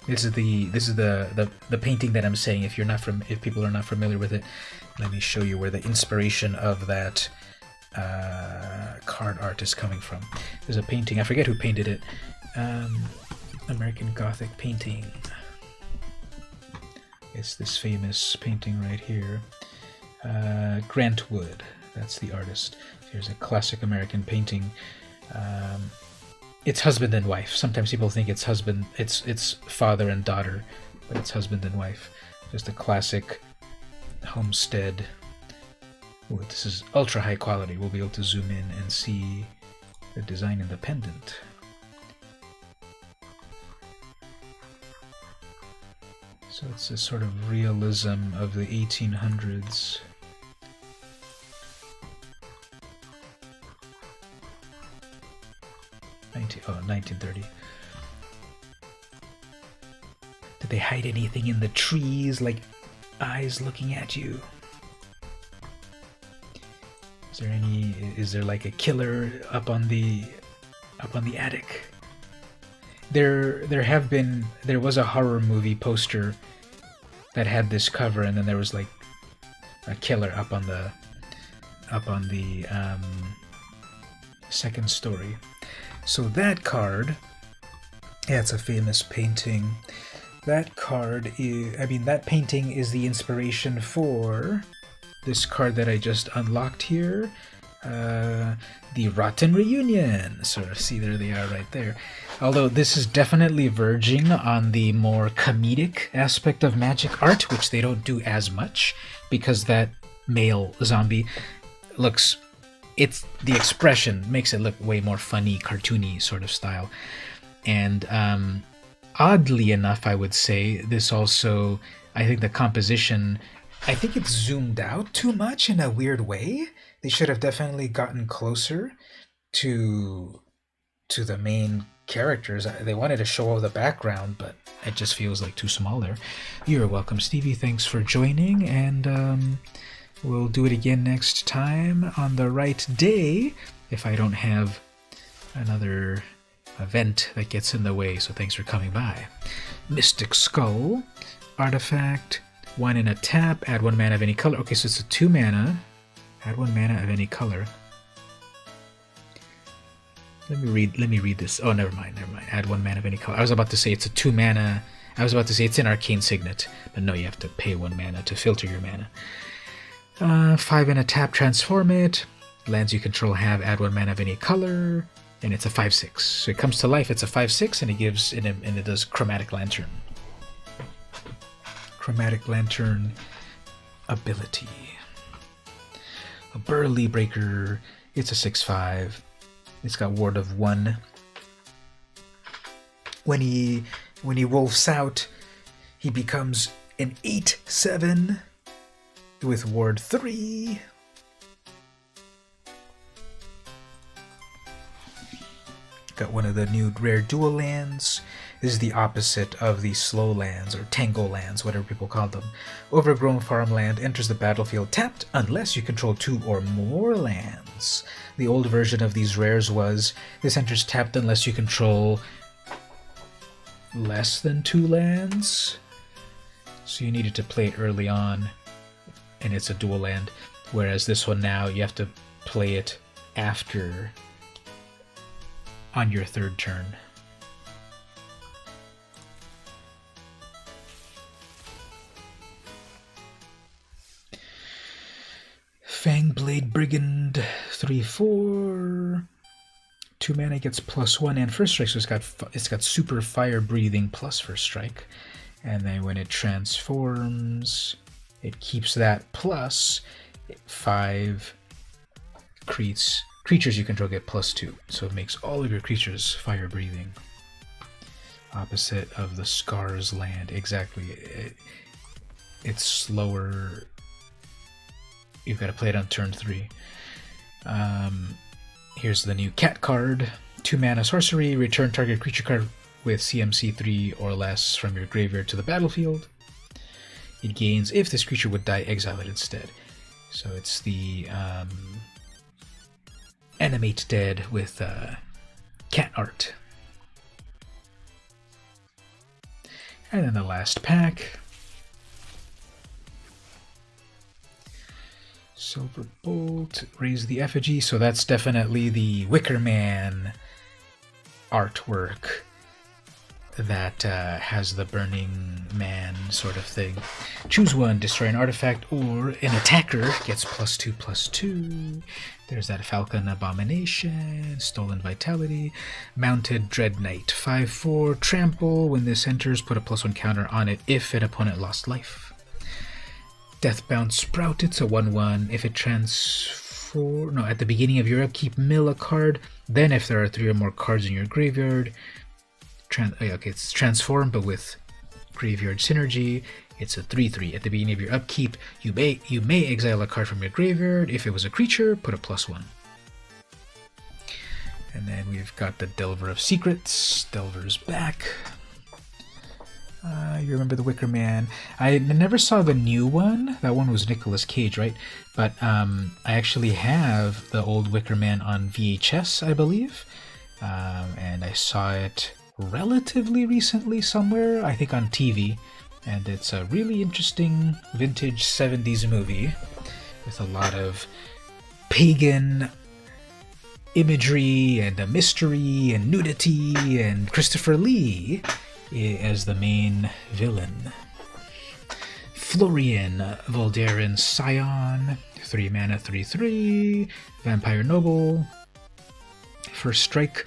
This is the painting that I'm saying. If people are not familiar with it, let me show you where the inspiration of that card art is coming from. There's a painting. I forget who painted it. American Gothic painting. It's this famous painting right here. Grant Wood. That's the artist. Here's a classic American painting. It's husband and wife. Sometimes people think it's father and daughter, but it's husband and wife. Just a classic homestead. Ooh, this is ultra high quality. We'll be able to zoom in and see the design in the pendant. So it's a sort of realism of the 1800s. Oh, 1930. Did they hide anything in the trees, like eyes looking at you? Is there like a killer up on the attic? There was a horror movie poster that had this cover, and then there was like a killer up on the second story. So that card, yeah, it's a famous painting. That card is, that painting is the inspiration for this card that I just unlocked here, the Rotten Reunion. So see, there they are right there. Although this is definitely verging on the more comedic aspect of Magic art, which they don't do as much, because that male zombie looks... the expression makes it look way more funny, cartoony sort of style. And oddly enough, I would say, this also, I think the composition, I think it's zoomed out too much in a weird way. They should have definitely gotten closer to the main characters. They wanted to show all the background, but it just feels like too small there. You're welcome, Stevie. Thanks for joining, and We'll do it again next time on the right day if I don't have another event that gets in the way, so thanks for coming by. Mystic Skull, artifact, 1 in a tap, add 1 mana of any color. Okay, so it's a 2 mana, add 1 mana of any color. Let me read this. Oh, never mind. Add 1 mana of any color. I was about to say it's a 2 mana. I was about to say it's an Arcane Signet, but no, you have to pay 1 mana to filter your mana. 5 in a tap, transform it. Lands you control have, add 1 mana of any color, and it's a 5/6. So it comes to life. It's a 5/6, and it does Chromatic Lantern. Chromatic Lantern ability. A Burly Breaker. It's a 6/5. It's got Ward of 1. When he wolfs out, he becomes an 8/7 with Ward 3. Got one of the new rare dual lands. This is the opposite of the slow lands, or tango lands, whatever people call them. Overgrown farmland enters the battlefield tapped unless you control 2 or more lands. The old version of these rares was, this enters tapped unless you control less than 2 lands. So you needed to play it early on, and it's a dual land. Whereas this one now, you have to play it after, on your 3rd turn. Fangblade Brigand, 3/4. 2 mana gets +1 and first strike, so it's got super fire breathing plus first strike. And then when it transforms, it keeps that plus 5 creatures you control get +2. So it makes all of your creatures fire breathing. Opposite of the Scars land, exactly. It's slower. You've got to play it on turn 3. Here's the new Cat card. 2 mana sorcery, return target creature card with CMC 3 or less from your graveyard to the battlefield. It gains, if this creature would die, exile it instead. So it's the Animate Dead with cat art. And then the last pack. Silver Bolt, raise the effigy. So that's definitely the Wicker Man artwork that has the Burning Man sort of thing. Choose one, destroy an artifact, or an attacker gets +2/+2. There's that Falcon Abomination, Stolen Vitality, Mounted Dread Knight, 5/4, trample. When this enters, put a +1 counter on it if an opponent lost life. Deathbound Sprout, it's a 1/1. If it at the beginning of your upkeep, mill a card. Then if there are 3 or more cards in your graveyard, it's transform, but with graveyard synergy. It's a 3/3. At the beginning of your upkeep, you may exile a card from your graveyard. If it was a creature, put a +1. And then we've got the Delver of Secrets. Delver's back. You remember the Wicker Man. I never saw the new one. That one was Nicolas Cage, right? But I actually have the old Wicker Man on VHS, I believe. And I saw it relatively recently somewhere, I think on TV. And it's a really interesting vintage 70s movie with a lot of pagan imagery and a mystery and nudity and Christopher Lee as the main villain. Florian, Voldaren Scion, 3 mana, 3/3, Vampire Noble. First strike.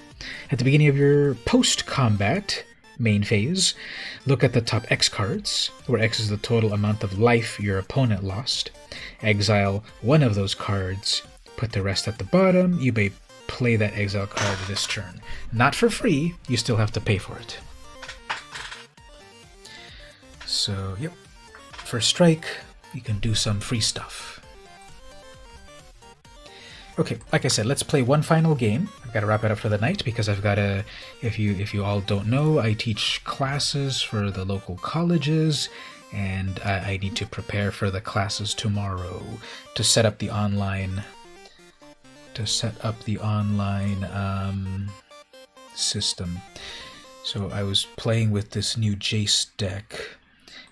At the beginning of your post-combat main phase, look at the top X cards, where X is the total amount of life your opponent lost. Exile one of those cards, put the rest at the bottom. You may play that exile card this turn. Not for free, you still have to pay for it. So, yep. First strike, you can do some free stuff. Okay, like I said, let's play one final game. I've got to wrap it up for the night because I've got to, if you all don't know, I teach classes for the local colleges, and I need to prepare for the classes tomorrow to set up the online system. So I was playing with this new Jace deck.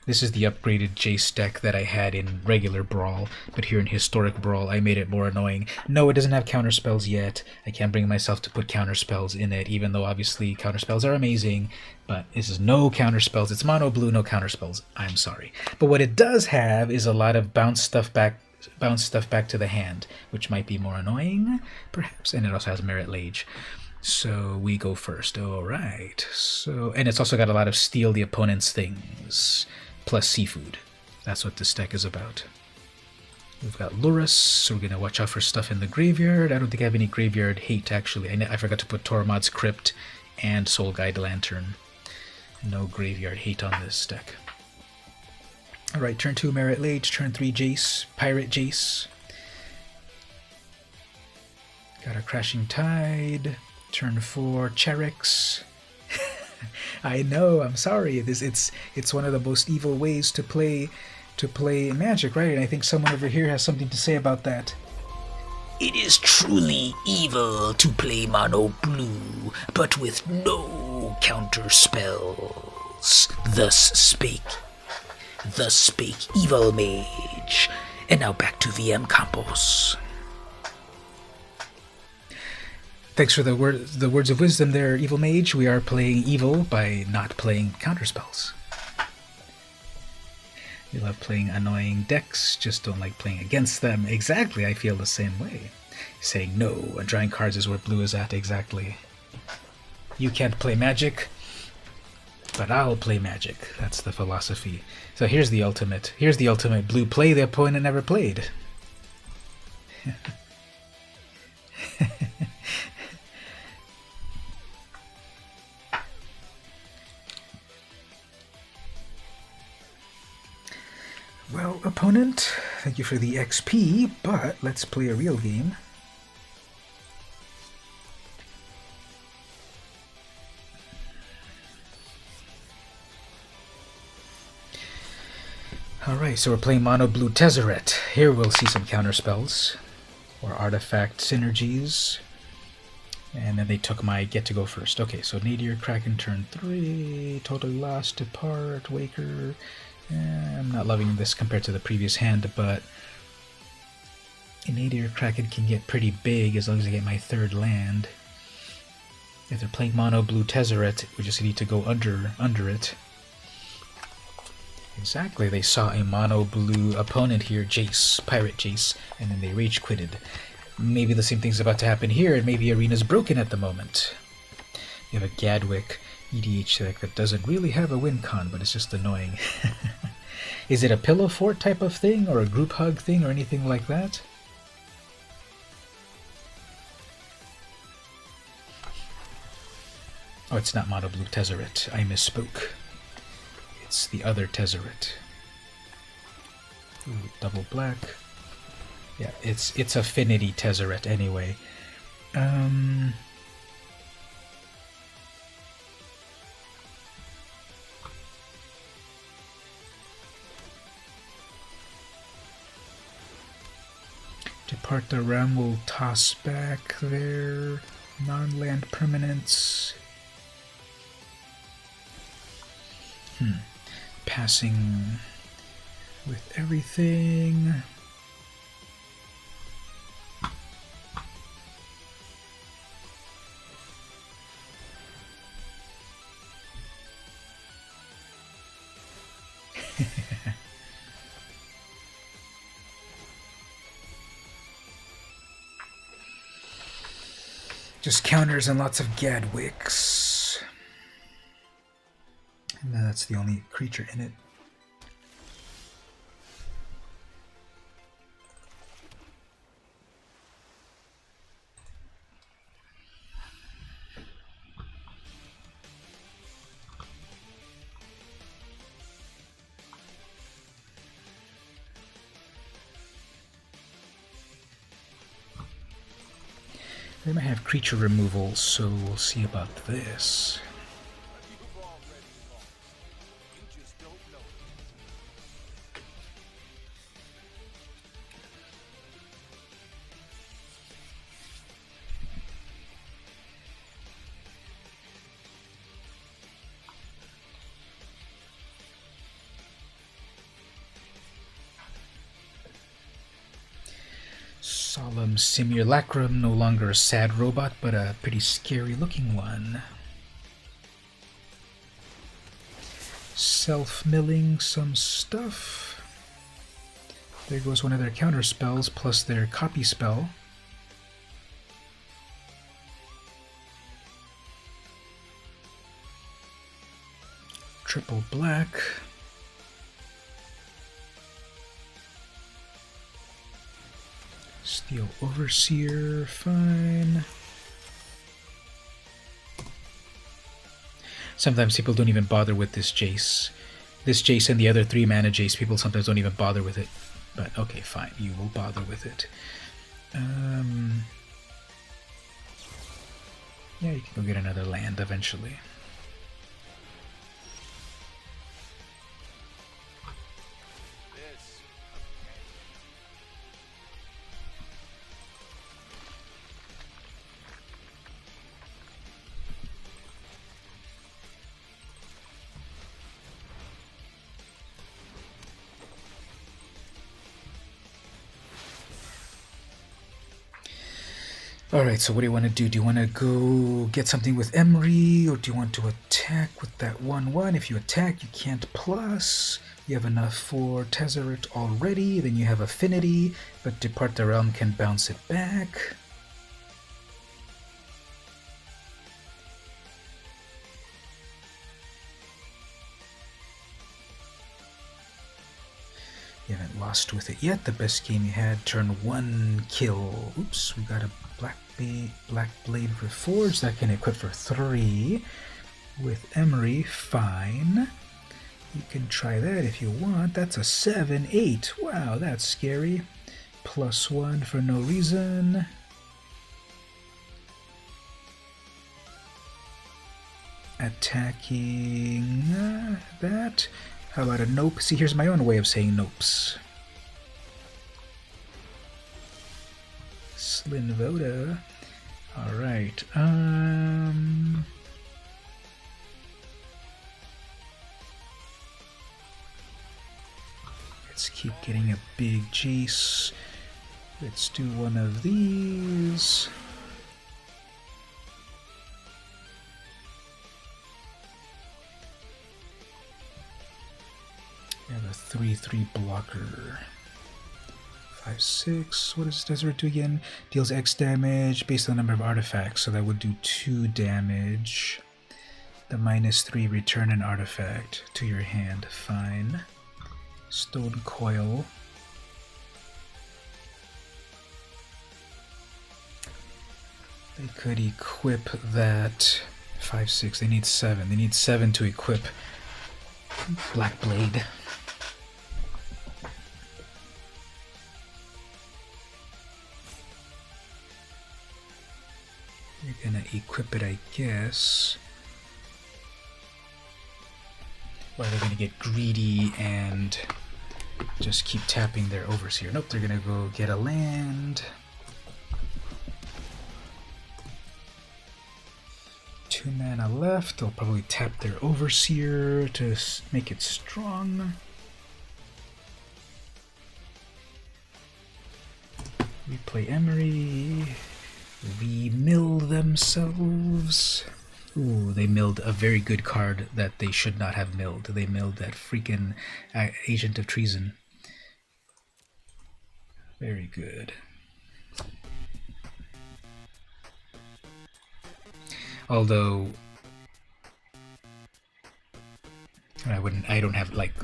This is the upgraded Jace deck that I had in regular Brawl, but here in Historic Brawl I made it more annoying. No, it doesn't have counterspells yet. I can't bring myself to put counterspells in it, even though obviously counterspells are amazing, but this is no counterspells. It's mono blue, no counterspells. I'm sorry. But what it does have is a lot of bounce stuff back to the hand, which might be more annoying, perhaps, and it also has Merit Lage. So we go first. Alright. And it's also got a lot of steal the opponent's things, plus seafood. That's what this deck is about. We've got Lurus, so we're going to watch out for stuff in the graveyard. I don't think I have any graveyard hate, actually. I forgot to put Tormod's Crypt and Soul Guide Lantern. No graveyard hate on this deck. Alright, turn 2 Merit Lage, turn 3 Jace, Pirate Jace. Got a Crashing Tide, turn 4 Charix. I know, I'm sorry. It's one of the most evil ways to play Magic, right? And I think someone over here has something to say about that. It is truly evil to play mono blue, but with no counter spells. Thus spake Evil Mage. And now back to VM Campos. Thanks for the words of wisdom there, Evil Mage. We are playing evil by not playing counterspells. We love playing annoying decks, just don't like playing against them. Exactly, I feel the same way. Saying no, and drawing cards is where blue is at, exactly. You can't play Magic, but I'll play Magic. That's the philosophy. So here's the ultimate blue play the opponent never played. Well, opponent, thank you for the XP, but let's play a real game. Alright, so we're playing Mono Blue Tezzeret. Here we'll see some counterspells, or artifact synergies. And then they took my get to go first. Okay, so Nadir, Kraken, turn 3, Totally Lost, Depart, Waker. I'm not loving this compared to the previous hand, but a Nadir Kraken can get pretty big as long as I get my third land. If they're playing Mono Blue Tezzeret, we just need to go under it. Exactly, they saw a Mono Blue opponent here, Jace, Pirate Jace, and then they rage quitted. Maybe the same thing's about to happen here, and maybe Arena's broken at the moment. You have a Gadwick EDH deck that doesn't really have a win con, but it's just annoying. Is it a pillow fort type of thing, or a group hug thing, or anything like that? Oh, it's not Mono Blue Tezzeret. I misspoke. It's the other Tezzeret. Ooh, double black. Yeah, it's Affinity Tezzeret anyway. Depart the Realm will toss back their non-land permanents. Passing with everything. Just counters and lots of Gadwicks. And that's the only creature in it. They might have creature removal, so we'll see about this. Golem Simulacrum, no longer a sad robot, but a pretty scary looking one. Self-milling some stuff. There goes one of their counter spells plus their copy spell. Triple black. Steel Overseer, fine. Sometimes people don't even bother with this Jace. This Jace and the other 3-mana Jace, people sometimes don't even bother with it. But okay, fine, you will bother with it. Yeah, you can go get another land eventually. Alright, so what do you want to do? Do you want to go get something with Emery, or do you want to attack with that 1/1? If you attack, you can't plus. You have enough for Tezzeret already, then you have Affinity, but Depart the Realm can bounce it back. You haven't lost with it yet. The best game you had, turn 1 kill. Oops, we got a Black Blade Reforged that can equip for 3. With Emery, fine. You can try that if you want. That's a 7/8. Wow, that's scary. +1 for no reason. Attacking that. How about a nope? See, here's my own way of saying nopes. Slinvoda. Alright, let's keep getting a big Jace. Let's do one of these. We have a 3/3 blocker. 5/6. What does Desert do again? Deals X damage based on the number of artifacts, so that would do 2 damage. The -3, return an artifact to your hand. Fine. Stone Coil. They could equip that 5/6. They need 7. They need 7 to equip Black Blade. You're gonna equip it, I guess. Or they're gonna get greedy and just keep tapping their Overseer. Nope, they're gonna go get a land. 2 mana left. They'll probably tap their Overseer to make it strong. We play Emery. Remill themselves. Ooh, they milled a very good card that they should not have milled. They milled that freaking Agent of Treason. Very good. Although I don't have like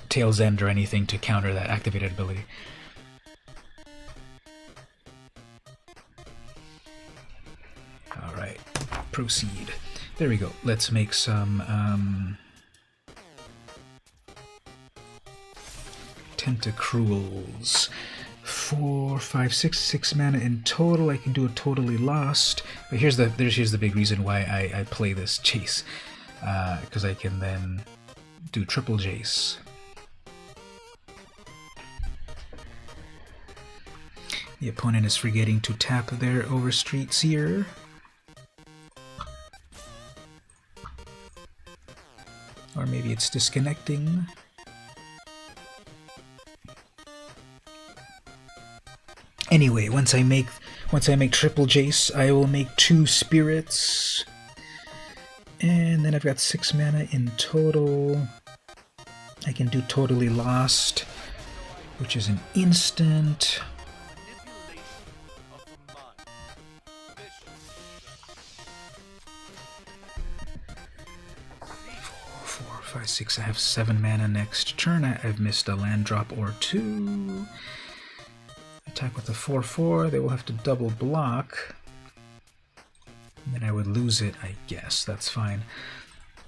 Tail's End or anything to counter that activated ability. Alright, proceed. There we go. Let's make some Tentacruels. 4, 5, 6 mana in total. I can do a Totally Lost. But here's the big reason why I play this Jace. Because I can then do triple Jace. The opponent is forgetting to tap their Overstreet Seer. Or maybe it's disconnecting. Anyway, once I make triple Jace, I will make 2 spirits. And then I've got 6 mana in total. I can do Totally Lost, which is an instant. Four, 5, 6. I have 7 mana next turn. I've missed a land drop or 2. Attack with a 4/4. They will have to double block. And then I would lose it, I guess. That's fine.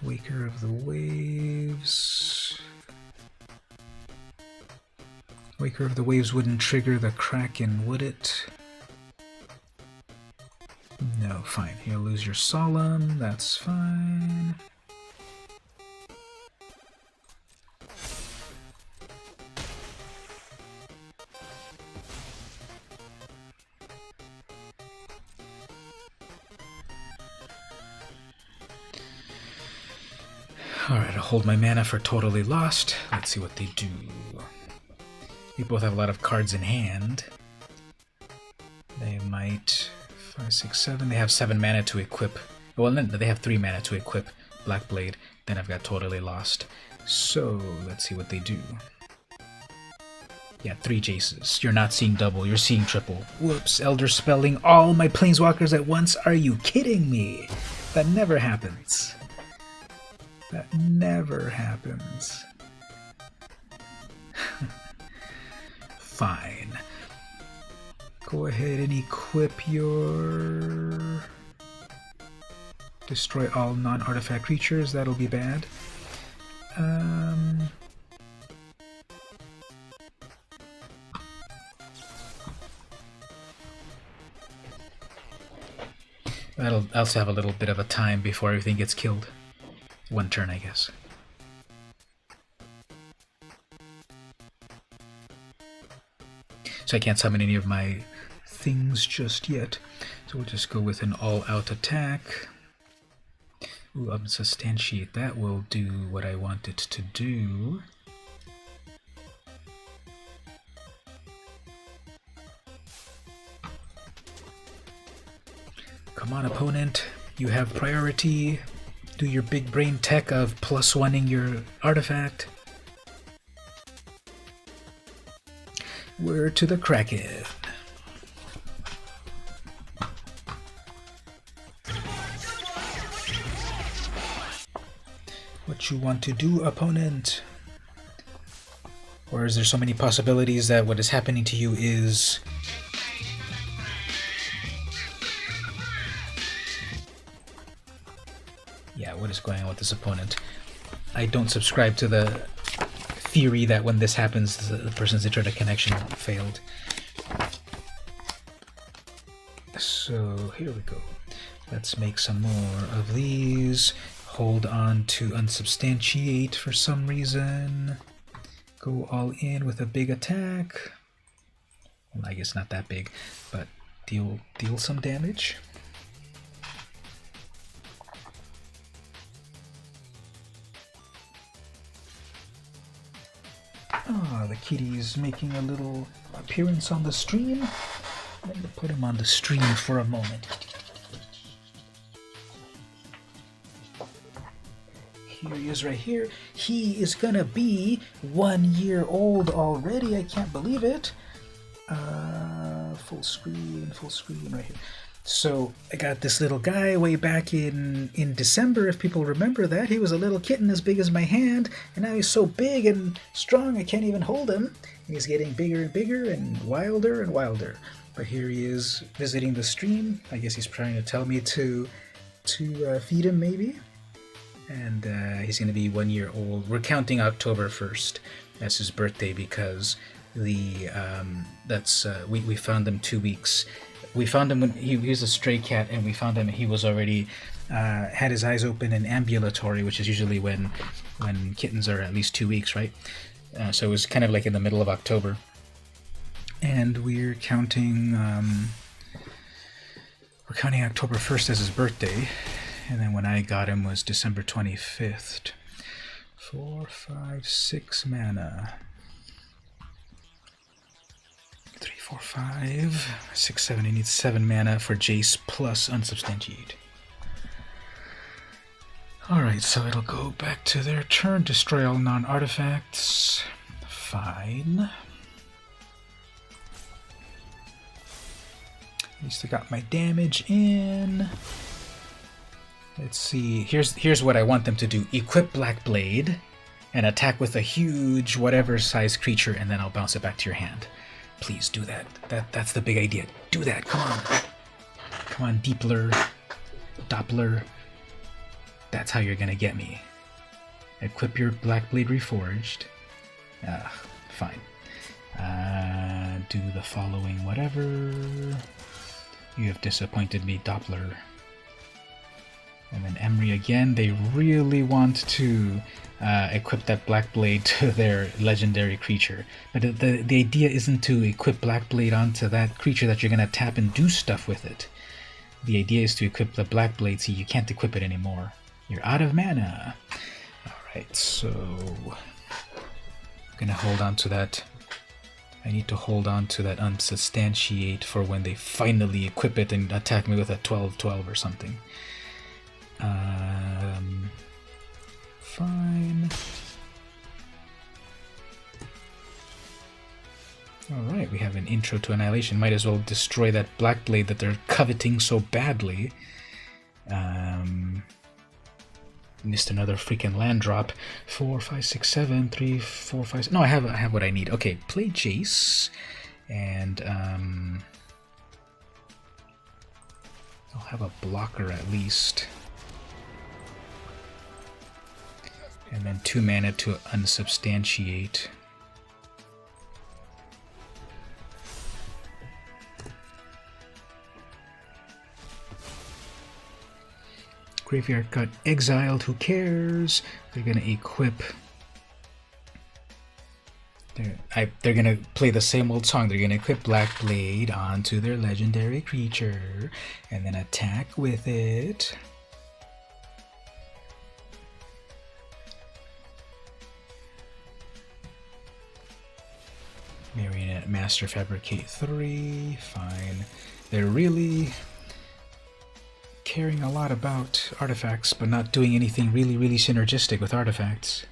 Waker of the Waves. Waker of the Waves wouldn't trigger the Kraken, would it? No, fine. You'll lose your Solemn. That's fine. Alright, I'll hold my mana for Totally Lost. Let's see what they do. We both have a lot of cards in hand. They might... 5, 6, 7. They have 7 mana to equip. Well, no, they have 3 mana to equip Black Blade. Then I've got Totally Lost. So, let's see what they do. Yeah, 3 Jaces. You're not seeing double, you're seeing triple. Whoops, Elder Spelling all my Planeswalkers at once? Are you kidding me? That never happens. That never happens. Fine. Go ahead and equip your... Destroy all non-artifact creatures. That'll be bad. That'll also have a little bit of a time before everything gets killed. 1 turn, I guess. So I can't summon any of my things just yet. So we'll just go with an all-out attack. Ooh, unsubstantiate. That will do what I want it to do. Come on, opponent. You have priority. Do your big brain tech of +1ing your artifact. We're to the Kraken. What you want to do, opponent? Or is there so many possibilities that what is happening to you is... Yeah, what is going on with this opponent? I don't subscribe to the theory that when this happens, the person's internet connection failed. So, here we go. Let's make some more of these. Hold on to unsubstantiate for some reason. Go all in with a big attack. Well, I guess not that big, but deal some damage. Ah, the kitty's making a little appearance on the stream. Let me put him on the stream for a moment. Here he is right here. He is gonna be 1 year old already. I can't believe it. Full screen right here. So I got this little guy way back in December, if people remember that. He was a little kitten as big as my hand, and now he's so big and strong I can't even hold him. He's getting bigger and bigger and wilder. But here he is visiting the stream. I guess he's trying to tell me to feed him maybe. And he's going to be 1 year old. We're counting October 1st as his birthday because we found him 2 weeks. We found him when he was a stray cat, and we found him. He was already had his eyes open and ambulatory, which is usually when kittens are at least 2 weeks, right? So it was kind of like in the middle of October, and we're counting October 1st as his birthday, and then when I got him was December 25th. 4, 5, 6 mana. 3, 4, 5, 6, 7. He needs 7 mana for Jace plus Unsubstantiate. Alright, so it'll go back to their turn, destroy all non-artifacts. Fine. At least I got my damage in. Let's see. Here's what I want them to do. Equip Black Blade and attack with a huge whatever size creature, and then I'll bounce it back to your hand. Please do that. That's the big idea. Do that. Come on. Come on, Deepler. Doppler. That's how you're gonna get me. Equip your Black Blade Reforged. Fine. Do the following whatever. You have disappointed me, Doppler. And then Emery again. They really want to equip that Black Blade to their legendary creature. But the idea isn't to equip Black Blade onto that creature that you're going to tap and do stuff with it. The idea is to equip the Black Blade so you can't equip it anymore. You're out of mana. Alright, so I'm going to hold on to that. I need to hold on to that Unsubstantiate for when they finally equip it and attack me with a 12/12 or something. Fine. Alright, we have an Intro to Annihilation. Might as well destroy that Black Blade that they're coveting so badly. Missed another freaking land drop. 4, 5, 6, 7, 3, 4, 5. No, I have what I need. Okay, play Jace. And I'll have a blocker at least. And then 2 mana to Unsubstantiate. Graveyard got exiled, who cares? They're gonna equip. They're gonna play the same old song. They're gonna equip Black Blade onto their legendary creature and then attack with it. Marionette Master Fabricate 3, fine. They're really caring a lot about artifacts, but not doing anything really synergistic with artifacts.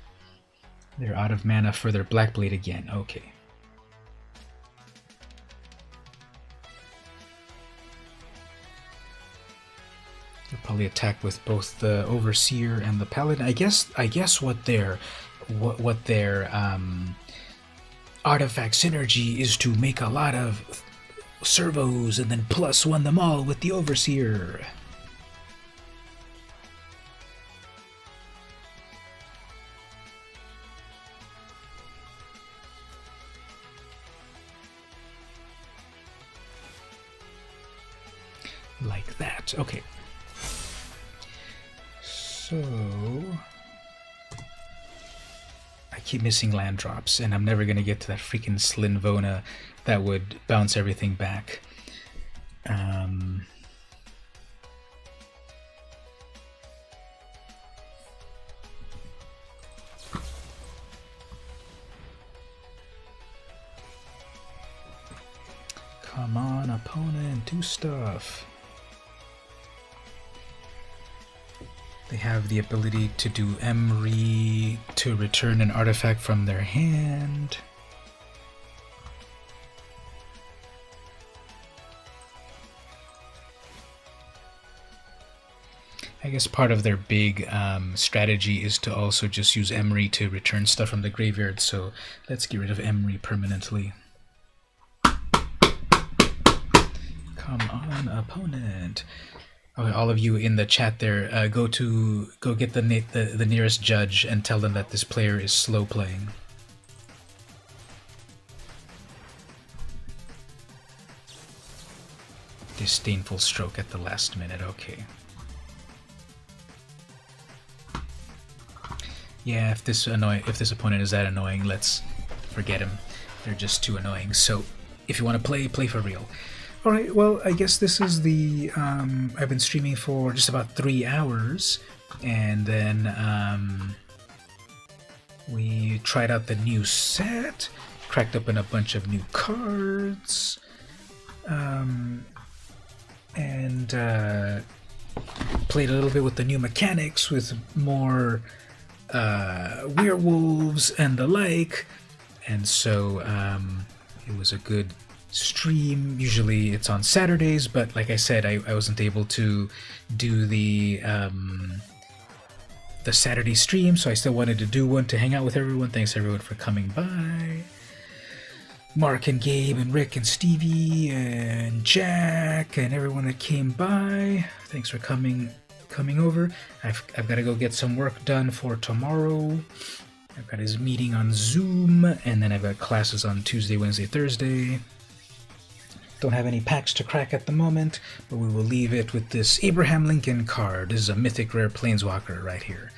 They're out of mana for their Black Blade again, okay. They'll probably attack with both the Overseer and the Paladin. I guess what their artifact synergy is to make a lot of servos and then +1 them all with the Overseer. Like that. Okay. So I keep missing land drops, and I'm never gonna get to that freaking Slinvona that would bounce everything back. Come on, opponent, do stuff. They have the ability to do Emery to return an artifact from their hand. I guess part of their big strategy is to also just use Emery to return stuff from the graveyard, so let's get rid of Emery permanently. Come on, opponent. Okay, all of you in the chat there, go get the nearest judge and tell them that this player is slow playing. Disdainful stroke at the last minute. Okay. Yeah, if this opponent is that annoying, let's forget him. They're just too annoying. So, if you want to play for real. Alright, well, I guess this is the, I've been streaming for just about 3 hours, and then, we tried out the new set, cracked open a bunch of new cards, and played a little bit with the new mechanics, with more werewolves and the like, and so it was a good stream. Usually it's on Saturdays, but like I said, I wasn't able to do the Saturday stream, so I still wanted to do one to hang out with everyone. Thanks everyone for coming by. Mark and Gabe and Rick and Stevie and Jack and everyone that came by. Thanks for coming over. I've got to go get some work done for tomorrow. I've got his meeting on Zoom, and then I've got classes on Tuesday, Wednesday, Thursday. Don't have any packs to crack at the moment, but we will leave it with this Abraham Lincoln card. This is a mythic rare planeswalker right here.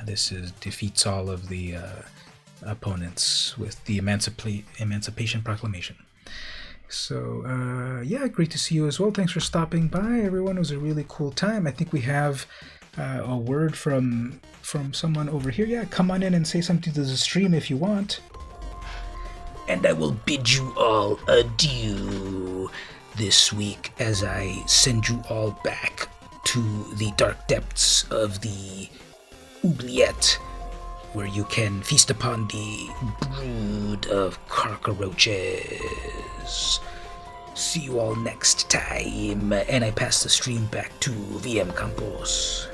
This defeats all of the opponents with the Emancipation Proclamation. So, yeah, great to see you as well. Thanks for stopping by, everyone. It was a really cool time. I think we have a word from someone over here. Yeah, come on in and say something to the stream if you want. And I will bid you all adieu this week as I send you all back to the dark depths of the oubliette, where you can feast upon the brood of cockroaches. See you all next time, and I pass the stream back to VM Campos.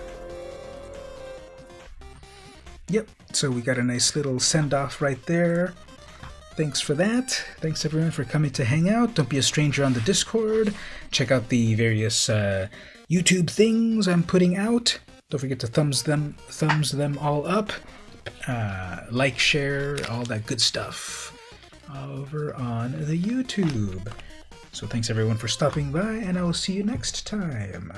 Yep, so we got a nice little send-off right there. Thanks for that. Thanks everyone for coming to hang out. Don't be a stranger on the Discord. Check out the various YouTube things I'm putting out. Don't forget to thumbs them all up. Like, share, all that good stuff over on the YouTube. So thanks everyone for stopping by, and I will see you next time.